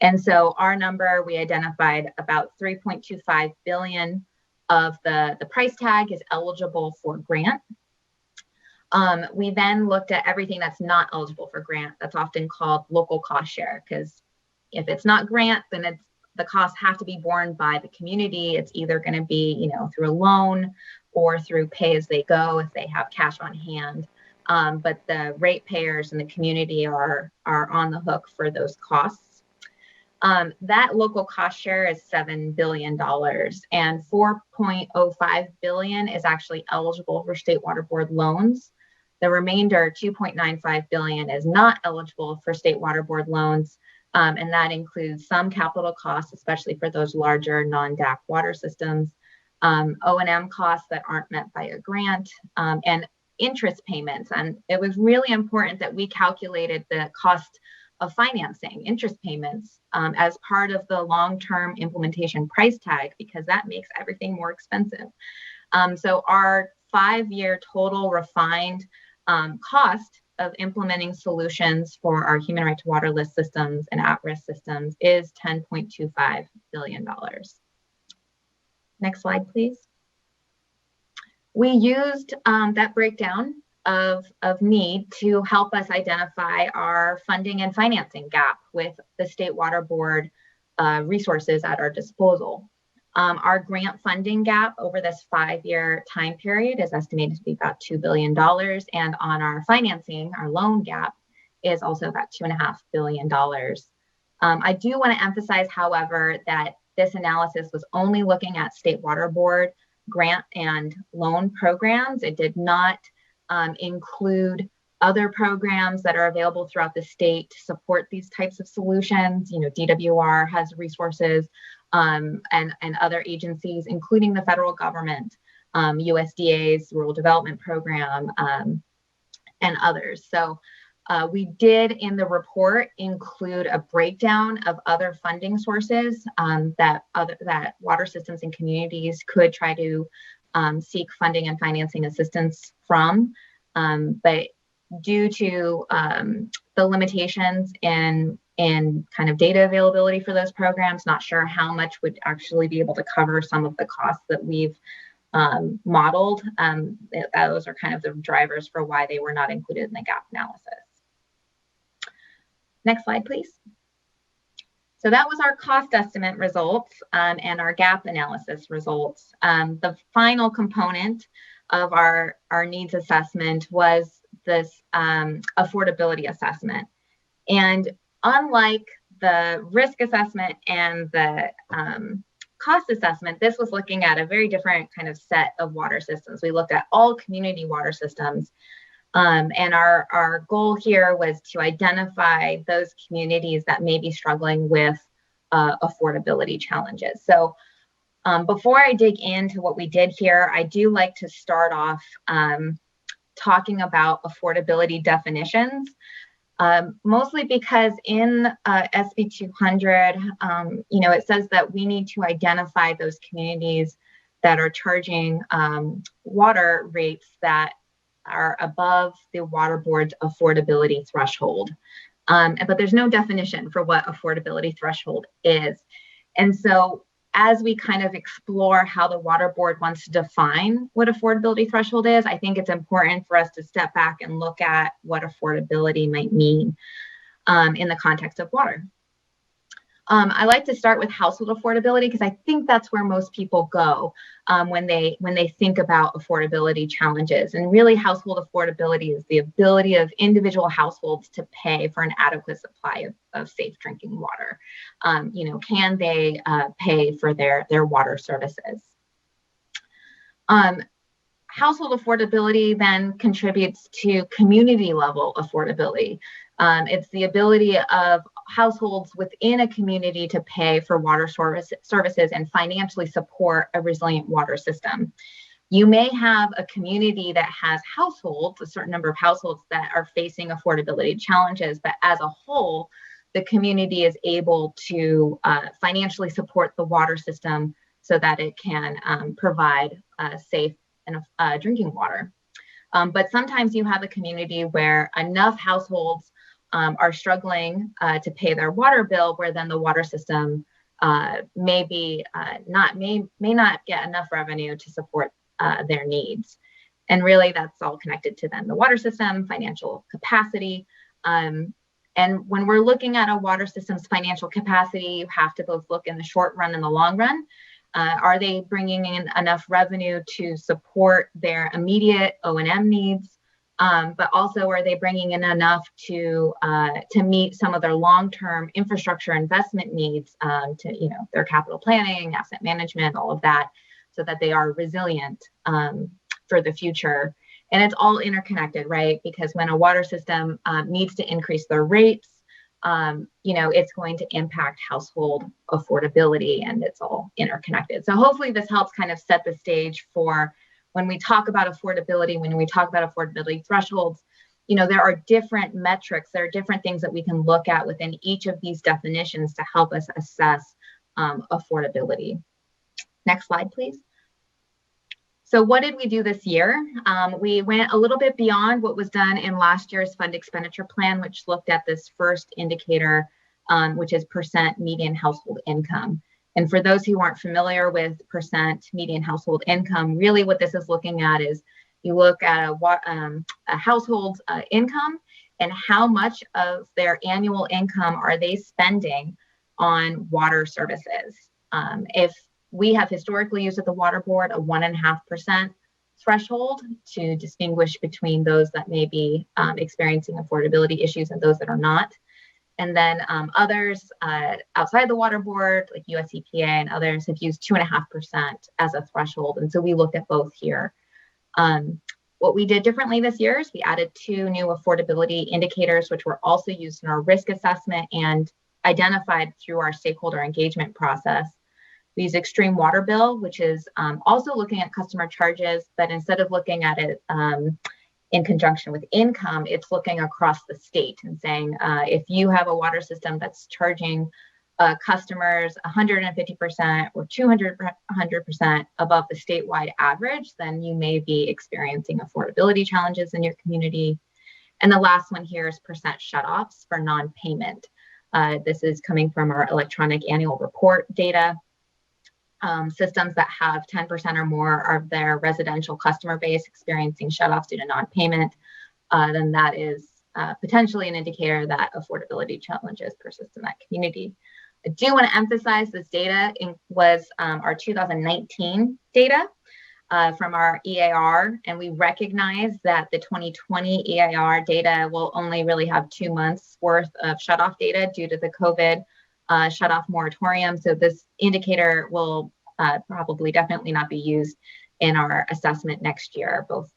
S9: And so our number, we identified about 3.25 billion of the price tag is eligible for grant. We then looked at everything that's not eligible for grant. That's often called local cost share, because if it's not grant, then the costs have to be borne by the community. It's either going to be, through a loan or through pay as they go if they have cash on hand. But the ratepayers and the community are on the hook for those costs. That local cost share is $7 billion, and $4.05 billion is actually eligible for State Water Board loans. The remainder, $2.95 billion, is not eligible for State Water Board loans, and that includes some capital costs, especially for those larger non-DAC water systems, O&M costs that aren't met by a grant, and interest payments. And it was really important that we calculated the cost of financing interest payments as part of the long-term implementation price tag, because that makes everything more expensive. So our 5-year total refined cost of implementing solutions for our human right to water list systems and at-risk systems is $10.25 billion. Next slide, please. We used that breakdown of need to help us identify our funding and financing gap with the State Water Board resources at our disposal. Our grant funding gap over this 5-year time period is estimated to be about $2 billion. And on our financing, our loan gap is also about $2.5 billion. I do want to emphasize, however, that this analysis was only looking at State Water Board grant and loan programs. It did not include other programs that are available throughout the state to support these types of solutions. DWR has resources and other agencies, including the federal government, USDA's Rural Development Program, and others. So we did in the report include a breakdown of other funding sources that water systems and communities could try to seek funding and financing assistance from. But due to the limitations in kind of data availability for those programs, not sure how much would actually be able to cover some of the costs that we've modeled. Those are kind of the drivers for why they were not included in the gap analysis. Next slide, please. So that was our cost estimate results and our gap analysis results. The final component of our needs assessment was this affordability assessment. And unlike the risk assessment and the cost assessment, this was looking at a very different kind of set of water systems. We looked at all community water systems. And our goal here was to identify those communities that may be struggling with affordability challenges. So before I dig into what we did here, I do like to start off talking about affordability definitions, mostly because in SB 200, it says that we need to identify those communities that are charging water rates that are above the water board's affordability threshold. But there's no definition for what affordability threshold is. And so as we kind of explore how the water board wants to define what affordability threshold is, I think it's important for us to step back and look at what affordability might mean in the context of water. I like to start with household affordability because I think that's where most people go when they think about affordability challenges. And really, household affordability is the ability of individual households to pay for an adequate supply of safe drinking water. Can they pay for their water services? Household affordability then contributes to community level affordability. It's the ability of households within a community to pay for water services and financially support a resilient water system. You may have a community that has households, a certain number of households that are facing affordability challenges, but as a whole, the community is able to financially support the water system so that it can provide safe and drinking water. But sometimes you have a community where enough households are struggling to pay their water bill, where then the water system may not get enough revenue to support their needs. And really, that's all connected to then the water system, financial capacity. And when we're looking at a water system's financial capacity, you have to both look in the short run and the long run. Are they bringing in enough revenue to support their immediate O&M needs? But also, are they bringing in enough to meet some of their long-term infrastructure investment needs to their capital planning, asset management, all of that, so that they are resilient for the future? And it's all interconnected, right? Because when a water system needs to increase their rates, it's going to impact household affordability, and it's all interconnected. So hopefully this helps kind of set the stage for when we talk about affordability, when we talk about affordability thresholds. There are different metrics, there are different things that we can look at within each of these definitions to help us assess affordability. Next slide, please. So what did we do this year? We went a little bit beyond what was done in last year's fund expenditure plan, which looked at this first indicator, which is percent median household income. And for those who aren't familiar with percent median household income, really what this is looking at is you look at a household's income and how much of their annual income are they spending on water services. If we have historically used at the water board a 1.5% threshold to distinguish between those that may be experiencing affordability issues and those that are not. And then others outside the water board, like US EPA and others, have used 2.5% as a threshold. And so we looked at both here. What we did differently this year is we added 2 new affordability indicators, which were also used in our risk assessment and identified through our stakeholder engagement process. We use extreme water bill, which is also looking at customer charges, but instead of looking at it in conjunction with income, it's looking across the state and saying, if you have a water system that's charging customers 150% or 200% above the statewide average, then you may be experiencing affordability challenges in your community. And the last one here is percent shutoffs for non-payment. This is coming from our electronic annual report data. Systems that have 10% or more of their residential customer base experiencing shutoffs due to non-payment, then that is potentially an indicator that affordability challenges persist in that community. I do want to emphasize this data was our 2019 data from our EAR, and we recognize that the 2020 EAR data will only really have 2 months worth of shutoff data due to the COVID shutoff moratorium. So this indicator will probably definitely not be used in our assessment next year, both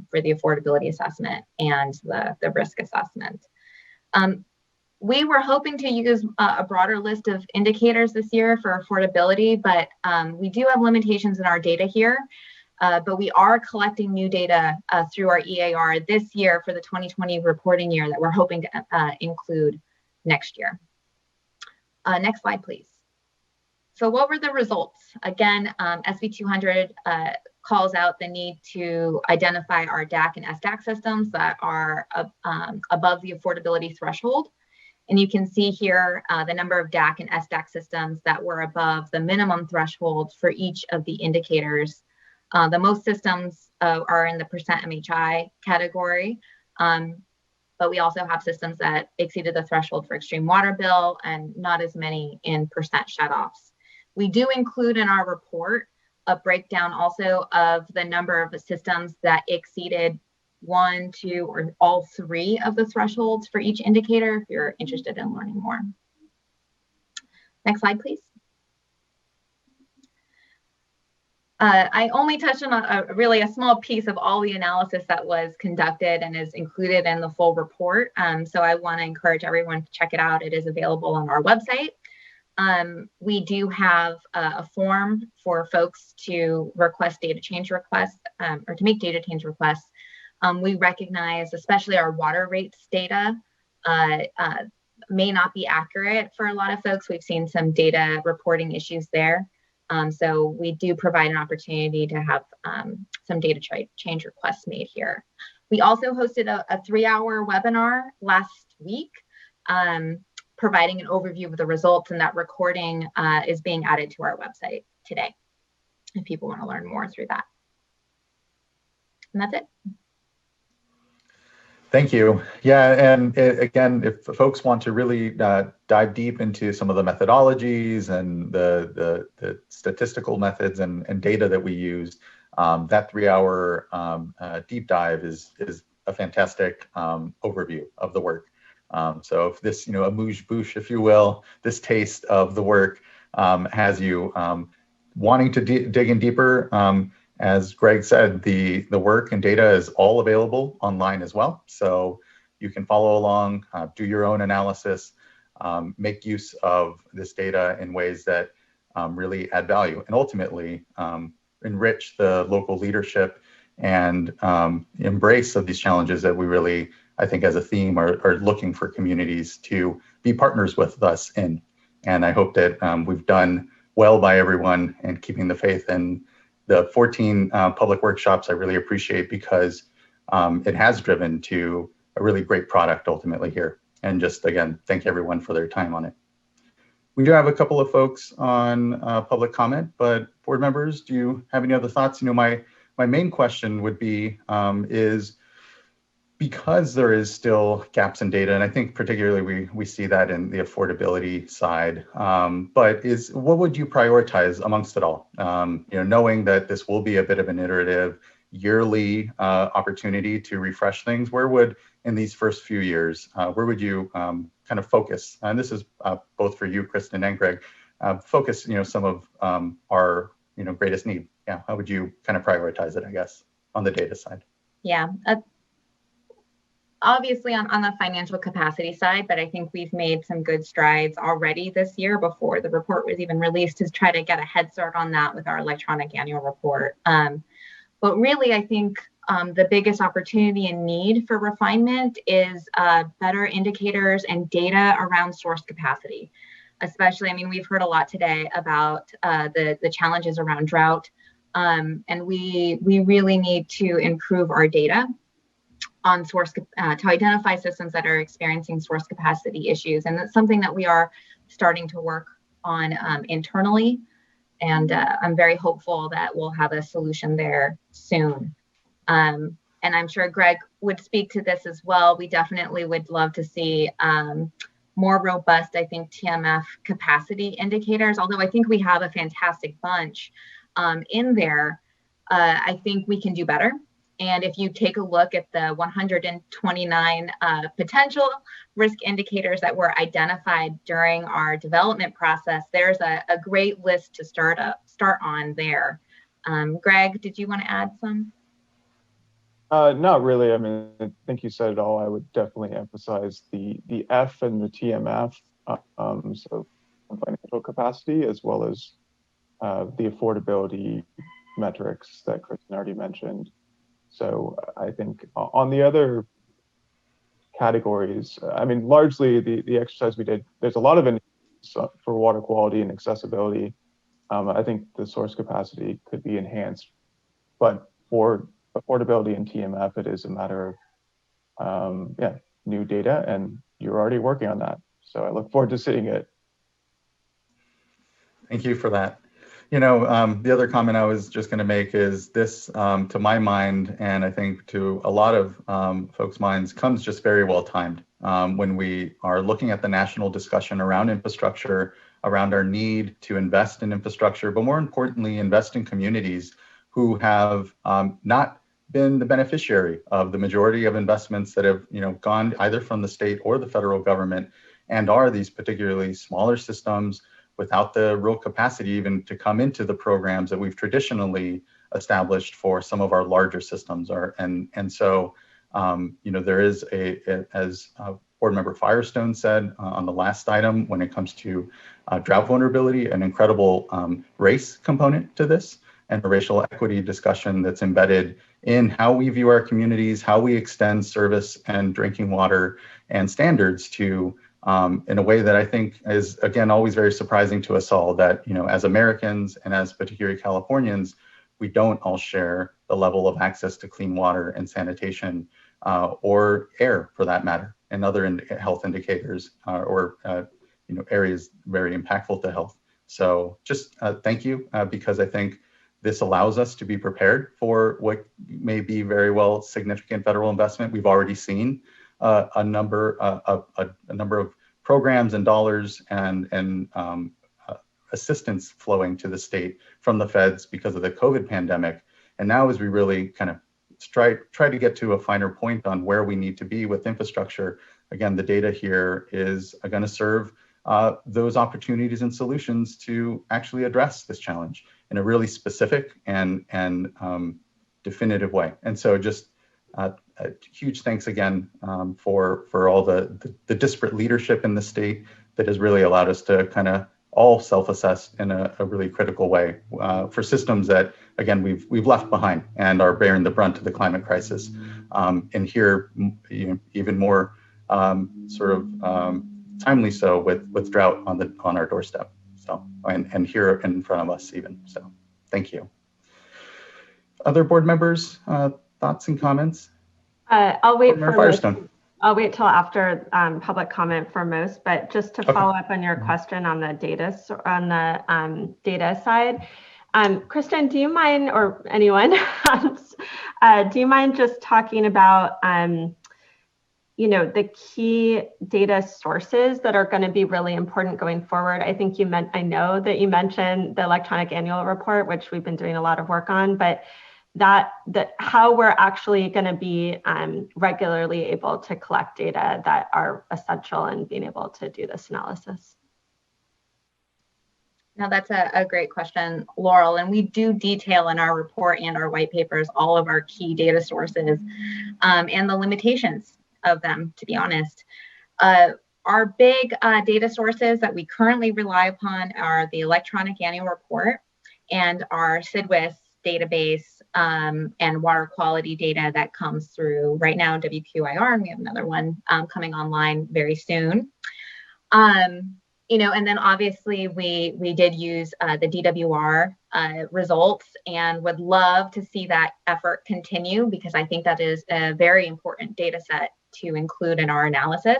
S9: for the affordability assessment and the risk assessment. We were hoping to use a broader list of indicators this year for affordability, but we do have limitations in our data here. But we are collecting new data through our EAR this year for the 2020 reporting year that we're hoping to include next year. Next slide, please. So what were the results? Again, SB 200 calls out the need to identify our DAC and SDAC systems that are above the affordability threshold. And you can see here the number of DAC and SDAC systems that were above the minimum threshold for each of the indicators. The most systems are in the percent MHI category, but we also have systems that exceeded the threshold for extreme water bill and not as many in percent shutoffs. We do include in our report a breakdown also of the number of the systems that exceeded 1, 2, or all 3 of the thresholds for each indicator if you're interested in learning more. Next slide, please. I only touched on really a small piece of all the analysis that was conducted and is included in the full report. So I want to encourage everyone to check it out. It is available on our website. We do have a form for folks to request data change requests or to make data change requests. We recognize, especially our water rates data, may not be accurate for a lot of folks. We've seen some data reporting issues there. So we do provide an opportunity to have some data change requests made here. We also hosted a 3-hour webinar last week, providing an overview of the results, and that recording is being added to our website today if people want to learn more through that. And that's it.
S1: Thank you. Yeah, and again, if folks want to really dive deep into some of the methodologies and the statistical methods and data that we use, that 3-hour deep dive is a fantastic overview of the work. So if this, a amuse-bouche, if you will, this taste of the work has you wanting to dig in deeper, as Greg said, the work and data is all available online as well. So you can follow along, do your own analysis, make use of this data in ways that really add value and ultimately enrich the local leadership and embrace of these challenges that we really, I think as a theme, are looking for communities to be partners with us in. And I hope that we've done well by everyone and keeping the faith. And the 14 public workshops I really appreciate because it has driven to a really great product ultimately here. And just again, thank everyone for their time on it. We do have a couple of folks on public comment, but board members, do you have any other thoughts? My main question would be is, because there is still gaps in data, and I think particularly we see that in the affordability side, but what would you prioritize amongst it all? Knowing that this will be a bit of an iterative yearly opportunity to refresh things, where would, in these first few years, where would you kind of focus? And this is both for you, Kristen and Greg, focus, some of our, greatest need. Yeah, how would you kind of prioritize it, I guess, on the data side?
S9: Yeah. Obviously on the financial capacity side, but I think we've made some good strides already this year before the report was even released to try to get a head start on that with our electronic annual report. But really, I think the biggest opportunity and need for refinement is better indicators and data around source capacity. especially, I mean, we've heard a lot today about the challenges around drought, and we really need to improve our data on source to identify systems that are experiencing source capacity issues. And that's something that we are starting to work on internally. And I'm very hopeful that we'll have a solution there soon. And I'm sure Greg would speak to this as well. We definitely would love to see more robust, I think, TMF capacity indicators, although I think we have a fantastic bunch in there. I think we can do better. And if you take a look at the 129 potential risk indicators that were identified during our development process, there's a great list to start on there. Greg, did you want to add some?
S20: Not really. I mean, I think you said it all. I would definitely emphasize the F and the TMF, so financial capacity, as well as the affordability metrics that Kristen already mentioned. So I think on the other categories, I mean, largely the exercise we did, there's a lot of for water quality and accessibility. I think the source capacity could be enhanced, but for affordability and TMF, it is a matter of new data, and you're already working on that. So I look forward to seeing it.
S1: Thank you for that. You know, the other comment I was just going to make is this, to my mind, and I think to a lot of folks' minds, comes just very well timed when we are looking at the national discussion around infrastructure, around our need to invest in infrastructure, but more importantly, invest in communities who have not been the beneficiary of the majority of investments that have, gone either from the state or the federal government, and are these particularly smaller systems without the real capacity even to come into the programs that we've traditionally established for some of our larger systems. So there is as Board Member Firestone said on the last item, when it comes to drought vulnerability, an incredible race component to this, and a racial equity discussion that's embedded in how we view our communities, how we extend service and drinking water and standards to in a way that I think is, again, always very surprising to us all, that, as Americans and as particularly Californians, we don't all share the level of access to clean water and sanitation or air, for that matter, and other health indicators or areas very impactful to health. So just thank you, because I think this allows us to be prepared for what may be very well significant federal investment. We've already seen a number of programs and dollars and assistance flowing to the state from the feds because of the COVID pandemic. And now, as we really kind of try to get to a finer point on where we need to be with infrastructure, again, the data here is going to serve those opportunities and solutions to actually address this challenge in a really specific and definitive way. And so just a huge thanks again for all the disparate leadership in the state that has really allowed us to kind of all self-assess in a really critical way for systems that, again, we've left behind and are bearing the brunt of the climate crisis. And here, even more timely so with drought on our doorstep. So and here in front of us even. So thank you. Other board members, thoughts and comments?
S12: I'll wait for
S1: Firestone.
S12: I'll wait till after public comment for most, but just to follow up on your question on the data side, Kristen, do you mind, or anyone else, do you mind just talking about the key data sources that are going to be really important going forward? I think I know that you mentioned the electronic annual report, which we've been doing a lot of work on, but how we're actually going to be regularly able to collect data that are essential in being able to do this analysis.
S9: Now, that's a great question, Laurel, and we do detail in our report and our white papers all of our key data sources and the limitations of them, to be honest. Our big data sources that we currently rely upon are the electronic annual report and our CIDWIS database and water quality data that comes through right now, WQIR, and we have another one coming online very soon. And then obviously we did use the DWR results, and would love to see that effort continue, because I think that is a very important data set to include in our analysis.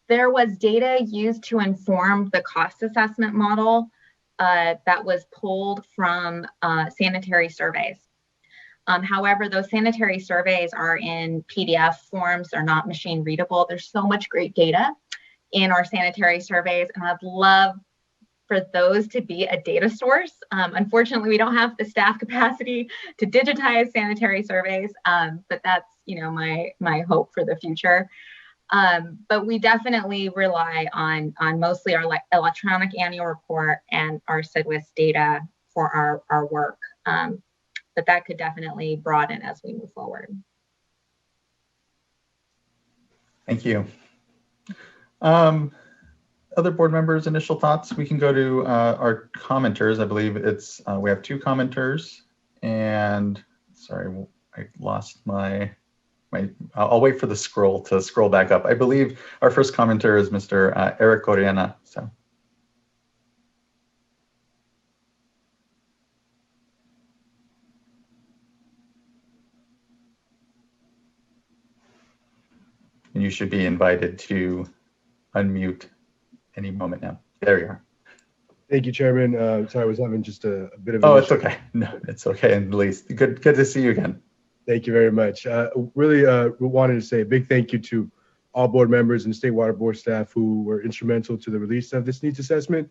S9: There was data used to inform the cost assessment model that was pulled from sanitary surveys. However, those sanitary surveys are in PDF forms. They're not machine readable. There's so much great data in our sanitary surveys, and I'd love for those to be a data source. Unfortunately, we don't have the staff capacity to digitize sanitary surveys, but that's my hope for the future. But we definitely rely on mostly our electronic annual report and our SWRCB data for our work. But that could definitely broaden as we move forward.
S1: Thank you. Other board members' initial thoughts? We can go to our commenters. I believe it's we have 2 commenters, and sorry, I lost my. I'll wait for the scroll to scroll back up. I believe our first commenter is Mr. Eric Oriana. So. And you should be invited to unmute any moment now. There you are.
S17: Thank you, Chairman. Sorry, I was having just a bit of.
S1: Oh, it's okay. No, it's okay. And Elise, good to see you again.
S17: Thank you very much. Really wanted to say a big thank you to all board members and State Water Board staff who were instrumental to the release of this needs assessment.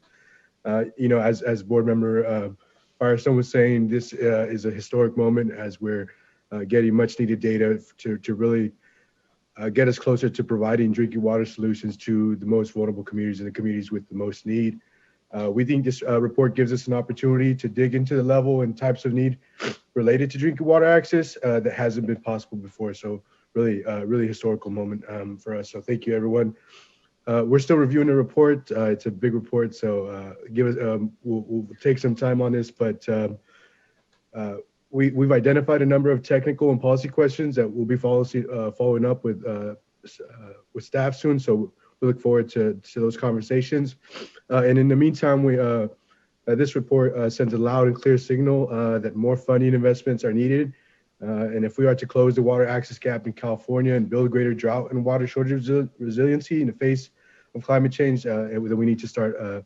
S17: As board member Firestone was saying, this is a historic moment as we're getting much needed data to really get us closer to providing drinking water solutions to the most vulnerable communities and the communities with the most need. We think this report gives us an opportunity to dig into the level and types of need related to drinking water access that hasn't been possible before. So really historical moment for us. So thank you, everyone. We're still reviewing the report. It's a big report, so we'll take some time on this, but we've identified a number of technical and policy questions that we'll be following up with staff soon. So we look forward to those conversations. And in the meantime, this report sends a loud and clear signal that more funding investments are needed. And if we are to close the water access gap in California and build greater drought and water shortage resiliency in the face of climate change, then we need to start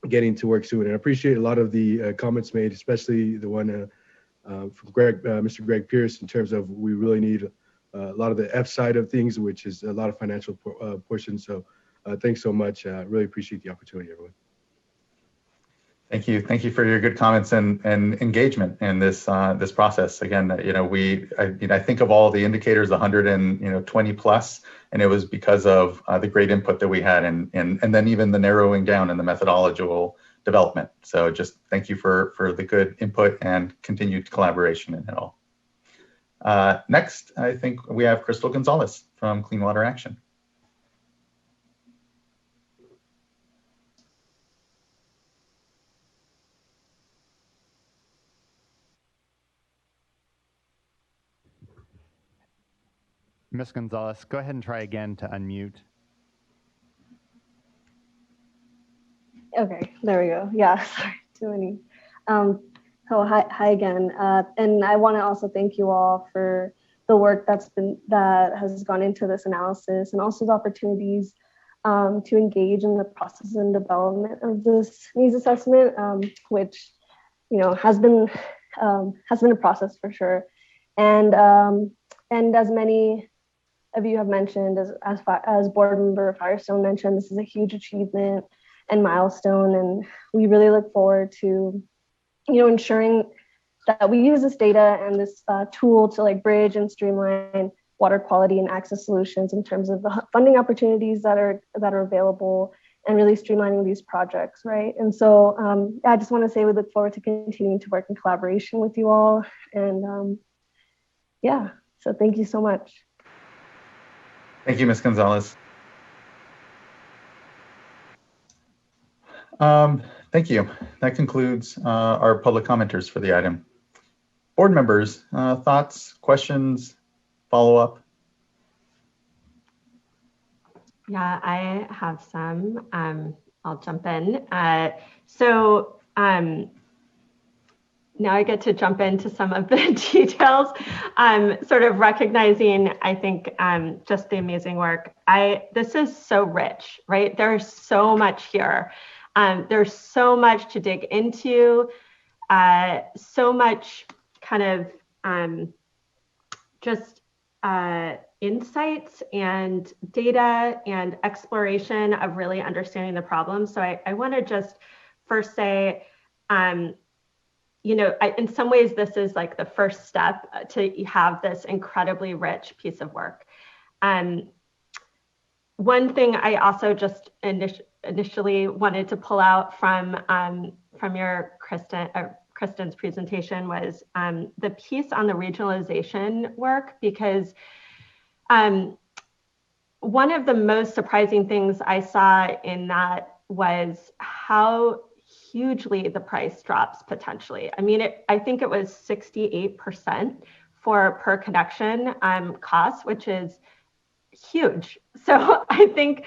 S17: getting to work soon. And I appreciate a lot of the comments made, especially the one from Mr. Greg Pierce, in terms of we really need a lot of the F side of things, which is a lot of financial portion. So thanks so much. Really appreciate the opportunity, everyone.
S1: Thank you. Thank you for your good comments and engagement in this this process. Again, I think of all the indicators, 120 plus, and it was because of the great input that we had, and then even the narrowing down and the methodological development. So just thank you for the good input and continued collaboration in it all. Next, I think we have Crystal Gonzalez from Clean Water Action.
S4: Ms. Gonzalez, go ahead and try again to unmute.
S18: Okay, there we go. Yeah, sorry, too many. So hi again, and I want to also thank you all for the work that has gone into this analysis, and also the opportunities to engage in the process and development of this needs assessment, which has been a process for sure, and as many of you have mentioned, as board member Firestone mentioned, this is a huge achievement and milestone, and we really look forward to ensuring that we use this data and this tool to bridge and streamline water quality and access solutions in terms of the funding opportunities that are available, and really streamlining these projects, right? And so I just want to say we look forward to continuing to work in collaboration with you all, and so thank you so much.
S1: Thank you, Ms. Gonzalez. Thank you. That concludes our public commenters for the item. Board members, thoughts, questions, follow-up?
S12: Yeah, I have some. I'll jump in. Now I get to jump into some of the details, sort of recognizing, I think, just the amazing work. This is so rich, right? There's so much here. There's so much to dig into, so much kind of just insights and data and exploration of really understanding the problem. So I want to just first say, you know, in some ways, this is like the first step to have this incredibly rich piece of work. One thing I also just initially wanted to pull out from your Kristen's presentation was the piece on the regionalization work, because one of the most surprising things I saw in that was how hugely the price drops potentially. I mean, I think it was 68% for per connection costs, which is huge. So I think,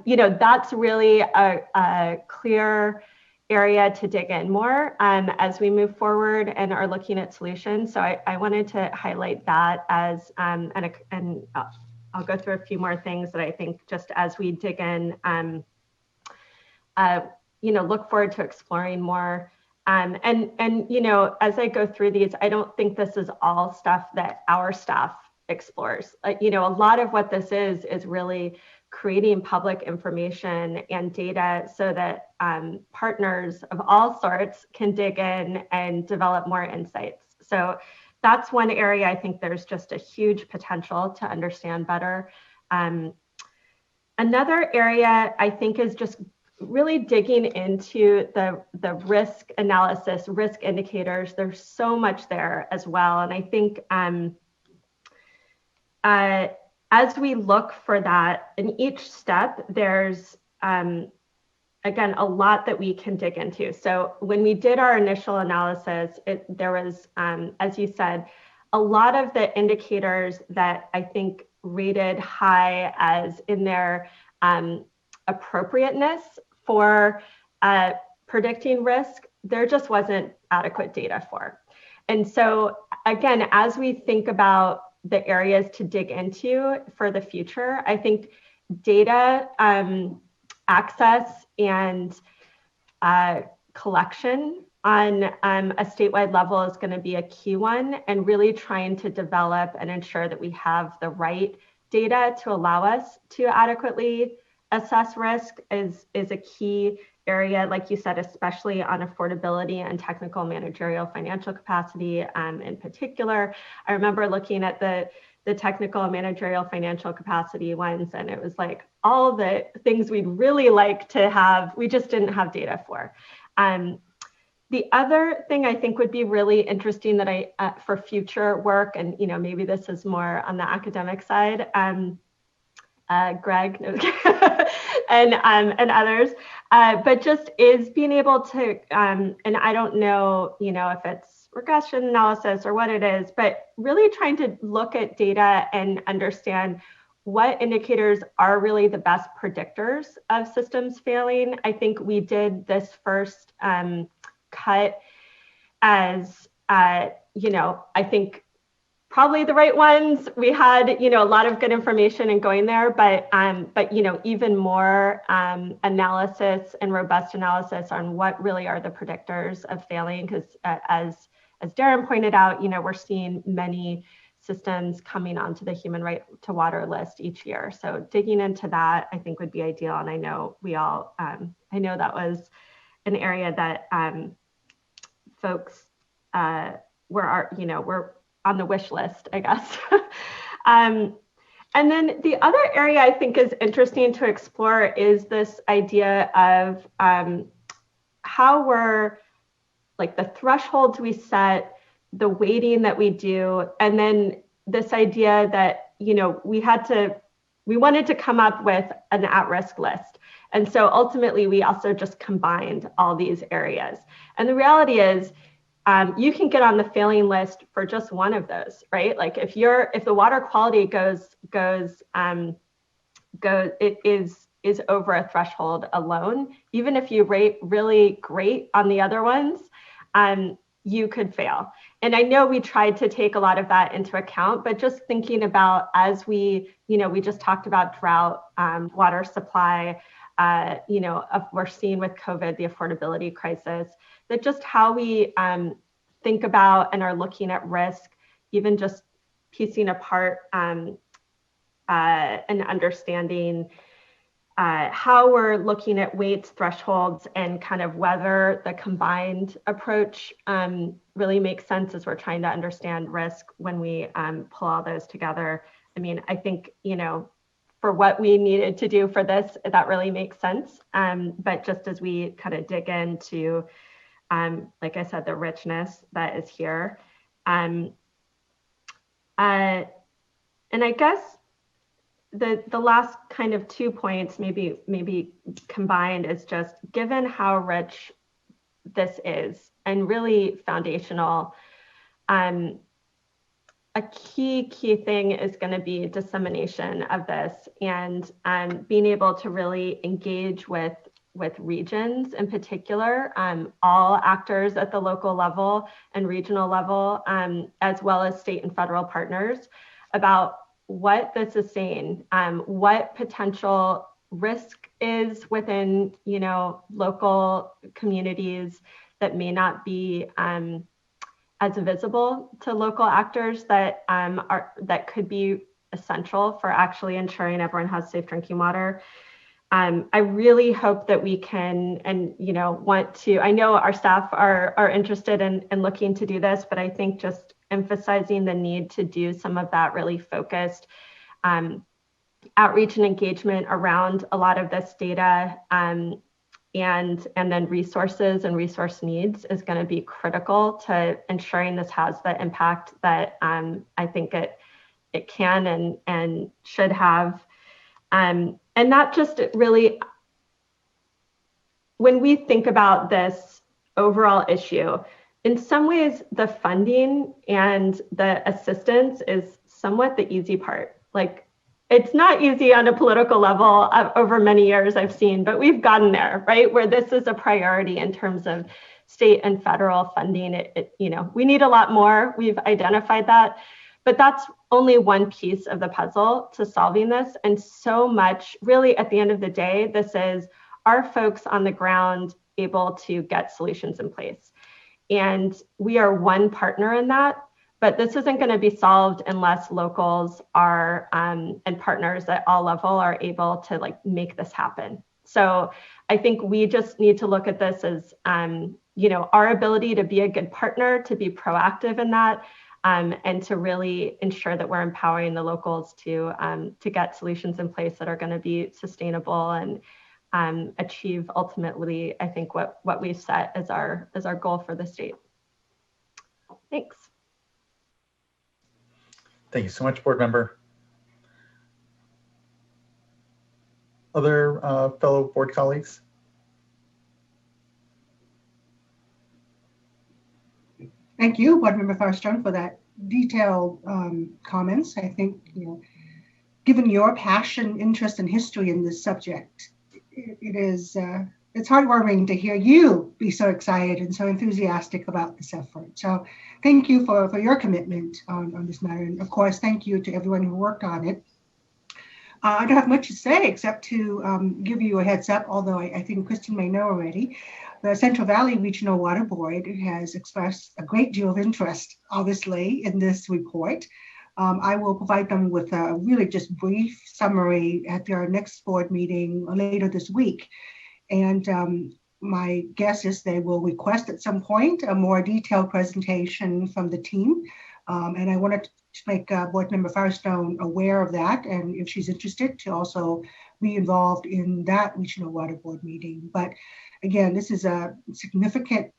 S12: you know, that's really a clear area to dig in more as we move forward and are looking at solutions. So I wanted to highlight that as, and I'll go through a few more things that I think just as we dig in, you know, look forward to exploring more. And you know, as I go through these, I don't think this is all stuff that our staff explores. You know, a lot of what this is really creating public information and data so that partners of all sorts can dig in and develop more insights. So that's one area I think there's just a huge potential to understand better. Another area I think is just really digging into the risk analysis, risk indicators. There's so much there as well. And I think as we look for that in each step, there's, again, a lot that we can dig into. So when we did our initial analysis, there was, as you said, a lot of the indicators that I think rated high as in their appropriateness for predicting risk, there just wasn't adequate data for. And so again, as we think about the areas to dig into for the future, I think data access and collection on a statewide level is going to be a key one, and really trying to develop and ensure that we have the right data to allow us to adequately assess risk is a key area, like you said, especially on affordability and technical managerial financial capacity in particular. I remember looking at the technical managerial financial capacity ones, and it was like all the things we'd really like to have, we just didn't have data for. The other thing I think would be really interesting that for future work, and you know, maybe this is more on the academic side, Greg and others, but just is being able to, and I don't know, you know, if it's regression analysis or what it is, but really trying to look at data and understand what indicators are really the best predictors of systems failing. I think we did this first cut as, you know, I think probably the right ones. We had, you know, a lot of good information in going there, but you know, even more analysis and robust analysis on what really are the predictors of failing, because as Darren pointed out, you know, we're seeing many systems coming onto the human right to water list each year. So digging into that, I think would be ideal. And I know we all, I know that was an area that folks were on the wish list, I guess. And then the other area I think is interesting to explore is this idea of how we're, like, the thresholds we set, the weighting that we do, and then this idea that, you know, we wanted to come up with an at-risk list. And so ultimately we also just combined all these areas. And the reality is, you can get on the failing list for just one of those, right? Like if the water quality goes is over a threshold alone. Even if you rate really great on the other ones, you could fail. And I know we tried to take a lot of that into account, but just thinking about as we just talked about drought, water supply, we're seeing with COVID, the affordability crisis, that just how we think about and are looking at risk, even just piecing apart and understanding how we're looking at weights, thresholds, and kind of whether the combined approach really makes sense as we're trying to understand risk when we pull all those together. I mean, I think, for what we needed to do for this, that really makes sense. But just as we kind of dig into, like I said, the richness that is here. And I guess the last kind of 2 points, maybe combined, is just given how rich this is and really foundational, a key thing is going to be dissemination of this and being able to really engage with regions in particular, all actors at the local level and regional level, as well as state and federal partners, about what this is saying, what potential risk is within, local communities that may not be as visible to local actors that could be essential for actually ensuring everyone has safe drinking water. I really hope that we can, and want to. I know our staff are interested in looking to do this, but I think just emphasizing the need to do some of that really focused outreach and engagement around a lot of this data, and then resources and resource needs is going to be critical to ensuring this has the impact that I think it can and should have. And not just really, when we think about this overall issue, in some ways, the funding and the assistance is somewhat the easy part. Like, it's not easy on a political level over many years I've seen, but we've gotten there, right? Where this is a priority in terms of state and federal funding. We need a lot more. We've identified that, but that's only one piece of the puzzle to solving this. And so much, really, at the end of the day, this is, are folks on the ground able to get solutions in place? And we are one partner in that, but this isn't going to be solved unless locals are and partners at all level are able to make this happen. So I think we just need to look at this as our ability to be a good partner, to be proactive in that, and to really ensure that we're empowering the locals to get solutions in place that are going to be sustainable and achieve ultimately, I think, what we've set as our goal for the state. Thanks.
S1: Thank you so much, board member. Other fellow board colleagues?
S10: Thank you, Board Member Firestone, for that detailed comments. I think, given your passion, interest, and history in this subject, it's heartwarming to hear you be so excited and so enthusiastic about this effort. So thank you for your commitment on this matter. And of course, thank you to everyone who worked on it. I don't have much to say except to give you a heads up, although I think Kristen may know already. The Central Valley Regional Water Board has expressed a great deal of interest, obviously, in this report. I will provide them with a really just brief summary at their next board meeting later this week. And my guess is they will request at some point a more detailed presentation from the team. And I wanted to make Board Member Firestone aware of that, and if she's interested, to also be involved in that Regional Water Board meeting. But again, this is a significant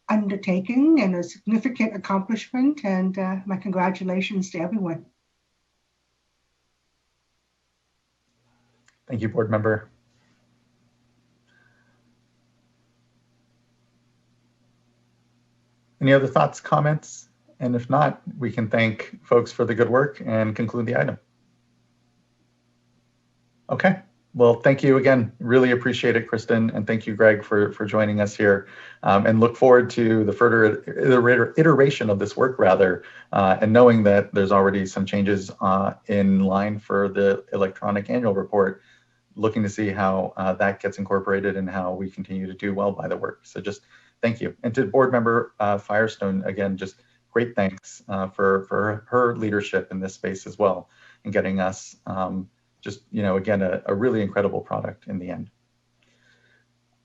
S10: undertaking and a significant accomplishment, and my congratulations to everyone.
S1: Thank you, board member. Any other thoughts, comments? And if not, we can thank folks for the good work and conclude the item. Okay. Well, thank you again. Really appreciate it, Kristen. And thank you, Greg, for joining us here. And look forward to the further iteration of this work, rather, and knowing that there's already some changes in line for the electronic annual report, looking to see how that gets incorporated and how we continue to do well by the work. So just thank you. And to board member Firestone, again, just great thanks for her leadership in this space as well, and getting us just, again, a really incredible product in the end.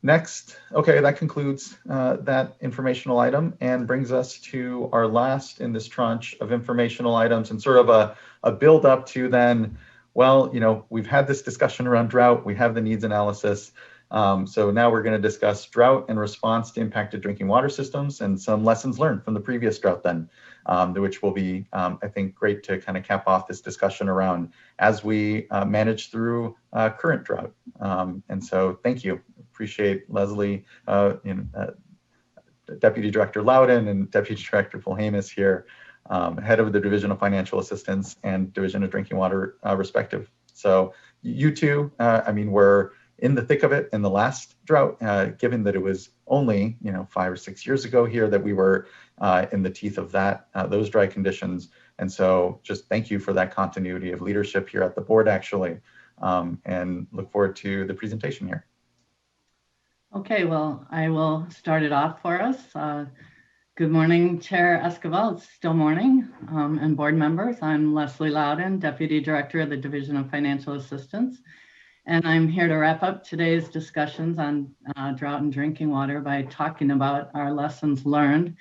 S1: Next, okay, that concludes that informational item and brings us to our last in this tranche of informational items, and sort of a build up to then, well, we've had this discussion around drought, we have the needs analysis. So now we're going to discuss drought and response to impacted drinking water systems and some lessons learned from the previous drought then, which will be, I think, great to kind of cap off this discussion around as we manage through current drought. And so thank you. Appreciate Leslie, Deputy Director Loudon and Deputy Director Fulhamis here, head of the Division of Financial Assistance and Division of Drinking Water respective. So you two, we're in the thick of it in the last drought, given that it was only 5 or 6 years ago here that we were in the teeth of those dry conditions. And so just thank you for that continuity of leadership here at the board, actually, and look forward to the presentation here.
S21: Okay, well, I will start it off for us. Good morning, Chair Esquivel. It's still morning, and board members. I'm Leslie Loudon, Deputy Director of the Division of Financial Assistance. And I'm here to wrap up today's discussions on drought and drinking water by talking about our lessons learned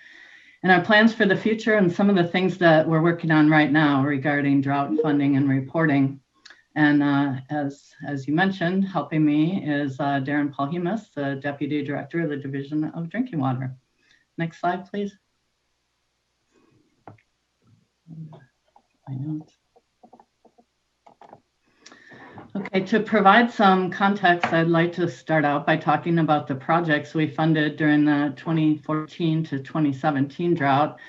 S21: and our plans for the future and some of the things that we're working on right now regarding drought funding and reporting. And as you mentioned, helping me is Darren Fulhamis, the Deputy Director of the Division of Drinking Water. Next slide, please. Okay, to provide some context, I'd like to start out by talking about the projects we funded during the 2014 to 2017 drought.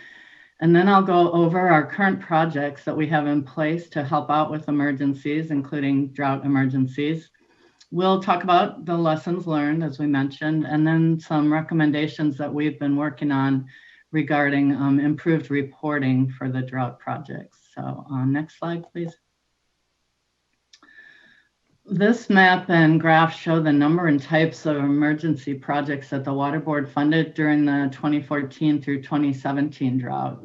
S21: And then I'll go over our current projects that we have in place to help out with emergencies, including drought emergencies. We'll talk about the lessons learned, as we mentioned, and then some recommendations that we've been working on regarding improved reporting for the drought projects. So next slide, please. This map and graph show the number and types of emergency projects that the Water Board funded during the 2014 through 2017 drought.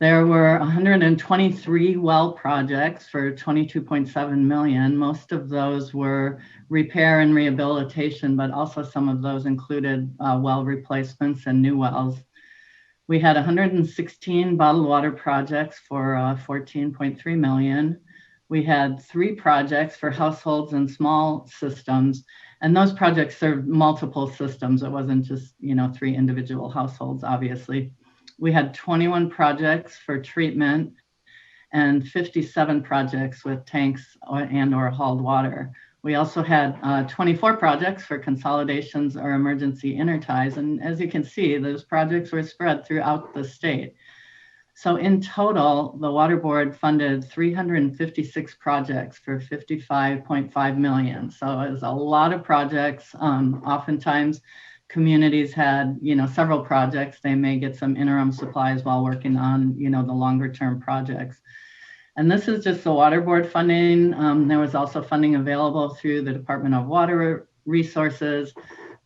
S21: There were 123 well projects for $22.7 million. Most of those were repair and rehabilitation, but also some of those included well replacements and new wells. We had 116 bottled water projects for $14.3 million. We had 3 projects for households and small systems, and those projects served multiple systems. It wasn't just 3 individual households, obviously. We had 21 projects for treatment and 57 projects with tanks and/or hauled water. We also had 24 projects for consolidations or emergency interties, and as you can see, those projects were spread throughout the state. So in total, the Water Board funded 356 projects for $55.5 million. So it was a lot of projects. Oftentimes, communities had, several projects. They may get some interim supplies while working on, the longer term projects. And this is just the Water Board funding. There was also funding available through the Department of Water Resources.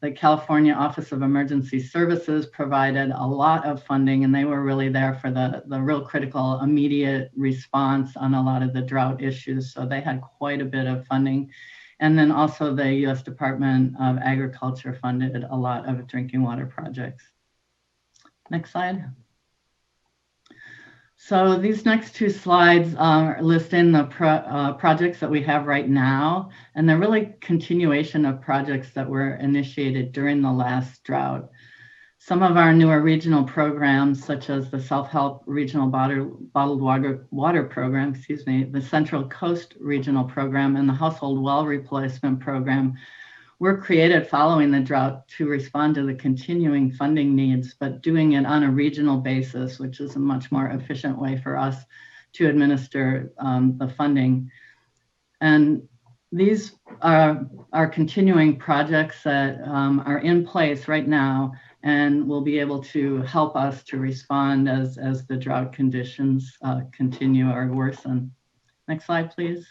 S21: The California Office of Emergency Services provided a lot of funding, and they were really there for the real critical immediate response on a lot of the drought issues. So they had quite a bit of funding. And then also the U.S. Department of Agriculture funded a lot of drinking water projects. Next slide. So these next 2 slides are listing the projects that we have right now, and they're really continuation of projects that were initiated during the last drought. Some of our newer regional programs, such as the Self-Help Regional Bottled Water Program, the Central Coast Regional Program, and the Household Well Replacement Program, were created following the drought to respond to the continuing funding needs, but doing it on a regional basis, which is a much more efficient way for us to administer the funding. And these are continuing projects that are in place right now and will be able to help us to respond as the drought conditions continue or worsen. Next slide, please.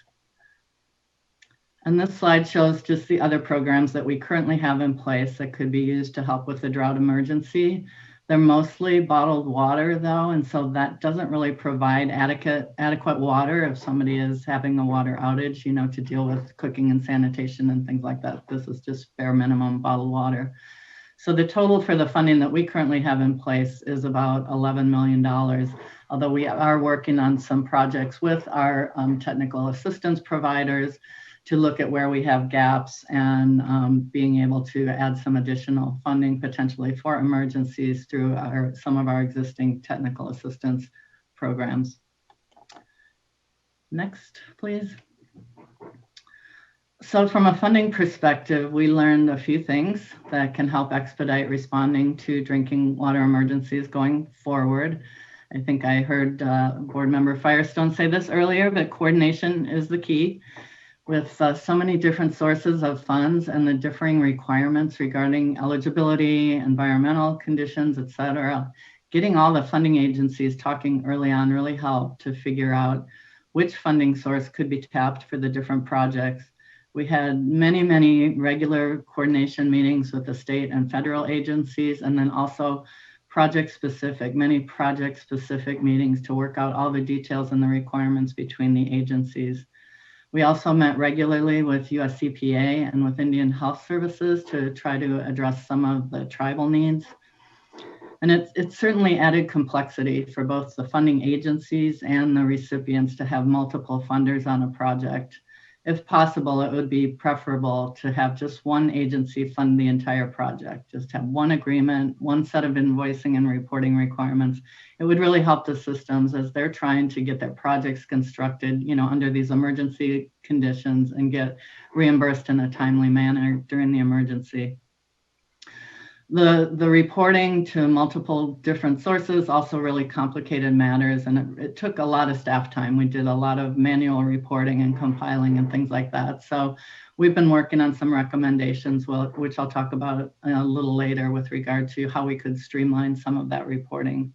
S21: And this slide shows just the other programs that we currently have in place that could be used to help with the drought emergency. They're mostly bottled water though, and so that doesn't really provide adequate water if somebody is having a water outage, you know, to deal with cooking and sanitation and things like that. This is just bare minimum bottled water. So the total for the funding that we currently have in place is about $11 million, although we are working on some projects with our technical assistance providers to look at where we have gaps and being able to add some additional funding potentially for emergencies through some of our existing technical assistance programs. Next, please. So from a funding perspective, we learned a few things that can help expedite responding to drinking water emergencies going forward. I think I heard Board Member Firestone say this earlier, but coordination is the key. With so many different sources of funds and the differing requirements regarding eligibility, environmental conditions, et cetera, getting all the funding agencies talking early on really helped to figure out which funding source could be tapped for the different projects. We had many regular coordination meetings with the state and federal agencies, and then also many project-specific meetings to work out all the details and the requirements between the agencies. We also met regularly with USCPA and with Indian Health Services to try to address some of the tribal needs. And it certainly added complexity for both the funding agencies and the recipients to have multiple funders on a project. If possible, it would be preferable to have just one agency fund the entire project, just have one agreement, one set of invoicing and reporting requirements. It would really help the systems as they're trying to get their projects constructed, you know, under these emergency conditions and get reimbursed in a timely manner during the emergency. The reporting to multiple different sources also really complicated matters, and it took a lot of staff time. We did a lot of manual reporting and compiling and things like that. So we've been working on some recommendations, which I'll talk about a little later with regard to how we could streamline some of that reporting.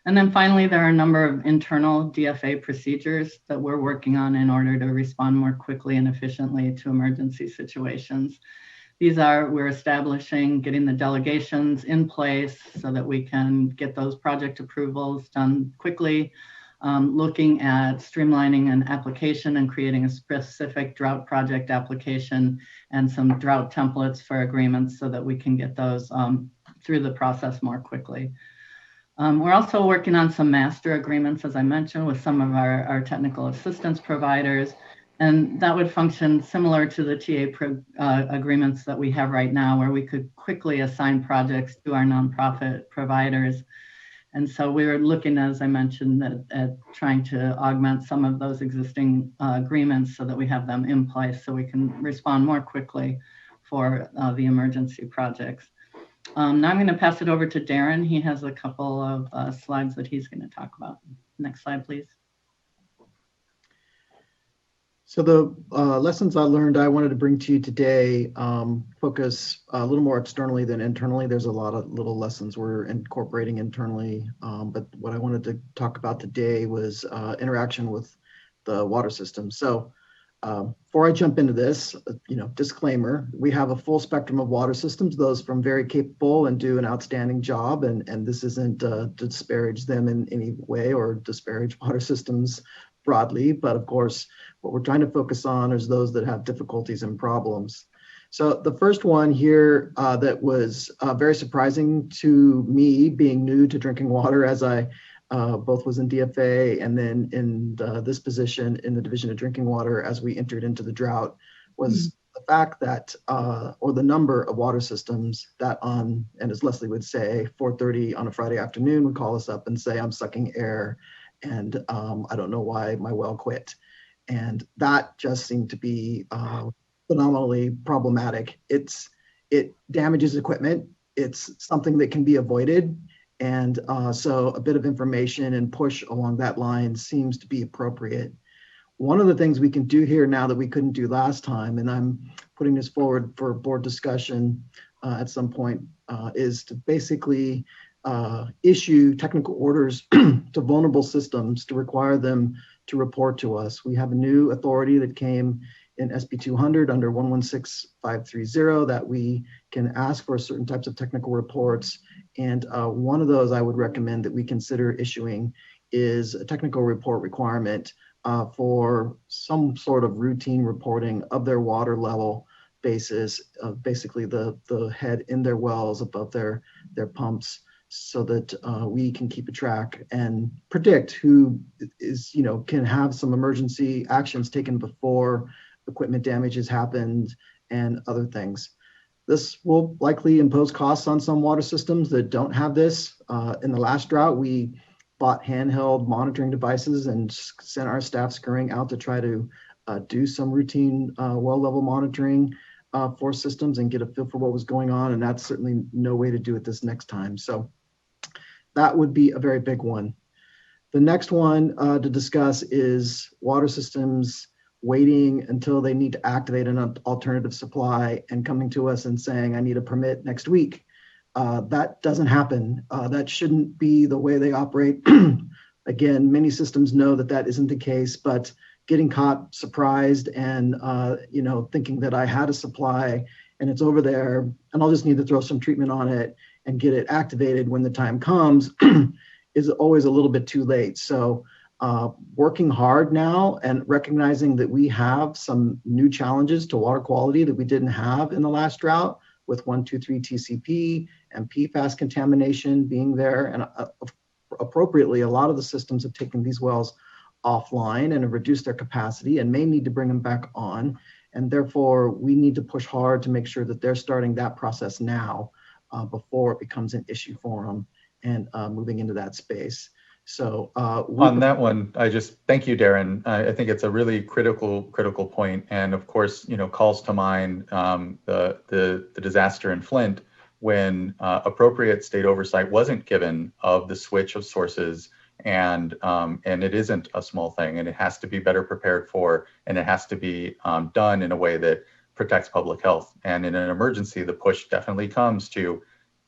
S21: And then finally, there are a number of internal DFA procedures that we're working on in order to respond more quickly and efficiently to emergency situations. These are, we're establishing, getting the delegations in place so that we can get those project approvals done quickly, looking at streamlining an application and creating a specific drought project application and some drought templates for agreements so that we can get those through the process more quickly. We're also working on some master agreements, as I mentioned, with some of our technical assistance providers. And that would function similar to the TA agreements that we have right now, where we could quickly assign projects to our nonprofit providers. And so we were looking, as I mentioned, at trying to augment some of those existing agreements so that we have them in place so we can respond more quickly for the emergency projects. Now I'm going to pass it over to Darren. He has a couple of slides that he's going to talk about. Next slide, please.
S19: So the lessons I learned I wanted to bring to you today focus a little more externally than internally. There's a lot of little lessons we're incorporating internally, but what I wanted to talk about today was interaction with the water system. So before I jump into this, disclaimer, we have a full spectrum of water systems, those from very capable and do an outstanding job, and this isn't to disparage them in any way or disparage water systems broadly, but of course, what we're trying to focus on is those that have difficulties and problems. So the first one here that was very surprising to me, being new to drinking water, as I both was in DFA and then in this position in the Division of Drinking Water as we entered into the drought, was the fact that, or the number of water systems that on, and as Leslie would say, 4:30 on a Friday afternoon would call us up and say, I'm sucking air and I don't know why my well quit. And that just seemed to be phenomenally problematic. It damages equipment. It's something that can be avoided. And so a bit of information and push along that line seems to be appropriate. one of the things we can do here now that we couldn't do last time, and I'm putting this forward for board discussion at some point, is to basically issue technical orders to vulnerable systems to require them to report to us. We have a new authority that came in SB 200 under 116530 that we can ask for certain types of technical reports. And one of those I would recommend that we consider issuing is a technical report requirement for some sort of routine reporting of their water level basis, basically the head in their wells above their pumps, so that we can keep a track and predict who is, can have some emergency actions taken before equipment damage has happened and other things. This will likely impose costs on some water systems that don't have this. In the last drought, we bought handheld monitoring devices and sent our staff scurrying out to try to do some routine well level monitoring for systems and get a feel for what was going on. And that's certainly no way to do it this next time. So that would be a very big one. The next one to discuss is water systems waiting until they need to activate an alternative supply and coming to us and saying, I need a permit next week. That doesn't happen. That shouldn't be the way they operate. Again, many systems know that that isn't the case, but getting caught surprised and thinking that I had a supply and it's over there and I'll just need to throw some treatment on it and get it activated when the time comes is always a little bit too late. So working hard now and recognizing that we have some new challenges to water quality that we didn't have in the last drought, with 123 TCP and PFAS contamination being there. And appropriately, a lot of the systems have taken these wells offline and have reduced their capacity and may need to bring them back on. And therefore, we need to push hard to make sure that they're starting that process now before it becomes an issue for them and moving into that space. So
S1: on that one, thank you, Darren. I think it's a really critical point. And of course, calls to mind the disaster in Flint when appropriate state oversight wasn't given of the switch of sources. And it isn't a small thing, and it has to be better prepared for, and it has to be done in a way that protects public health. And in an emergency, the push definitely comes to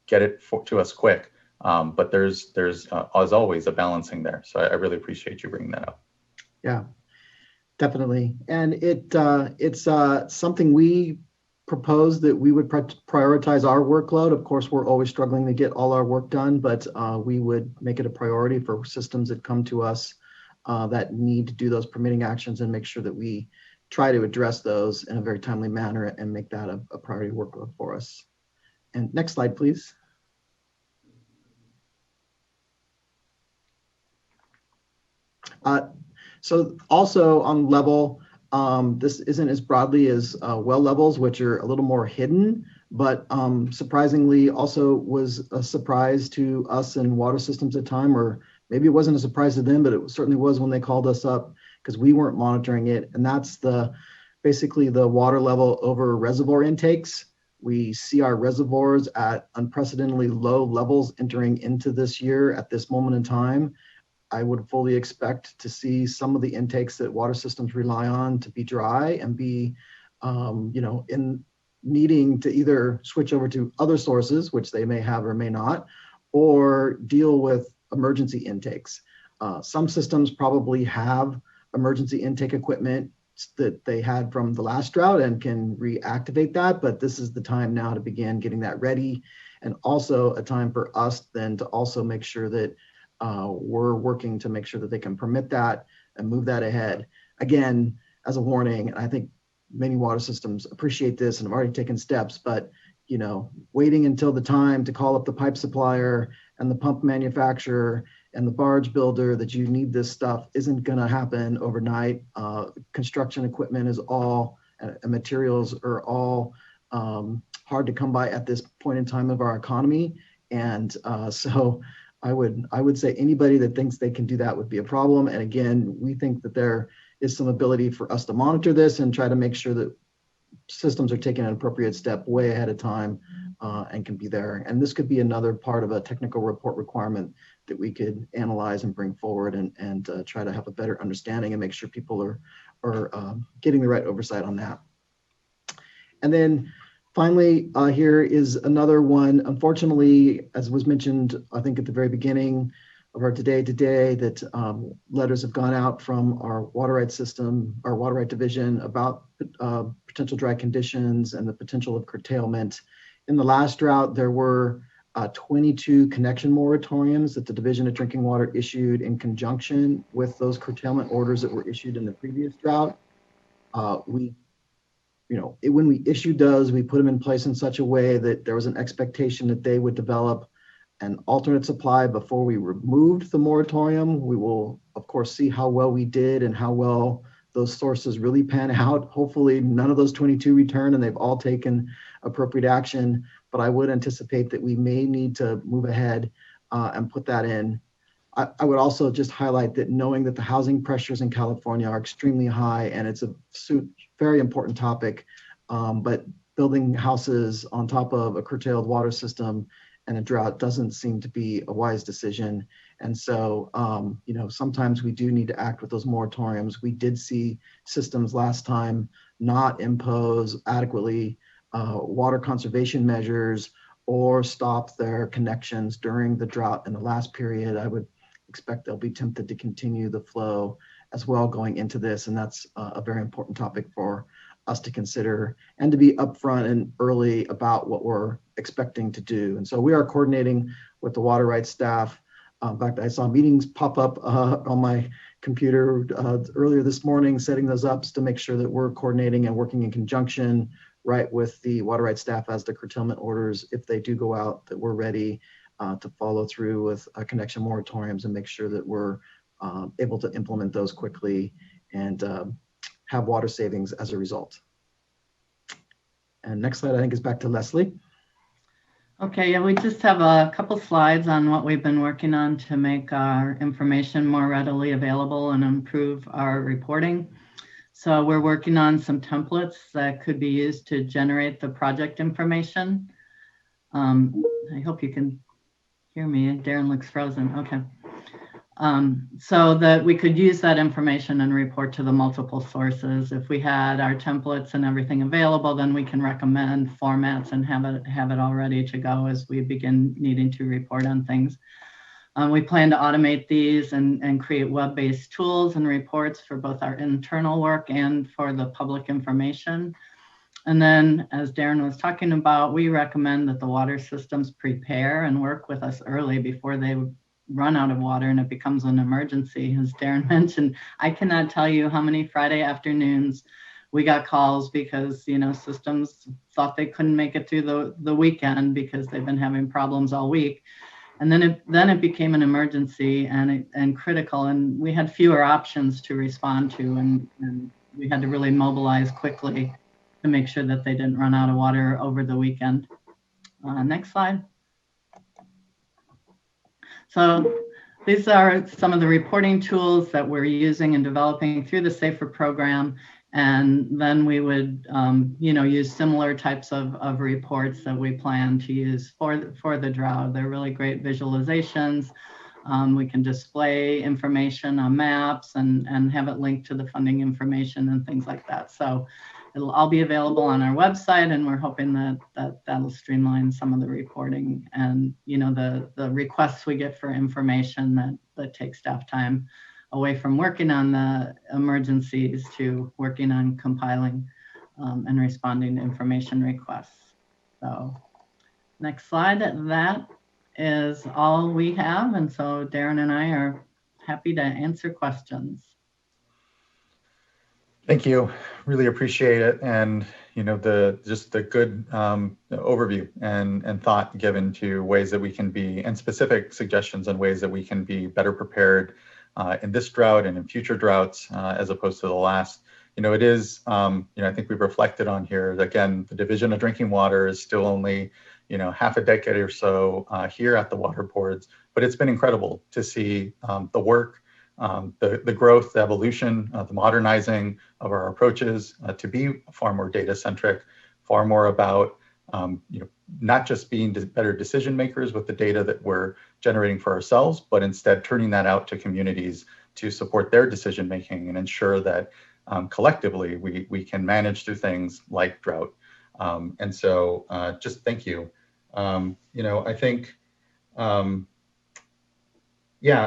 S1: get it to us quick. But there's as always a balancing there. So I really appreciate you bringing that up.
S19: Yeah, definitely. And it's something we proposed that we would prioritize our workload. Of course, we're always struggling to get all our work done, but we would make it a priority for systems that come to us that need to do those permitting actions and make sure that we try to address those in a very timely manner and make that a priority workload for us. And next slide, please. So also on level, this isn't as broadly as well levels, which are a little more hidden, but surprisingly also was a surprise to us in water systems at the time, or maybe it wasn't a surprise to them, but it certainly was when they called us up because we weren't monitoring it. And that's basically the water level over reservoir intakes. We see our reservoirs at unprecedentedly low levels entering into this year at this moment in time. I would fully expect to see some of the intakes that water systems rely on to be dry and be, in needing to either switch over to other sources, which they may have or may not, or deal with emergency intakes. Some systems probably have emergency intake equipment that they had from the last drought and can reactivate that, but this is the time now to begin getting that ready, and also a time for us then to also make sure that we're working to make sure that they can permit that and move that ahead. Again, as a warning, and I think many water systems appreciate this and have already taken steps, but waiting until the time to call up the pipe supplier and the pump manufacturer and the barge builder that you need this stuff isn't going to happen overnight. Construction equipment is all, and materials are all hard to come by at this point in time of our economy. And so I would say anybody that thinks they can do that would be a problem. And again, we think that there is some ability for us to monitor this and try to make sure that systems are taking an appropriate step way ahead of time and can be there. And this could be another part of a technical report requirement that we could analyze and bring forward and try to have a better understanding and make sure people are getting the right oversight on that. And then finally, here is another one. Unfortunately, as was mentioned, I think at the very beginning of our today, that letters have gone out from our water rights system, our water right division, about potential dry conditions and the potential of curtailment. In the last drought, there were 22 connection moratoriums that the Division of Drinking Water issued in conjunction with those curtailment orders that were issued in the previous drought. When we issued those, we put them in place in such a way that there was an expectation that they would develop an alternate supply before we removed the moratorium. We will, of course, see how well we did and how well those sources really pan out. Hopefully none of those 22 return and they've all taken appropriate action, but I would anticipate that we may need to move ahead and put that in. I would also just highlight that knowing that the housing pressures in California are extremely high and it's a very important topic, but building houses on top of a curtailed water system and a drought doesn't seem to be a wise decision. And so, sometimes we do need to act with those moratoriums. We did see systems last time not impose adequately water conservation measures or stop their connections during the drought in the last period. I would expect they'll be tempted to continue the flow as well going into this. And that's a very important topic for us to consider and to be upfront and early about what we're expecting to do. And so we are coordinating with the water rights staff. In fact, I saw meetings pop up on my computer earlier this morning, setting those up to make sure that we're coordinating and working in conjunction right with the water rights staff as the curtailment orders, if they do go out, that we're ready to follow through with connection moratoriums and make sure that we're able to implement those quickly and have water savings as a result. And next slide, I think, is back to Leslie.
S21: Okay, yeah, we just have a couple slides on what we've been working on to make our information more readily available and improve our reporting. So we're working on some templates that could be used to generate the project information. I hope you can hear me. Darren looks frozen. Okay. So that we could use that information and report to the multiple sources. If we had our templates and everything available, then we can recommend formats and have it all ready to go as we begin needing to report on things. We plan to automate these and create web-based tools and reports for both our internal work and for the public information. And then, as Darren was talking about, we recommend that the water systems prepare and work with us early before they run out of water and it becomes an emergency. As Darren mentioned, I cannot tell you how many Friday afternoons we got calls because, systems thought they couldn't make it through the weekend because they've been having problems all week. And then it became an emergency and critical, and we had fewer options to respond to, and we had to really mobilize quickly to make sure that they didn't run out of water over the weekend. Next slide. So these are some of the reporting tools that we're using and developing through the SAFER program. And then we would, use similar types of reports that we plan to use for the drought. They're really great visualizations. We can display information on maps and have it linked to the funding information and things like that. So it'll all be available on our website, and we're hoping that'll streamline some of the reporting and the requests we get for information that take staff time away from working on the emergencies to working on compiling and responding to information requests. So next slide, that is all we have. And so Darren and I are happy to answer questions.
S1: Thank you. Really appreciate it. And, the good overview and thought given to ways that we can be, and specific suggestions on ways that we can be better prepared in this drought and in future droughts, as opposed to the last. It is, I think we've reflected on here, again, the Division of Drinking Water is still only, half a decade or so here at the water boards, but it's been incredible to see the work, the growth, the evolution, the modernizing of our approaches to be far more data-centric, far more about not just being better decision makers with the data that we're generating for ourselves, but instead turning that out to communities to support their decision making and ensure that collectively we can manage through things like drought. And so just thank you. I think, I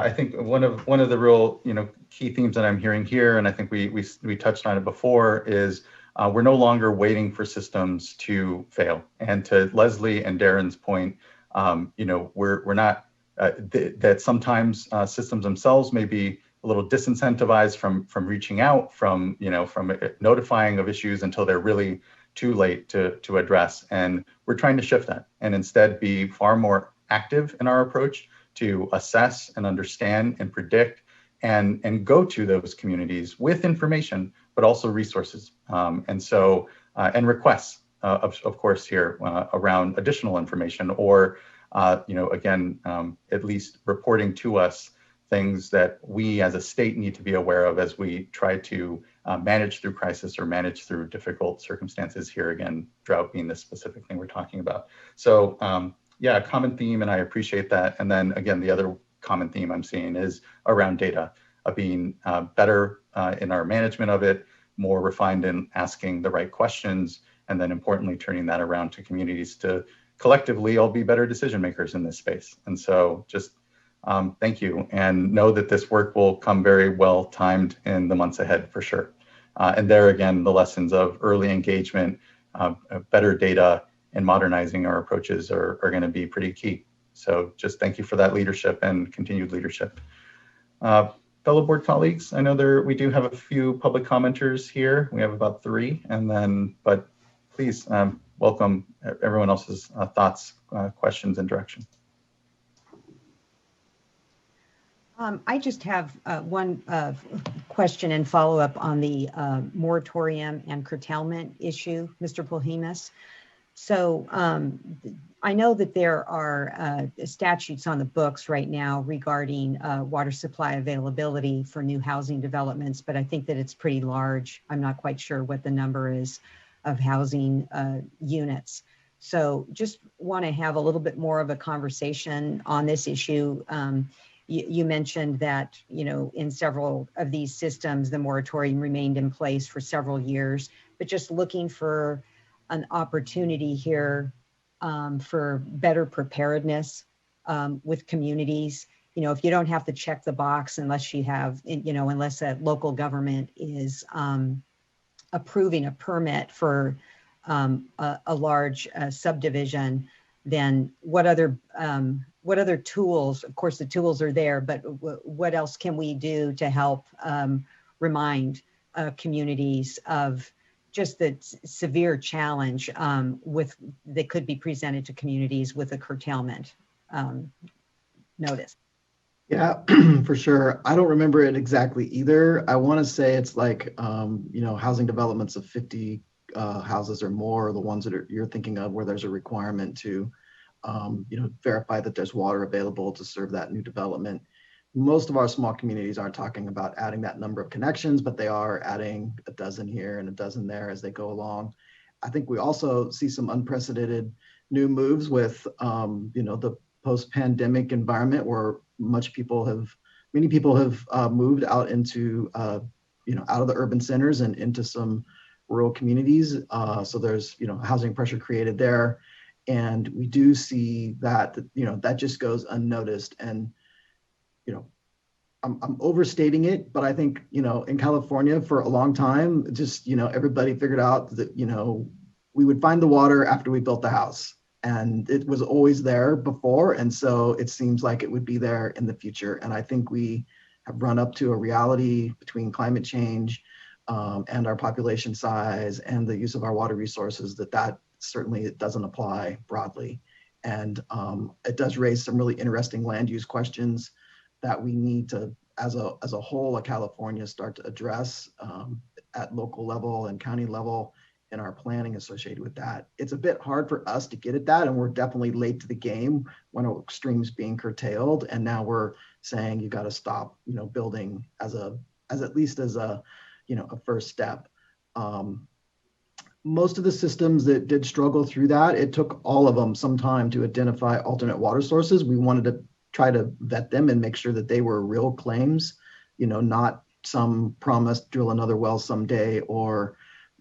S1: think one of the real key themes that I'm hearing here, and I think we touched on it before, is we're no longer waiting for systems to fail. And to Leslie and Darren's point, we're not that sometimes systems themselves may be a little disincentivized from reaching out, from notifying of issues until they're really too late to address. And we're trying to shift that and instead be far more active in our approach to assess and understand and predict and go to those communities with information, but also resources. And requests, of course, here around additional information or, again, at least reporting to us things that we as a state need to be aware of as we try to manage through crisis or manage through difficult circumstances here, again, drought being the specific thing we're talking about. So a common theme, and I appreciate that. And then again, the other common theme I'm seeing is around data, being better in our management of it, more refined in asking the right questions, and then importantly, turning that around to communities to collectively all be better decision makers in this space. And so just thank you, and know that this work will come very well timed in the months ahead for sure. And there again, the lessons of early engagement, better data, and modernizing our approaches are going to be pretty key. So just thank you for that leadership and continued leadership. Fellow board colleagues, I know we do have a few public commenters here. We have about 3, but please welcome everyone else's thoughts, questions, and direction.
S7: I just have one question and follow up on the moratorium and curtailment issue, Mr. Polhemus. So I know that there are statutes on the books right now regarding water supply availability for new housing developments, but I think that it's pretty large. I'm not quite sure what the number is of housing units. So just want to have a little bit more of a conversation on this issue. You mentioned that, in several of these systems, the moratorium remained in place for several years, but just looking for an opportunity here for better preparedness with communities. If you don't have to check the box unless you have, unless a local government is approving a permit for a large subdivision, then what other tools, of course the tools are there, but what else can we do to help remind communities of just the severe challenge that could be presented to communities with a curtailment notice?
S19: Yeah, for sure. I don't remember it exactly either. I want to say it's like, housing developments of 50 houses or more, the ones that you're thinking of where there's a requirement to, verify that there's water available to serve that new development. Most of our small communities aren't talking about adding that number of connections, but they are adding a dozen here and a dozen there as they go along. I think we also see some unprecedented new moves with, the post-pandemic environment where many people have moved out into, out of the urban centers and into some rural communities. So there's, housing pressure created there. And we do see that, that just goes unnoticed. And, I'm overstating it, but I think, in California for a long time, just, everybody figured out that, we would find the water after we built the house. And it was always there before. And so it seems like it would be there in the future. And I think we have run up to a reality between climate change and our population size and the use of our water resources that certainly it doesn't apply broadly. And it does raise some really interesting land use questions that we need to, as a whole, California, start to address at local level and county level in our planning associated with that. It's a bit hard for us to get at that, and we're definitely late to the game when extremes being curtailed. And now we're saying you got to stop, building as at least a first step. most of the systems that did struggle through that, it took all of them some time to identify alternate water sources. We wanted to try to vet them and make sure that they were real claims, not some promise drill another well someday or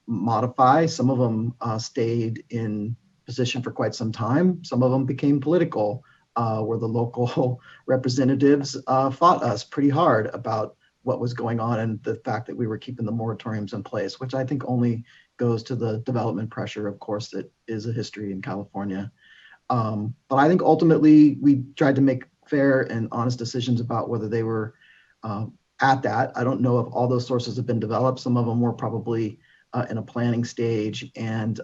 S19: modify. Some of them stayed in position for quite some time. Some of them became political, where the local representatives fought us pretty hard about what was going on and the fact that we were keeping the moratoriums in place, which I think only goes to the development pressure, of course, that is a history in California. But I think ultimately we tried to make fair and honest decisions about whether they were at that. I don't know if all those sources have been developed. Some of them were probably in a planning stage and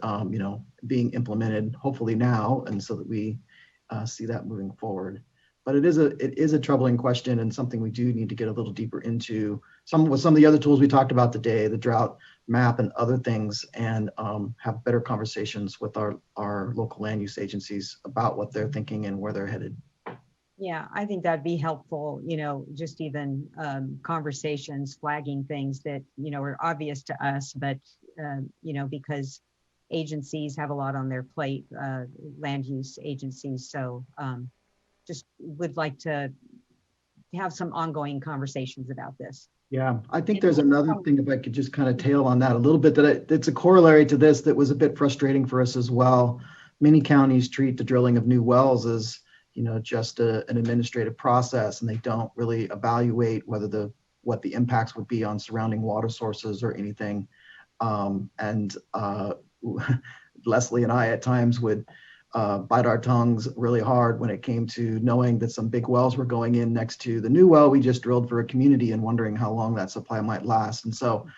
S19: being implemented hopefully now, and so that we see that moving forward. But it is a troubling question and something we do need to get a little deeper into. With some of the other tools we talked about today, the drought map and other things, and have better conversations with our local land use agencies about what they're thinking and where they're headed.
S7: Yeah, I think that'd be helpful, just even conversations, flagging things that, are obvious to us, but, because agencies have a lot on their plate, land use agencies. So just would like to have some ongoing conversations about this.
S19: Yeah, I think there's another thing, if I could just kind of tail on that a little bit, it's a corollary to this that was a bit frustrating for us as well. Many counties treat the drilling of new wells as just an administrative process, and they don't really evaluate what the impacts would be on surrounding water sources or anything. Leslie and I at times would bite our tongues really hard when it came to knowing that some big wells were going in next to the new well we just drilled for a community and wondering how long that supply might last. And so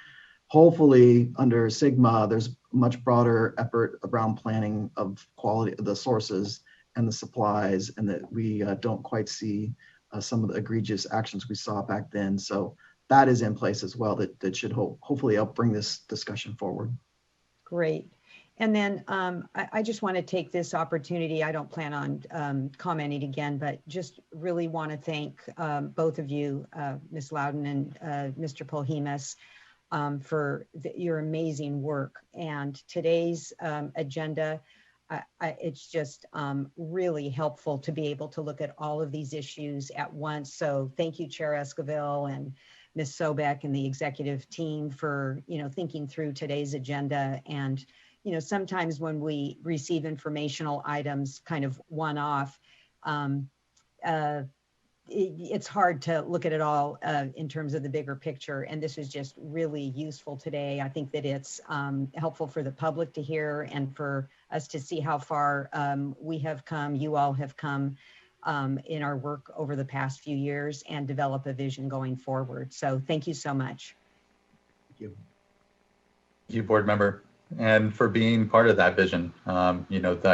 S19: hopefully under Sigma, there's much broader effort around planning of quality of the sources and the supplies, and that we don't quite see some of the egregious actions we saw back then. So that is in place as well, that should hopefully help bring this discussion forward.
S7: Great. And then I just want to take this opportunity. I don't plan on commenting again, but just really want to thank both of you, Ms. Loudon and Mr. Polhemus, for your amazing work. And today's agenda, it's just really helpful to be able to look at all of these issues at once. So thank you, Chair Esquivel and Ms. Sobek and the executive team for thinking through today's agenda. And sometimes when we receive informational items kind of one-off, it's hard to look at it all in terms of the bigger picture. And this is just really useful today. I think that it's helpful for the public to hear and for us to see how far we have come, you all have come in our work over the past few years, and develop a vision going forward. So thank you so much.
S19: Thank you.
S1: Thank you, board member, and for being part of that vision. I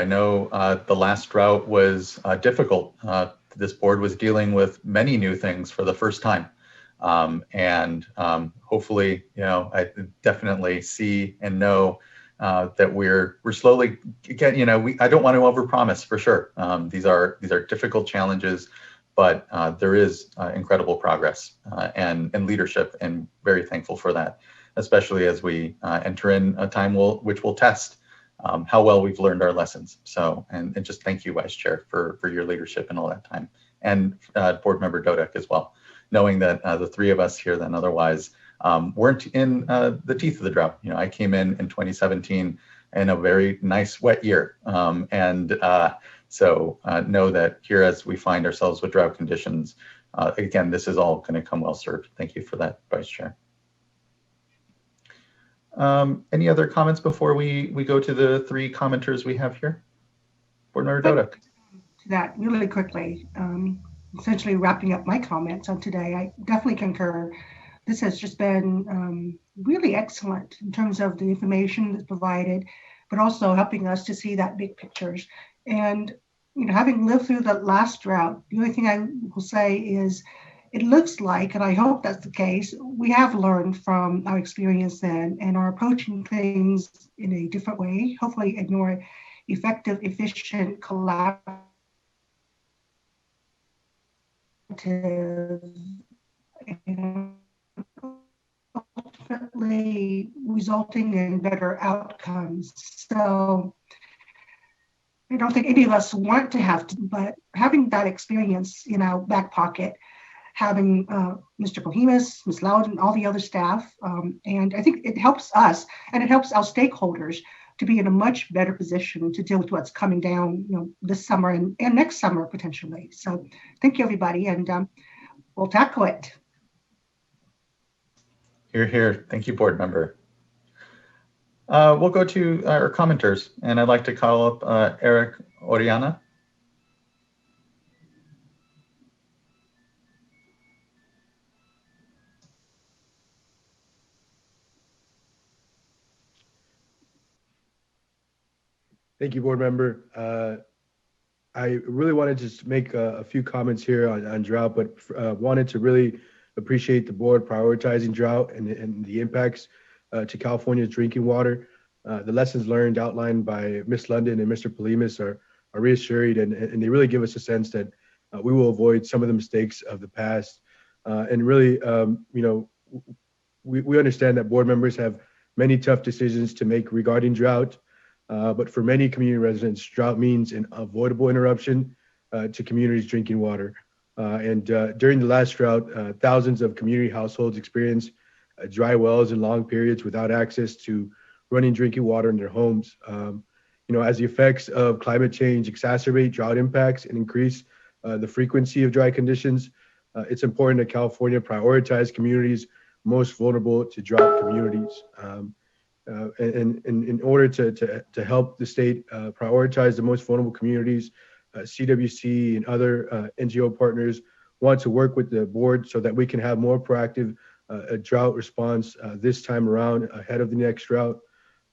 S1: know the last drought was difficult. This board was dealing with many new things for the first time. Hopefully, I definitely see and know that we're slowly getting, I don't want to overpromise for sure. These are difficult challenges, but there is incredible progress and leadership, and very thankful for that, especially as we enter in a time which will test how well we've learned our lessons. So, and just thank you, Vice Chair, for your leadership and all that time, and Board Member Dodek as well, knowing that the three of us here then otherwise weren't in the teeth of the drought. I came in 2017 in a very nice wet year. So know that here, as we find ourselves with drought conditions, again, this is all going to come well served. Thank you for that, Vice Chair. Any other comments before we go to the three commenters we have here? Board Member Dodek.
S10: To that really quickly, essentially wrapping up my comments on today, I definitely concur. This has just been really excellent in terms of the information that's provided, but also helping us to see that big pictures. And having lived through the last drought, the only thing I will say is it looks like, and I hope that's the case, we have learned from our experience then and are approaching things in a different way, hopefully a more effective, efficient, collaborative, and ultimately resulting in better outcomes. So I don't think any of us want to have to, but having that experience in our back pocket, having Mr. Kohimas, Ms. Loudon, all the other staff, and I think it helps us and it helps our stakeholders to be in a much better position to deal with what's coming down, this summer and next summer potentially. So thank you, everybody, and we'll tackle it.
S1: Hear, hear. Thank you, board member. We'll go to our commenters, and I'd like to call up Eric Oriana.
S17: Thank you, board member. I really wanted to just make a few comments here on drought, but wanted to really appreciate the board prioritizing drought and the impacts to California's drinking water. The lessons learned outlined by Ms. London and Mr. Polimas are reassuring, and they really give us a sense that we will avoid some of the mistakes of the past. And really, we understand that board members have many tough decisions to make regarding drought. But for many community residents, drought means an avoidable interruption to communities' drinking water. And during the last drought, thousands of community households experienced dry wells and long periods without access to running drinking water in their homes. As the effects of climate change exacerbate drought impacts and increase the frequency of dry conditions, it's important that California prioritize communities most vulnerable to drought communities. And in order to help the state prioritize the most vulnerable communities, CWC and other NGO partners want to work with the board so that we can have more proactive drought response this time around ahead of the next drought.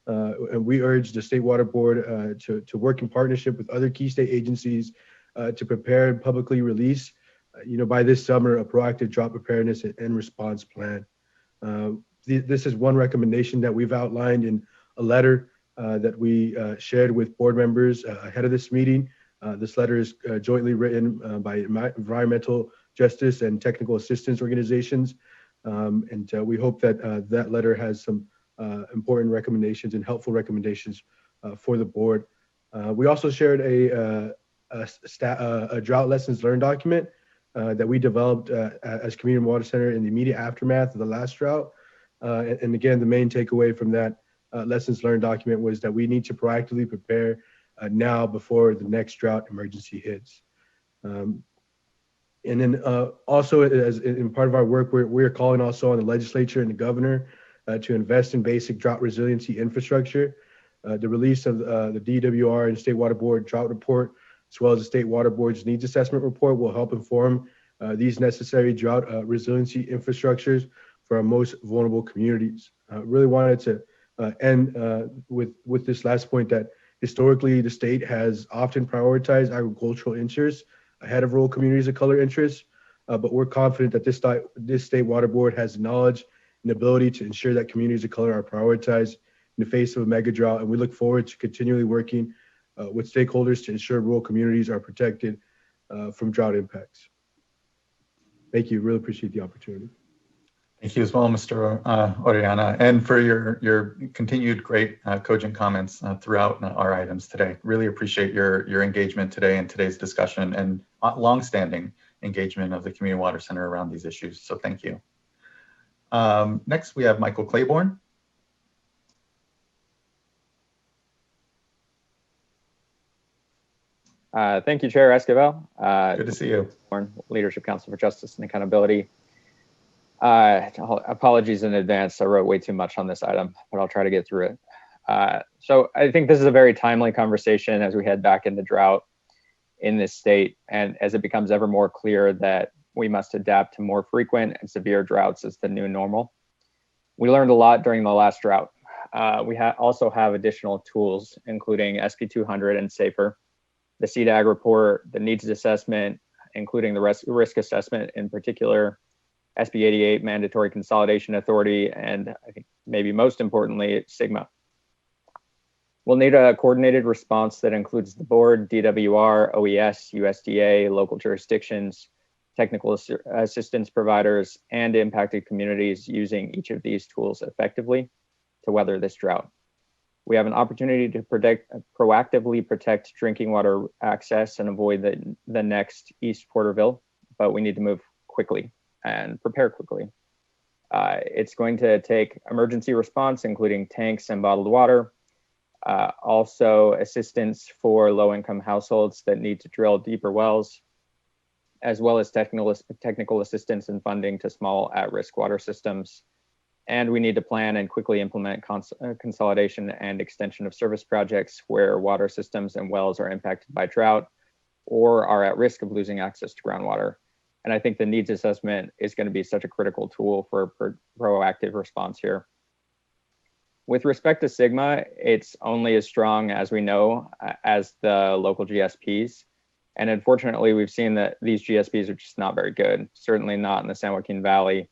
S17: And we urge the State Water Board to work in partnership with other key state agencies to prepare and publicly release, by this summer, a proactive drought preparedness and response plan. This is one recommendation that we've outlined in a letter that we shared with board members ahead of this meeting. This letter is jointly written by environmental justice and technical assistance organizations. And we hope that that letter has some important recommendations and helpful recommendations for the board. We also shared a drought lessons learned document that we developed as Community Water Center in the immediate aftermath of the last drought. And again, the main takeaway from that lessons learned document was that we need to proactively prepare now before the next drought emergency hits. And then also, as in part of our work, we're calling also on the legislature and the governor to invest in basic drought resiliency infrastructure. The release of the DWR and State Water Board drought report, as well as the State Water Board's needs assessment report, will help inform these necessary drought resiliency infrastructures for our most vulnerable communities. Really wanted to end with this last point that historically the state has often prioritized agricultural interests ahead of rural communities of color interests, but we're confident that this State Water Board has the knowledge and ability to ensure that communities of color are prioritized in the face of a mega drought, and we look forward to continually working with stakeholders to ensure rural communities are protected from drought impacts. Thank you, really appreciate the opportunity.
S1: Thank you as well, Mr. Oriana, and for your continued great cogent comments throughout our items today. Really appreciate your engagement today in today's discussion and longstanding engagement of the Community Water Center around these issues. So thank you. Next, we have Michael Claiborne.
S3: Thank you, Chair Esquivel.
S1: Good to see you.
S3: Leadership Council for Justice and Accountability. Apologies in advance. I wrote way too much on this item, but I'll try to get through it. So I think this is a very timely conversation as we head back into drought in this state, and as it becomes ever more clear that we must adapt to more frequent and severe droughts as the new normal. We learned a lot during the last drought. We also have additional tools, including SB 200 and SAFER, the CDAG report, the needs assessment, including the risk assessment in particular, SB 88 mandatory consolidation authority, and I think maybe most importantly, SGMA. We'll need a coordinated response that includes the board, DWR, OES, USDA, local jurisdictions, technical assistance providers, and impacted communities using each of these tools effectively. to weather this drought. We have an opportunity to proactively protect drinking water access and avoid the next East Porterville, but we need to move quickly and prepare quickly. It's going to take emergency response, including tanks and bottled water, also assistance for low-income households that need to drill deeper wells, as well as technical assistance and funding to small at-risk water systems. And we need to plan and quickly implement consolidation and extension of service projects where water systems and wells are impacted by drought or are at risk of losing access to groundwater. And I think the needs assessment is going to be such a critical tool for proactive response here. With respect to SIGMA, it's only as strong as we know as the local GSPs. And unfortunately, we've seen that these GSPs are just not very good, certainly not in the San Joaquin Valley.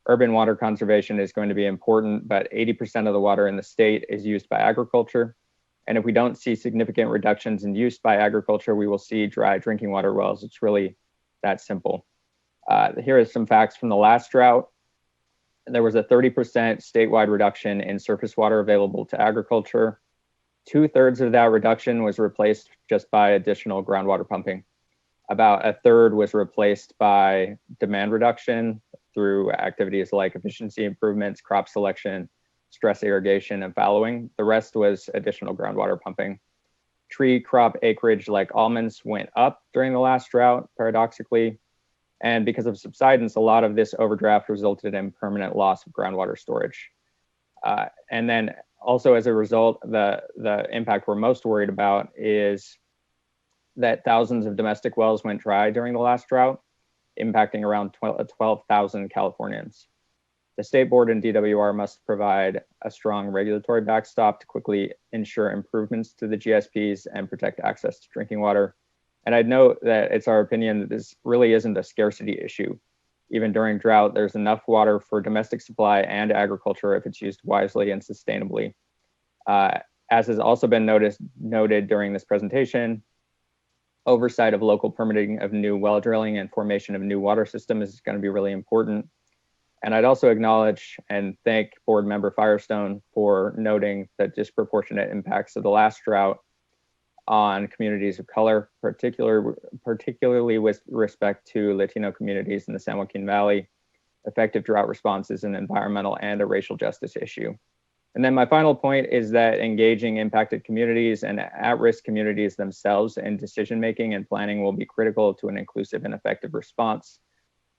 S3: Urban water conservation is going to be important, but 80% of the water in the state is used by agriculture. And if we don't see significant reductions in use by agriculture, we will see dry drinking water wells. It's really that simple. Here are some facts from the last drought. There was a 30% statewide reduction in surface water available to agriculture. 2/3 of that reduction was replaced just by additional groundwater pumping. About 1/3 was replaced by demand reduction through activities like efficiency improvements, crop selection, stress irrigation, and fallowing. The rest was additional groundwater pumping. Tree crop acreage like almonds went up during the last drought, paradoxically. And because of subsidence, a lot of this overdraft resulted in permanent loss of groundwater storage. And then also as a result, the impact we're most worried about is that thousands of domestic wells went dry during the last drought, impacting around 12,000 Californians. The state board and DWR must provide a strong regulatory backstop to quickly ensure improvements to the GSPs and protect access to drinking water. And I'd note that it's our opinion that this really isn't a scarcity issue. Even during drought, there's enough water for domestic supply and agriculture if it's used wisely and sustainably. As has also been noted during this presentation, oversight of local permitting of new well drilling and formation of new water systems is going to be really important. And I'd also acknowledge and thank board member Firestone for noting the disproportionate impacts of the last drought on communities of color, particularly with respect to Latino communities in the San Joaquin Valley. Effective drought response is an environmental and a racial justice issue. And then my final point is that engaging impacted communities and at-risk communities themselves in decision-making and planning will be critical to an inclusive and effective response.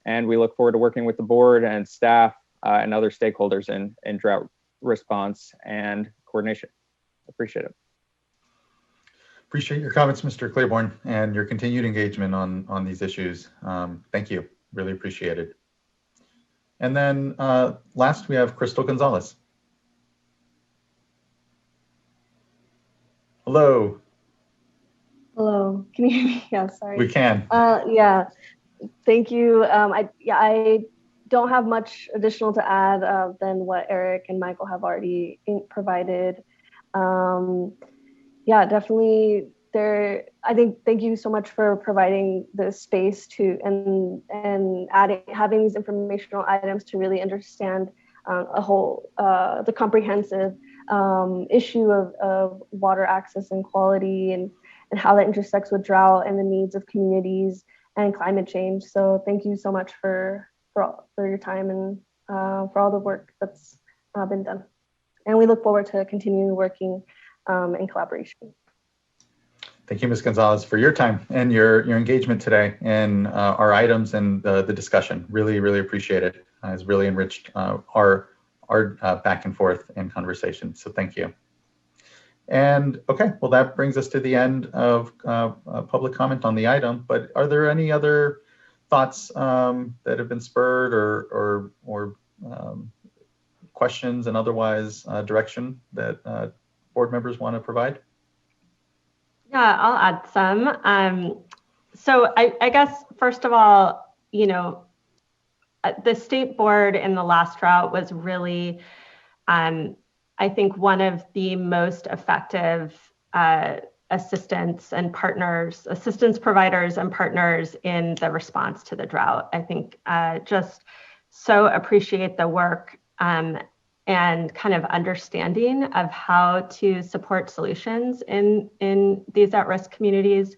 S3: And we look forward to working with the board and staff and other stakeholders in drought response and coordination. Appreciate it.
S1: Appreciate your comments, Mr. Claiborne, and your continued engagement on these issues. Thank you, really appreciate it. And then last we have Crystal Gonzalez. Hello.
S18: Hello, can you hear me? Yeah, sorry.
S1: We can.
S18: Yeah, thank you. I don't have much additional to add than what Eric and Michael have already provided. Yeah, definitely I think thank you so much for providing the space to and having these informational items to really understand the comprehensive issue of water access and quality and how that intersects with drought and the needs of communities and climate change. So thank you so much for your time and for all the work that's been done. And we look forward to continuing working in collaboration.
S1: Thank you, Ms. Gonzalez, for your time and your engagement today in our items and the discussion. Really, really appreciate it. It's really enriched our back and forth and conversation. So thank you. And okay, well, that brings us to the end of public comment on the item. But are there any other thoughts that have been spurred or questions and otherwise direction that board members want to provide?
S12: Yeah, I'll add some. So I guess, first of all, the state board in the last drought was really, I think, one of the most effective assistance providers and partners in the response to the drought. I think just so appreciate the work and kind of understanding of how to support solutions in these at-risk communities.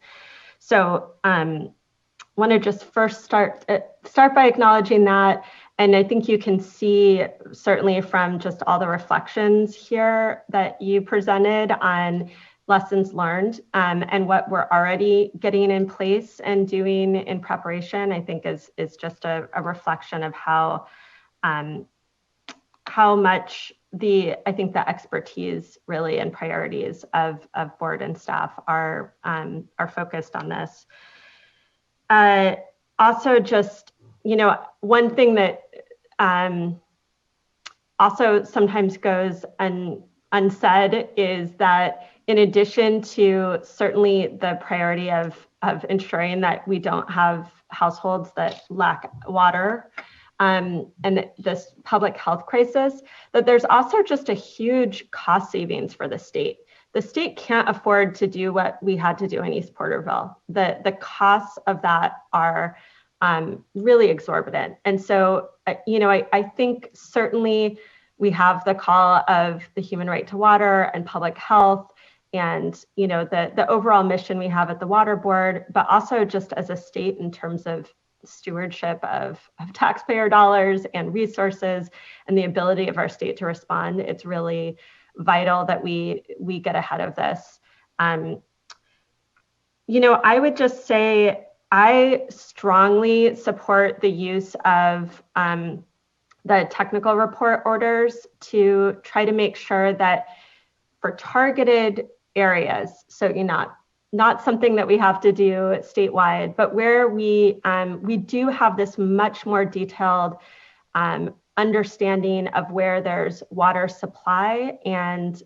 S12: So want to just first start by acknowledging that. And I think you can see certainly from just all the reflections here that you presented on lessons learned and what we're already getting in place and doing in preparation, I think is just a reflection of how much the expertise really and priorities of board and staff are focused on this. Also, just, one thing that also sometimes goes unsaid is that in addition to certainly the priority of ensuring that we don't have households that lack water and this public health crisis, that there's also just a huge cost savings for the state. The state can't afford to do what we had to do in East Porterville. The costs of that are really exorbitant. And so, I think certainly we have the call of the human right to water and public health and, the overall mission we have at the Water Board, but also just as a state in terms of stewardship of taxpayer dollars and resources and the ability of our state to respond. It's really vital that we get ahead of this. I would just say I strongly support the use of the technical report orders to try to make sure that for targeted areas, so not something that we have to do statewide, but where we do have this much more detailed understanding of where there's water supply and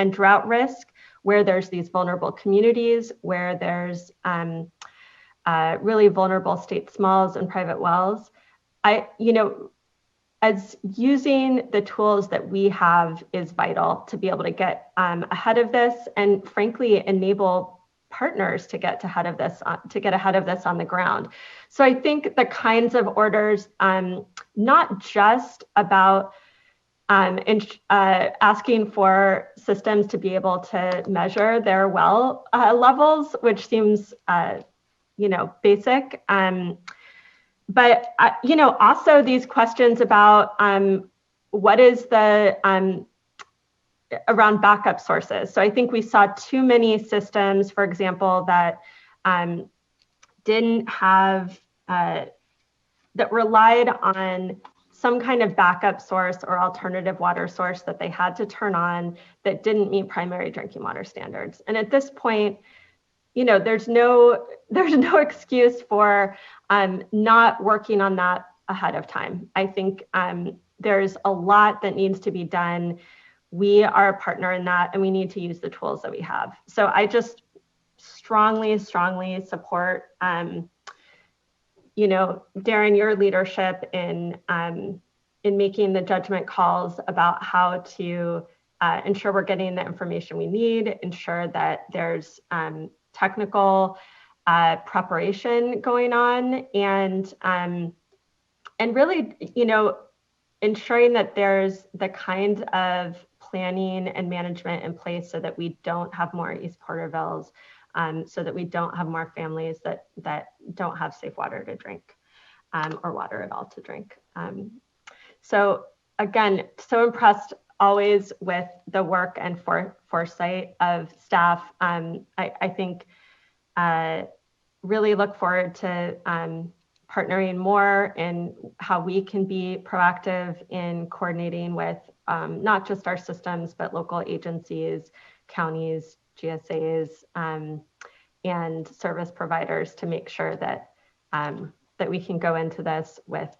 S12: drought risk, where there's these vulnerable communities, where there's really vulnerable state smalls and private wells. As using the tools that we have is vital to be able to get ahead of this and frankly enable partners to get ahead of this on the ground. So I think the kinds of orders, not just about asking for systems to be able to measure their well levels, which seems basic, but also these questions about what is the around backup sources. So I think we saw too many systems, for example, that didn't have, that relied on some kind of backup source or alternative water source that they had to turn on that didn't meet primary drinking water standards. And at this point, there's no excuse for not working on that ahead of time. I think there's a lot that needs to be done. We are a partner in that, and we need to use the tools that we have. So I just strongly support, Darren, your leadership in making the judgment calls about how to ensure we're getting the information we need, ensure that there's technical preparation going on, and really, ensuring that there's the kind of planning and management in place so that we don't have more East Portervilles, so that we don't have more families that don't have safe water to drink or water at all to drink. So again, so impressed always with the work and foresight of staff. I think really look forward to partnering more in how we can be proactive in coordinating with not just our systems, but local agencies, counties, GSAs, and service providers to make sure that that we can go into this with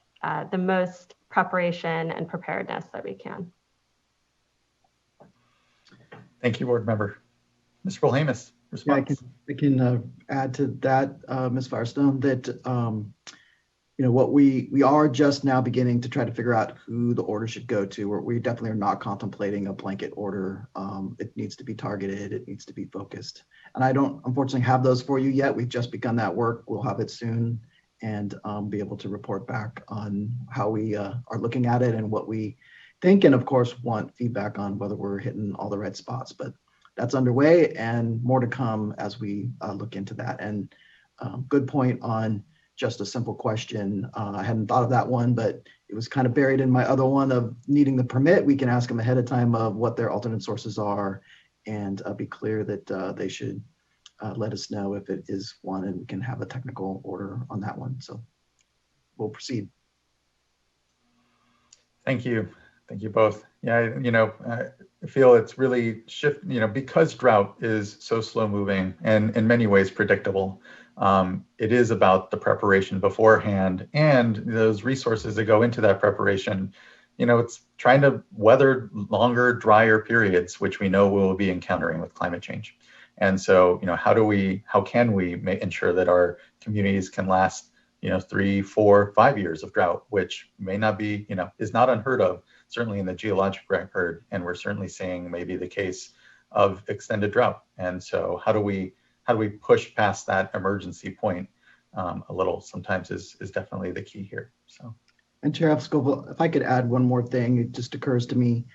S12: the most preparation and preparedness that we can.
S1: Thank you, board member. Mr. Polhamus, response.
S19: Yeah, I can add to that, Ms. Firestone, that what we are just now beginning to try to figure out who the order should go to. We definitely are not contemplating a blanket order. It needs to be targeted. It needs to be focused. And I don't unfortunately have those for you yet. We've just begun that work. We'll have it soon and be able to report back on how we are looking at it and what we think, and of course want feedback on whether we're hitting all the right spots. But that's underway and more to come as we look into that. And good point on just a simple question. I hadn't thought of that one, but it was kind of buried in my other one of needing the permit. We can ask them ahead of time of what their alternate sources are and be clear that they should let us know if it is one, and we can have a technical order on that one. So we'll proceed.
S1: Thank you. Thank you both. Yeah, I feel it's really because drought is so slow moving and in many ways predictable. It is about the preparation beforehand and those resources that go into that preparation. It's trying to weather longer, drier periods, which we know we'll be encountering with climate change. And so, how can we ensure that our communities can last, 3, 4, 5 years of drought, which may not be, is not unheard of, certainly in the geologic record. And we're certainly seeing maybe the case of extended drought. And so how do we push past that emergency point a little sometimes is definitely the key here. So.
S19: And Chair Scoville, if I could add one more thing, it just occurs to me,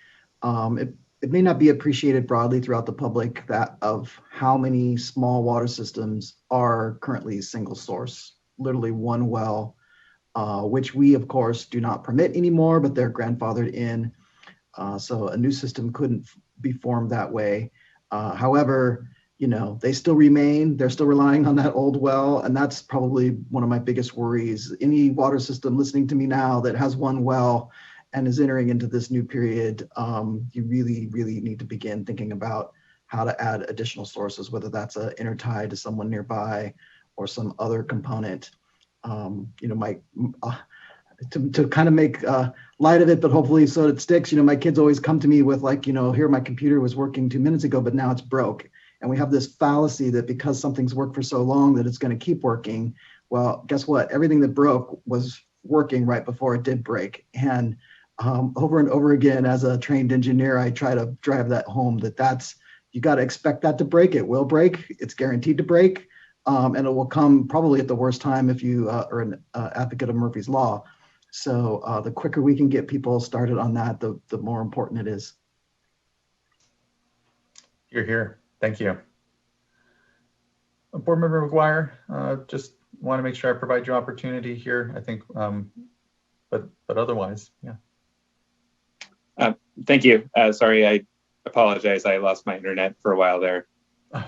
S19: it may not be appreciated broadly throughout the public that of how many small water systems are currently single source, literally one well, which we of course do not permit anymore, but they're grandfathered in. So a new system couldn't be formed that way. However, they still remain, they're still relying on that old well. And that's probably one of my biggest worries. Any water system listening to me now that has one well and is entering into this new period, you really, really need to begin thinking about how to add additional sources, whether that's an intertie to someone nearby or some other component. To kind of make light of it, but hopefully so it sticks. My kids always come to me with here my computer was working 2 minutes ago, but now it's broke. And we have this fallacy that because something's worked for so long that it's going to keep working. Well, guess what? Everything that broke was working right before it did break. And over and over again, as a trained engineer, I try to drive that home that's you got to expect that to break. It will break. It's guaranteed to break. And it will come probably at the worst time if you are an advocate of Murphy's Law. So the quicker we can get people started on that, the more important it is.
S1: You're here. Thank you. Board Member McGuire, just want to make sure I provide you opportunity here, I think, but otherwise, yeah.
S6: Thank you. Sorry, I apologize. I lost my internet for a while there.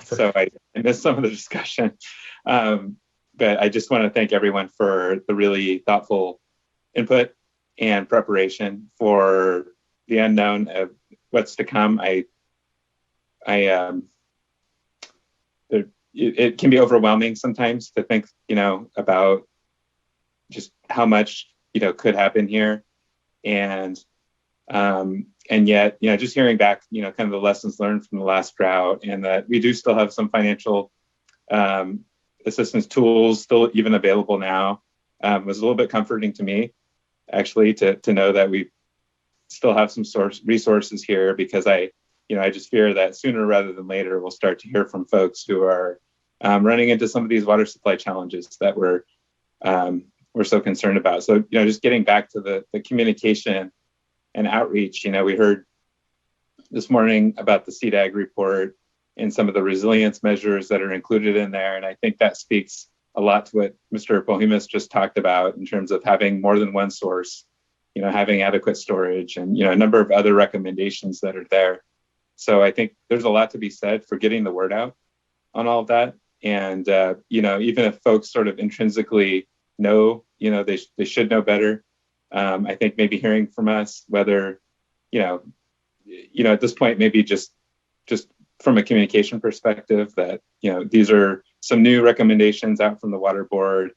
S6: So I missed some of the discussion. But I just want to thank everyone for the really thoughtful input and preparation for the unknown of what's to come. It can be overwhelming sometimes to think, about just how much, could happen here. And yet, just hearing back, kind of the lessons learned from the last drought, and that we do still have some financial assistance tools still even available now, was a little bit comforting to me, actually, to know that we still have some resources here, because I just fear that sooner rather than later, we'll start to hear from folks who are running into some of these water supply challenges that we're so concerned about. So, just getting back to the communication and outreach, we heard this morning about the CDAG report and some of the resilience measures that are included in there. And I think that speaks a lot to what Mr. Bohemus just talked about in terms of having more than one source, having adequate storage, and, a number of other recommendations that are there. So I think there's a lot to be said for getting the word out on all of that. And, even if folks sort of intrinsically know, they should know better. I think maybe hearing from us whether, at this point, maybe just from a communication perspective that, these are some new recommendations out from the Water Board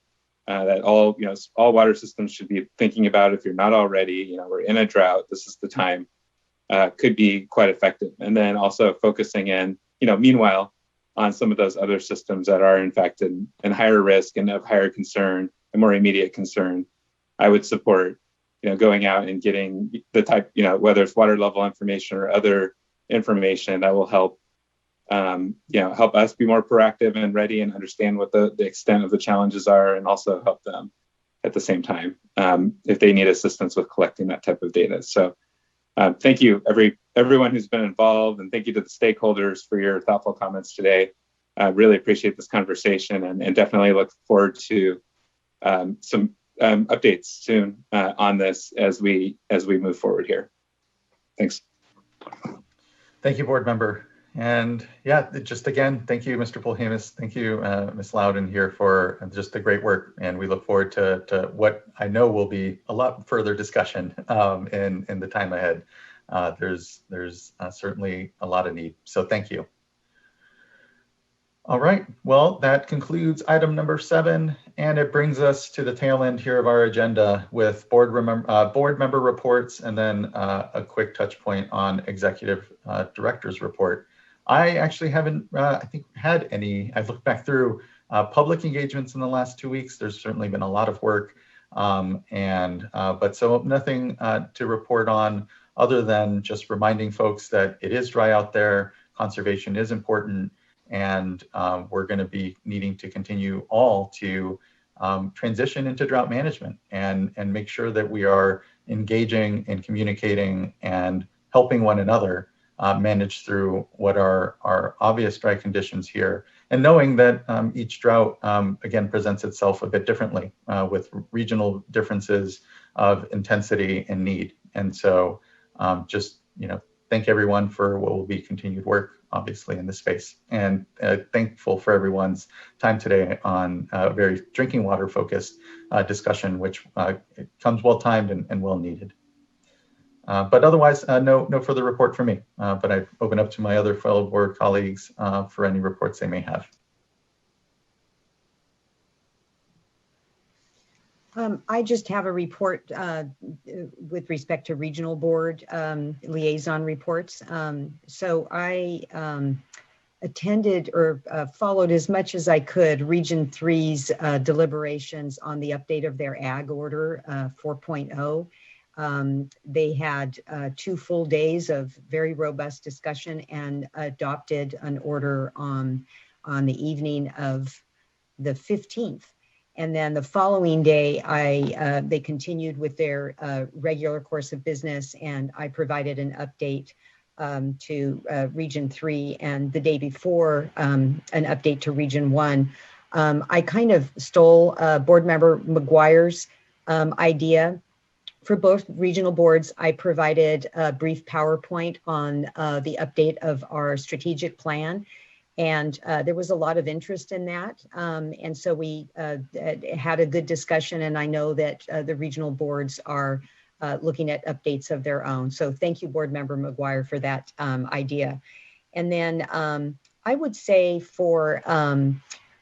S6: that all water systems should be thinking about. If you're not already, we're in a drought, this is the time, could be quite effective. And then also focusing in, meanwhile, on some of those other systems that are in fact in higher risk and of higher concern and more immediate concern. I would support, going out and getting the type, whether it's water level information or other information that will help, help us be more proactive and ready and understand what the extent of the challenges are, and also help them at the same time if they need assistance with collecting that type of data. So Thank you, everyone who's been involved, and thank you to the stakeholders for your thoughtful comments today. I really appreciate this conversation, and definitely look forward to some updates soon on this as we move forward here. Thanks.
S1: Thank you, board member. And yeah, just again, thank you, Mr. Polhemus. Thank you, Ms. Loudon here for just the great work. And we look forward to what I know will be a lot further discussion in the time ahead. There's certainly a lot of need. So thank you. All right, well, that concludes item number 7, and it brings us to the tail end here of our agenda with board member reports, and then a quick touch point on executive director's report. I actually haven't, I think, had any. I've looked back through public engagements in the last 2 weeks. There's certainly been a lot of work, but so nothing to report on other than just reminding folks that it is dry out there, conservation is important, and we're going to be needing to continue all to transition into drought management and make sure that we are engaging and communicating and helping one another manage through what are obvious dry conditions here, and knowing that each drought again presents itself a bit differently with regional differences of intensity and need. And so just thank everyone for what will be continued work, obviously, in this space, and thankful for everyone's time today on a very drinking water focused discussion, which comes well timed and well needed. But otherwise, no further report from me, but I open up to my other fellow board colleagues for any reports they may have.
S7: I just have a report with respect to regional board liaison reports. So I attended or followed as much as I could Region 3's deliberations on the update of their Ag Order 4.0. They had 2 full days of very robust discussion and adopted an order on the evening of the 15th. And then the following day, they continued with their regular course of business, and I provided an update to Region 3, and the day before, an update to Region 1. I kind of stole board member McGuire's idea. For both regional boards, I provided a brief PowerPoint on the update of our strategic plan. And there was a lot of interest in that. And so we had a good discussion, and I know that the regional boards are looking at updates of their own. So thank you, Board Member McGuire, for that idea. And then I would say for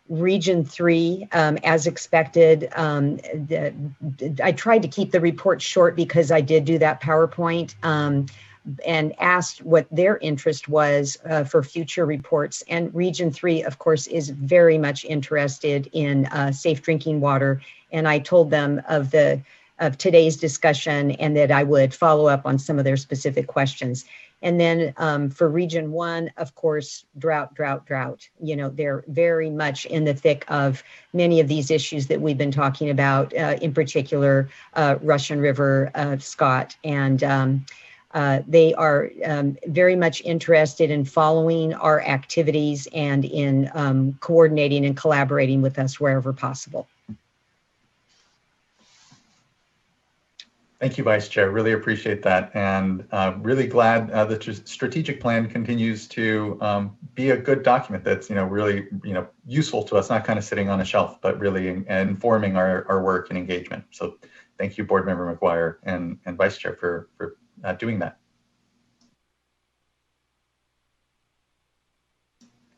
S7: Region 3, as expected, I tried to keep the report short because I did do that PowerPoint. And asked what their interest was for future reports. And Region 3, of course, is very much interested in safe drinking water. And I told them of today's discussion and that I would follow up on some of their specific questions. And then for Region 1, of course, drought. They're very much in the thick of many of these issues that we've been talking about, in particular, Russian River, Scott, and they are very much interested in following our activities and in coordinating and collaborating with us wherever possible.
S1: Thank you, Vice Chair. Really appreciate that, and really glad the strategic plan continues to be a good document that's really useful to us, not kind of sitting on a shelf, but really informing our work and engagement. So thank you, Board Member McGuire and Vice Chair for doing that.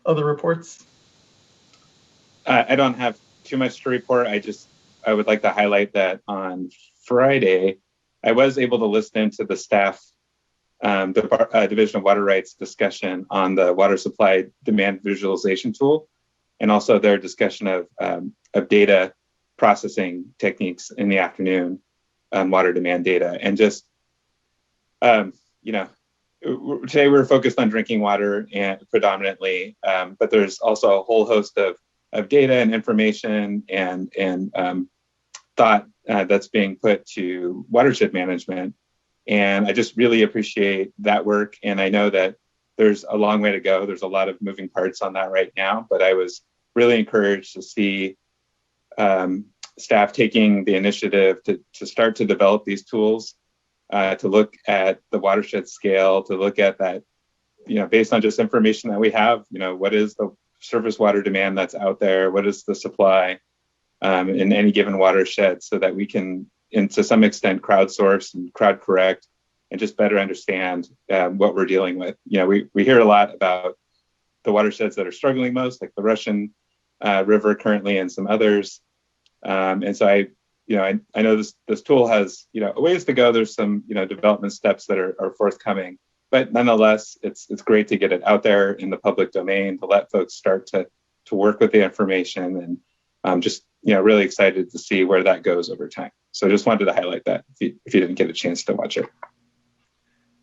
S1: Other reports?
S6: I don't have too much to report. I would like to highlight that on Friday, I was able to listen to the staff, the Division of Water Rights discussion on the water supply demand visualization tool, and also their discussion of data processing techniques in the afternoon on water demand data. And just today we're focused on drinking water and predominantly, but there's also a whole host of data and information and thought that's being put to watershed management And I just really appreciate that work. And I know that there's a long way to go. There's a lot of moving parts on that right now, but I was really encouraged to see staff taking the initiative to start to develop these tools, to look at the watershed scale, to look at that, based on just information that we have, what is the surface water demand that's out there? What is the supply in any given watershed, so that we can, and to some extent, crowdsource and crowd correct and just better understand what we're dealing with. We hear a lot about the watersheds that are struggling most, like the Russian River currently and some others. And so I know this tool has, a ways to go. There's some, development steps that are forthcoming, but nonetheless, it's great to get it out there in the public domain, to let folks start to work with the information, and I'm just, really excited to see where that goes over time. So I just wanted to highlight that if you didn't get a chance to watch it.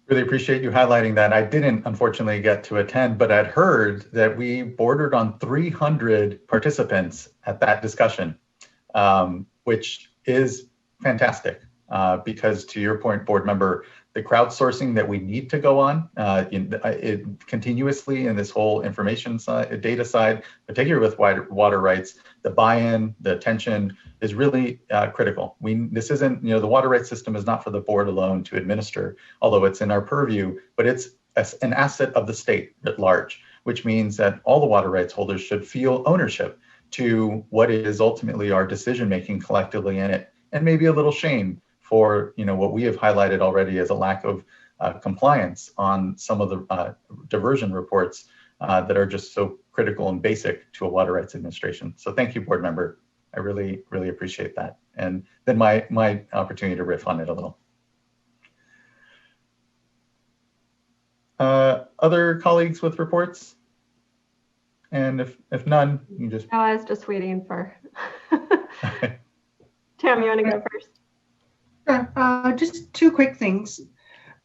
S1: Really appreciate you highlighting that. I didn't, unfortunately, get to attend, but I'd heard that we bordered on 300 participants at that discussion, which is fantastic, because to your point, board member, the crowdsourcing that we need to go on continuously in this whole information side, data side, particularly with water rights, the buy-in, the attention is really critical. This isn't, the water rights system is not for the board alone to administer, although it's in our purview, but it's an asset of the state at large, which means that all the water rights holders should feel ownership to what is ultimately our decision-making collectively in it, and maybe a little shame for what we have highlighted already as a lack of compliance on some of the diversion reports that are just so critical and basic to a water rights administration. So thank you, board member. I really, really appreciate that. And then my opportunity to riff on it a little. Other colleagues with reports? And if none, you just...
S12: Oh, I was just waiting for... Tam, you want to go first?
S10: Sure. Just two quick things.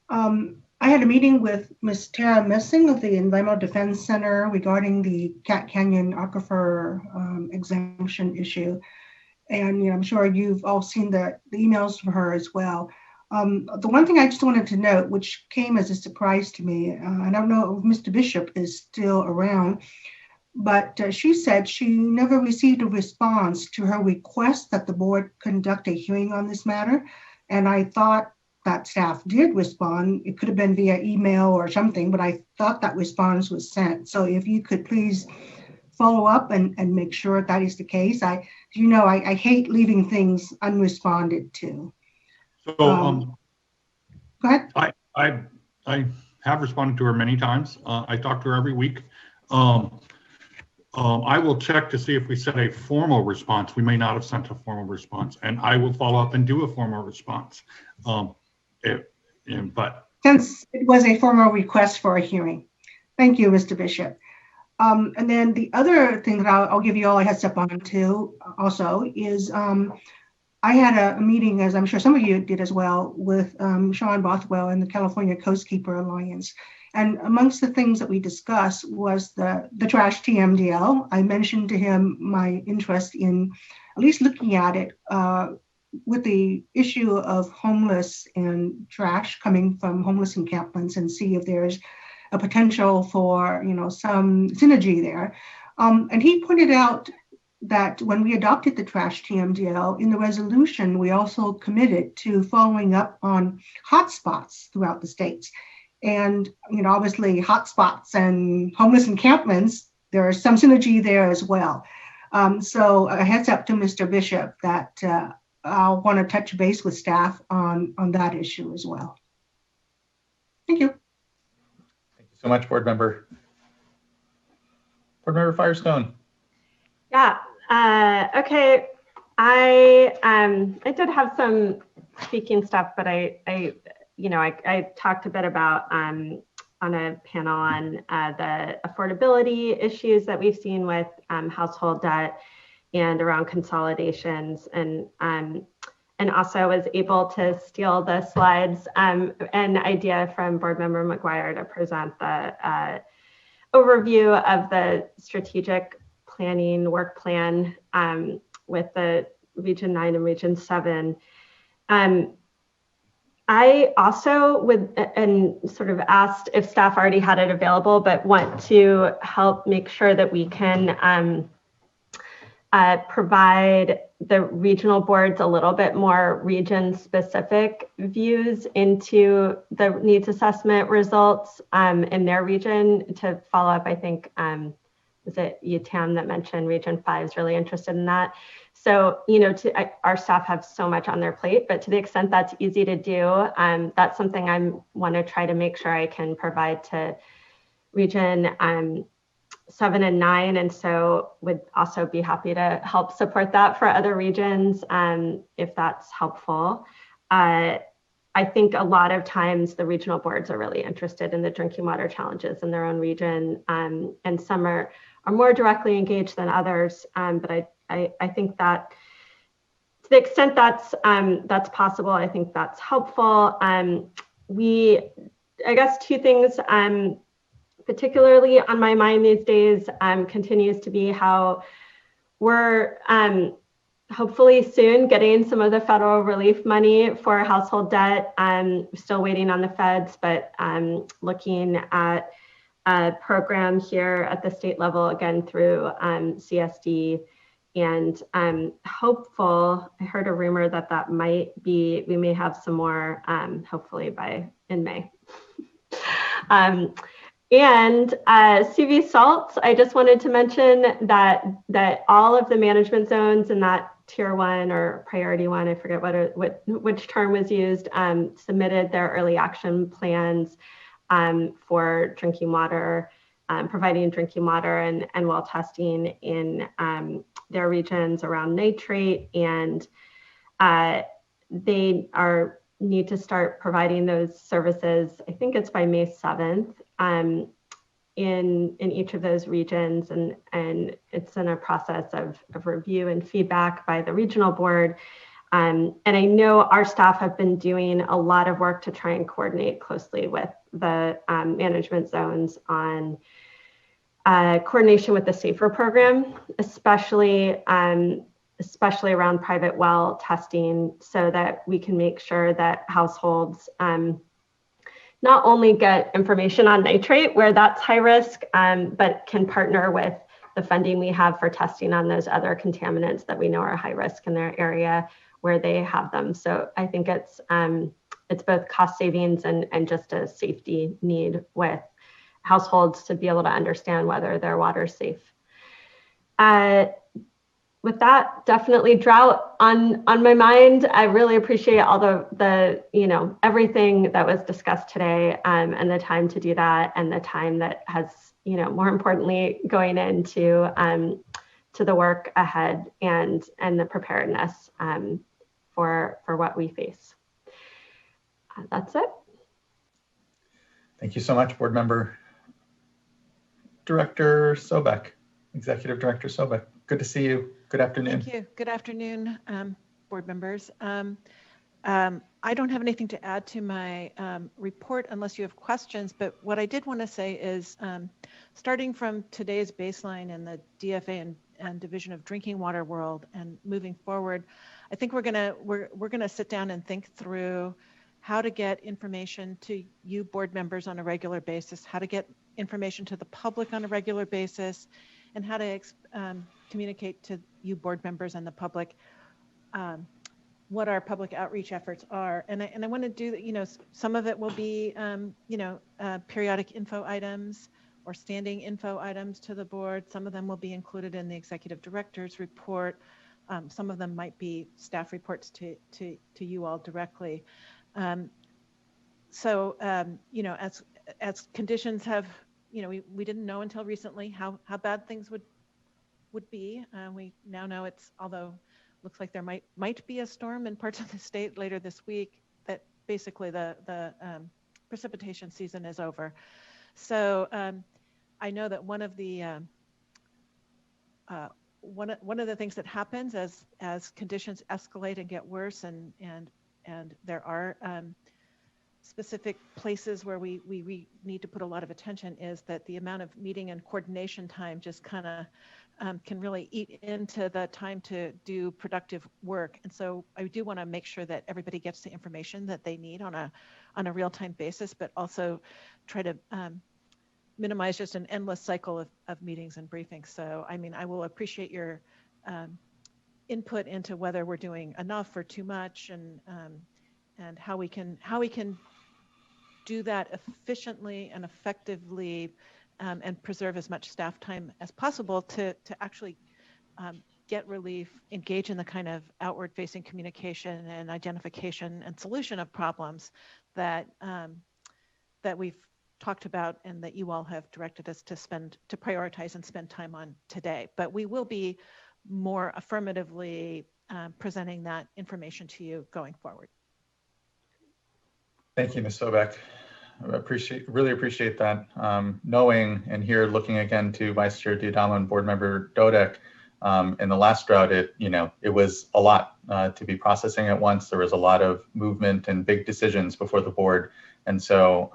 S10: I had a meeting with Ms. Tara Messing of the Environmental Defense Center regarding the Cat Canyon Aquifer exemption issue. And I'm sure you've all seen the emails from her as well. The one thing I just wanted to note, which came as a surprise to me, I don't know if Mr. Bishop is still around, but she said she never received a response to her request that the board conduct a hearing on this matter. And I thought that staff did respond. It could have been via email or something, but I thought that response was sent. So if you could please follow up and make sure that is the case. I hate leaving things unresponded to.
S2: So
S10: go ahead.
S2: I have responded to her many times. I talk to her every week. I will check to see if we sent a formal response. We may not have sent a formal response, and I will follow up and do a formal response. But
S10: since it was a formal request for a hearing, thank you, Mr. Bishop. And then the other thing that I'll give you all a heads up on too, also, is I had a meeting, as I'm sure some of you did as well, with Sean Bothwell and the California Coastkeeper Alliance. And amongst the things that we discussed was the trash TMDL. I mentioned to him my interest in at least looking at it with the issue of homeless and trash coming from homeless encampments, and see if there's a potential for some synergy there. And he pointed out that when we adopted the trash TMDL, in the resolution, we also committed to following up on hotspots throughout the states. And, obviously hotspots and homeless encampments, there is some synergy there as well. So a heads up to Mr. Bishop that I'll want to touch base with staff on that issue as well. Thank you.
S1: Thank you so much, board member. Board member Firestone.
S12: Yeah. Okay. I did have some speaking stuff, but I talked a bit about on a panel on the affordability issues that we've seen with household debt and around consolidations, and also was able to steal the slides, an idea from board member McGuire to present the overview of the strategic planning work plan with the Region 9 and Region 7. I also would, and sort of asked if staff already had it available, but want to help make sure that we can provide the regional boards a little bit more region-specific views into the needs assessment results in their region. To follow up, I think, was it UTAM that mentioned Region 5 is really interested in that. So, you know, our staff have so much on their plate, but to the extent that's easy to do, that's something I want to try to make sure I can provide to Region 7 and 9. And so would also be happy to help support that for other regions if that's helpful. I think a lot of times the regional boards are really interested in the drinking water challenges in their own region, and some are more directly engaged than others. But I think that to the extent that's possible, I think that's helpful. I guess two things particularly on my mind these days continues to be how we're hopefully soon getting some of the federal relief money for household debt. Still waiting on the feds, but looking at a program here at the state level, again through CSD. And I'm hopeful, I heard a rumor that might be, we may have some more hopefully in May. And CV salts, I just wanted to mention that all of the management zones in that tier 1 or priority 1, I forget which term was used, submitted their early action plans for drinking water, providing drinking water and well testing in their regions around nitrate, and they need to start providing those services. I think it's by May 7th in each of those regions, and it's in a process of review and feedback by the regional board. And I know our staff have been doing a lot of work to try and coordinate closely with the management zones on coordination with the SAFER program, especially around private well testing, so that we can make sure that households not only get information on nitrate where that's high risk, but can partner with the funding we have for testing on those other contaminants that we know are high risk in their area where they have them. So I think it's both cost savings and just a safety need with households to be able to understand whether their water is safe. With that, definitely drought on my mind. I really appreciate all the everything that was discussed today, and the time to do that, and the time that has, more importantly, going into to the work ahead and the preparedness for what we face. That's it.
S1: Thank you so much, Board Member Director Sobek, Executive Director Sobek. Good to see you. Good afternoon.
S14: Thank you. Good afternoon, board members. I don't have anything to add to my report unless you have questions, but what I did want to say is starting from today's baseline in the DFA and Division of Drinking Water world and moving forward, I think we're gonna sit down and think through how to get information to you board members on a regular basis, how to get information to the public on a regular basis, and how to communicate to you board members and the public what our public outreach efforts are. And I want to do that, some of it will be, periodic info items or standing info items to the board. Some of them will be included in the executive director's report. Some of them might be staff reports to you all directly. As conditions have, we didn't know until recently how bad things would be. We now know although looks like there might be a storm in parts of the state later this week, that basically the precipitation season is over. So I know that one of the things that happens as conditions escalate and get worse, and there are specific places where we need to put a lot of attention, is that the amount of meeting and coordination time just kind of can really eat into the time to do productive work. And so I do want to make sure that everybody gets the information that they need on a real-time basis, but also try to minimize just an endless cycle of meetings and briefings. So, I mean, I will appreciate your input into whether we're doing enough or too much, and how we can do that efficiently and effectively, and preserve as much staff time as possible to actually get relief, engage in the kind of outward facing communication and identification and solution of problems that that we've talked about and that you all have directed us to prioritize and spend time on today. But we will be more affirmatively presenting that information to you going forward.
S1: Thank you, Ms. Sobek. Really appreciate that. Knowing and here looking again to Vice Chair Diadamo and Board Member Dodek, in the last drought, it was a lot to be processing at once. There was a lot of movement and big decisions before the board. And so,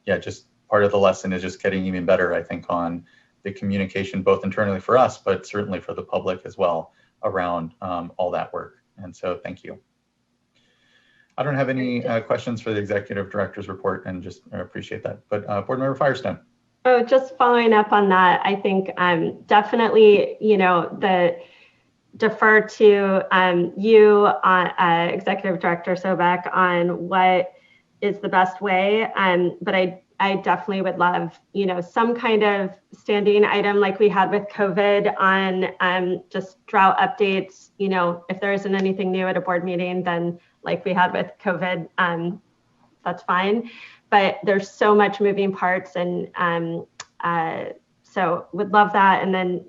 S1: yeah, just part of the lesson is just getting even better, I think, on the communication, both internally for us, but certainly for the public as well around all that work. And so thank you. I don't have any questions for the Executive Director's report and just appreciate that. But Board Member Firestone.
S12: Oh, just following up on that, I think definitely, defer to you, Executive Director Sobek, on what is the best way. But I definitely would love, some kind of standing item like we had with COVID on just drought updates. If there isn't anything new at a board meeting, then like we had with COVID, that's fine. But there's so much moving parts, and so would love that. And then,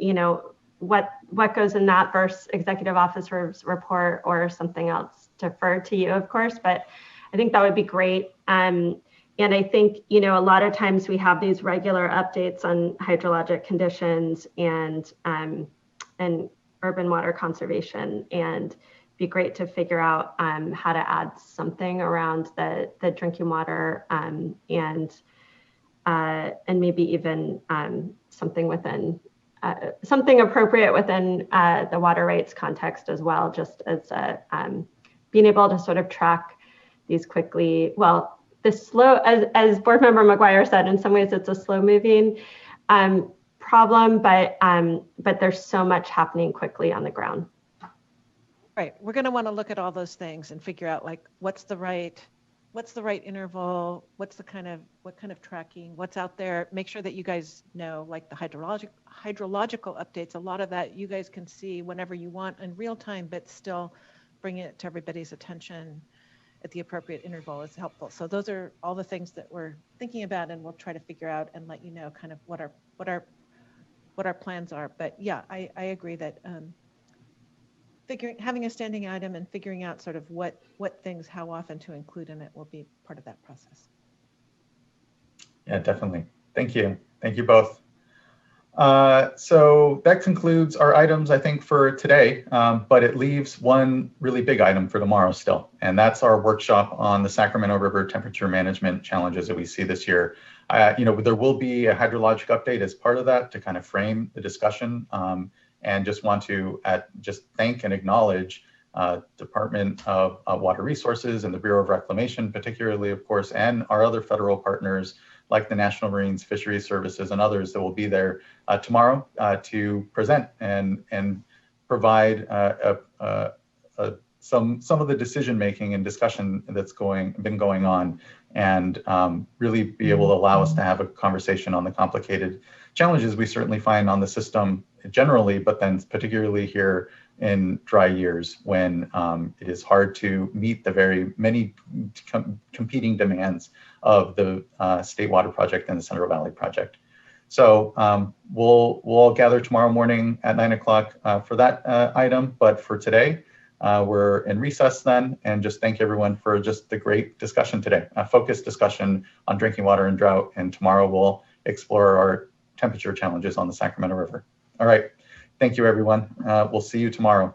S12: what goes in that versus executive officer's report or something else, defer to you, of course, but I think that would be great. And I think, a lot of times we have these regular updates on hydrologic conditions and urban water conservation, and be great to figure out how to add something around the drinking water, and maybe even something within something appropriate within the water rights context as well, just as being able to sort of track these quickly. Well, the slow, as Board Member McGuire said, in some ways it's a slow moving problem, but there's so much happening quickly on the ground.
S14: Right. We're going to want to look at all those things and figure out like what's the right interval, what kind of tracking, what's out there. Make sure that you guys know, like the hydrological updates. A lot of that you guys can see whenever you want in real time, but still bring it to everybody's attention at the appropriate interval is helpful. So those are all the things that we're thinking about, and we'll try to figure out and let you know kind of what our plans are. But yeah, I agree that having a standing item and figuring out sort of what things, how often to include in it will be part of that process.
S1: Yeah, definitely. Thank you. Thank you both. So that concludes our items, I think, for today, but it leaves one really big item for tomorrow still, and that's our workshop on the Sacramento River temperature management challenges that we see this year. There will be a hydrologic update as part of that to kind of frame the discussion. And just want to just thank and acknowledge Department of Water Resources and the Bureau of Reclamation, particularly, of course, and our other federal partners like the National Marine Fisheries Services and others that will be there tomorrow to present and provide some of the decision making and discussion that's been going on, and really be able to allow us to have a conversation on the complicated challenges we certainly find on the system generally, but then particularly here in dry years when it is hard to meet the very many competing demands of the State Water Project and the Central Valley Project. So we'll all gather tomorrow morning at 9 o'clock for that item. But for today, we're in recess then, and just thank everyone for just the great discussion today, a focused discussion on drinking water and drought. And tomorrow we'll explore our temperature challenges on the Sacramento River. All right. Thank you, everyone. We'll see you tomorrow.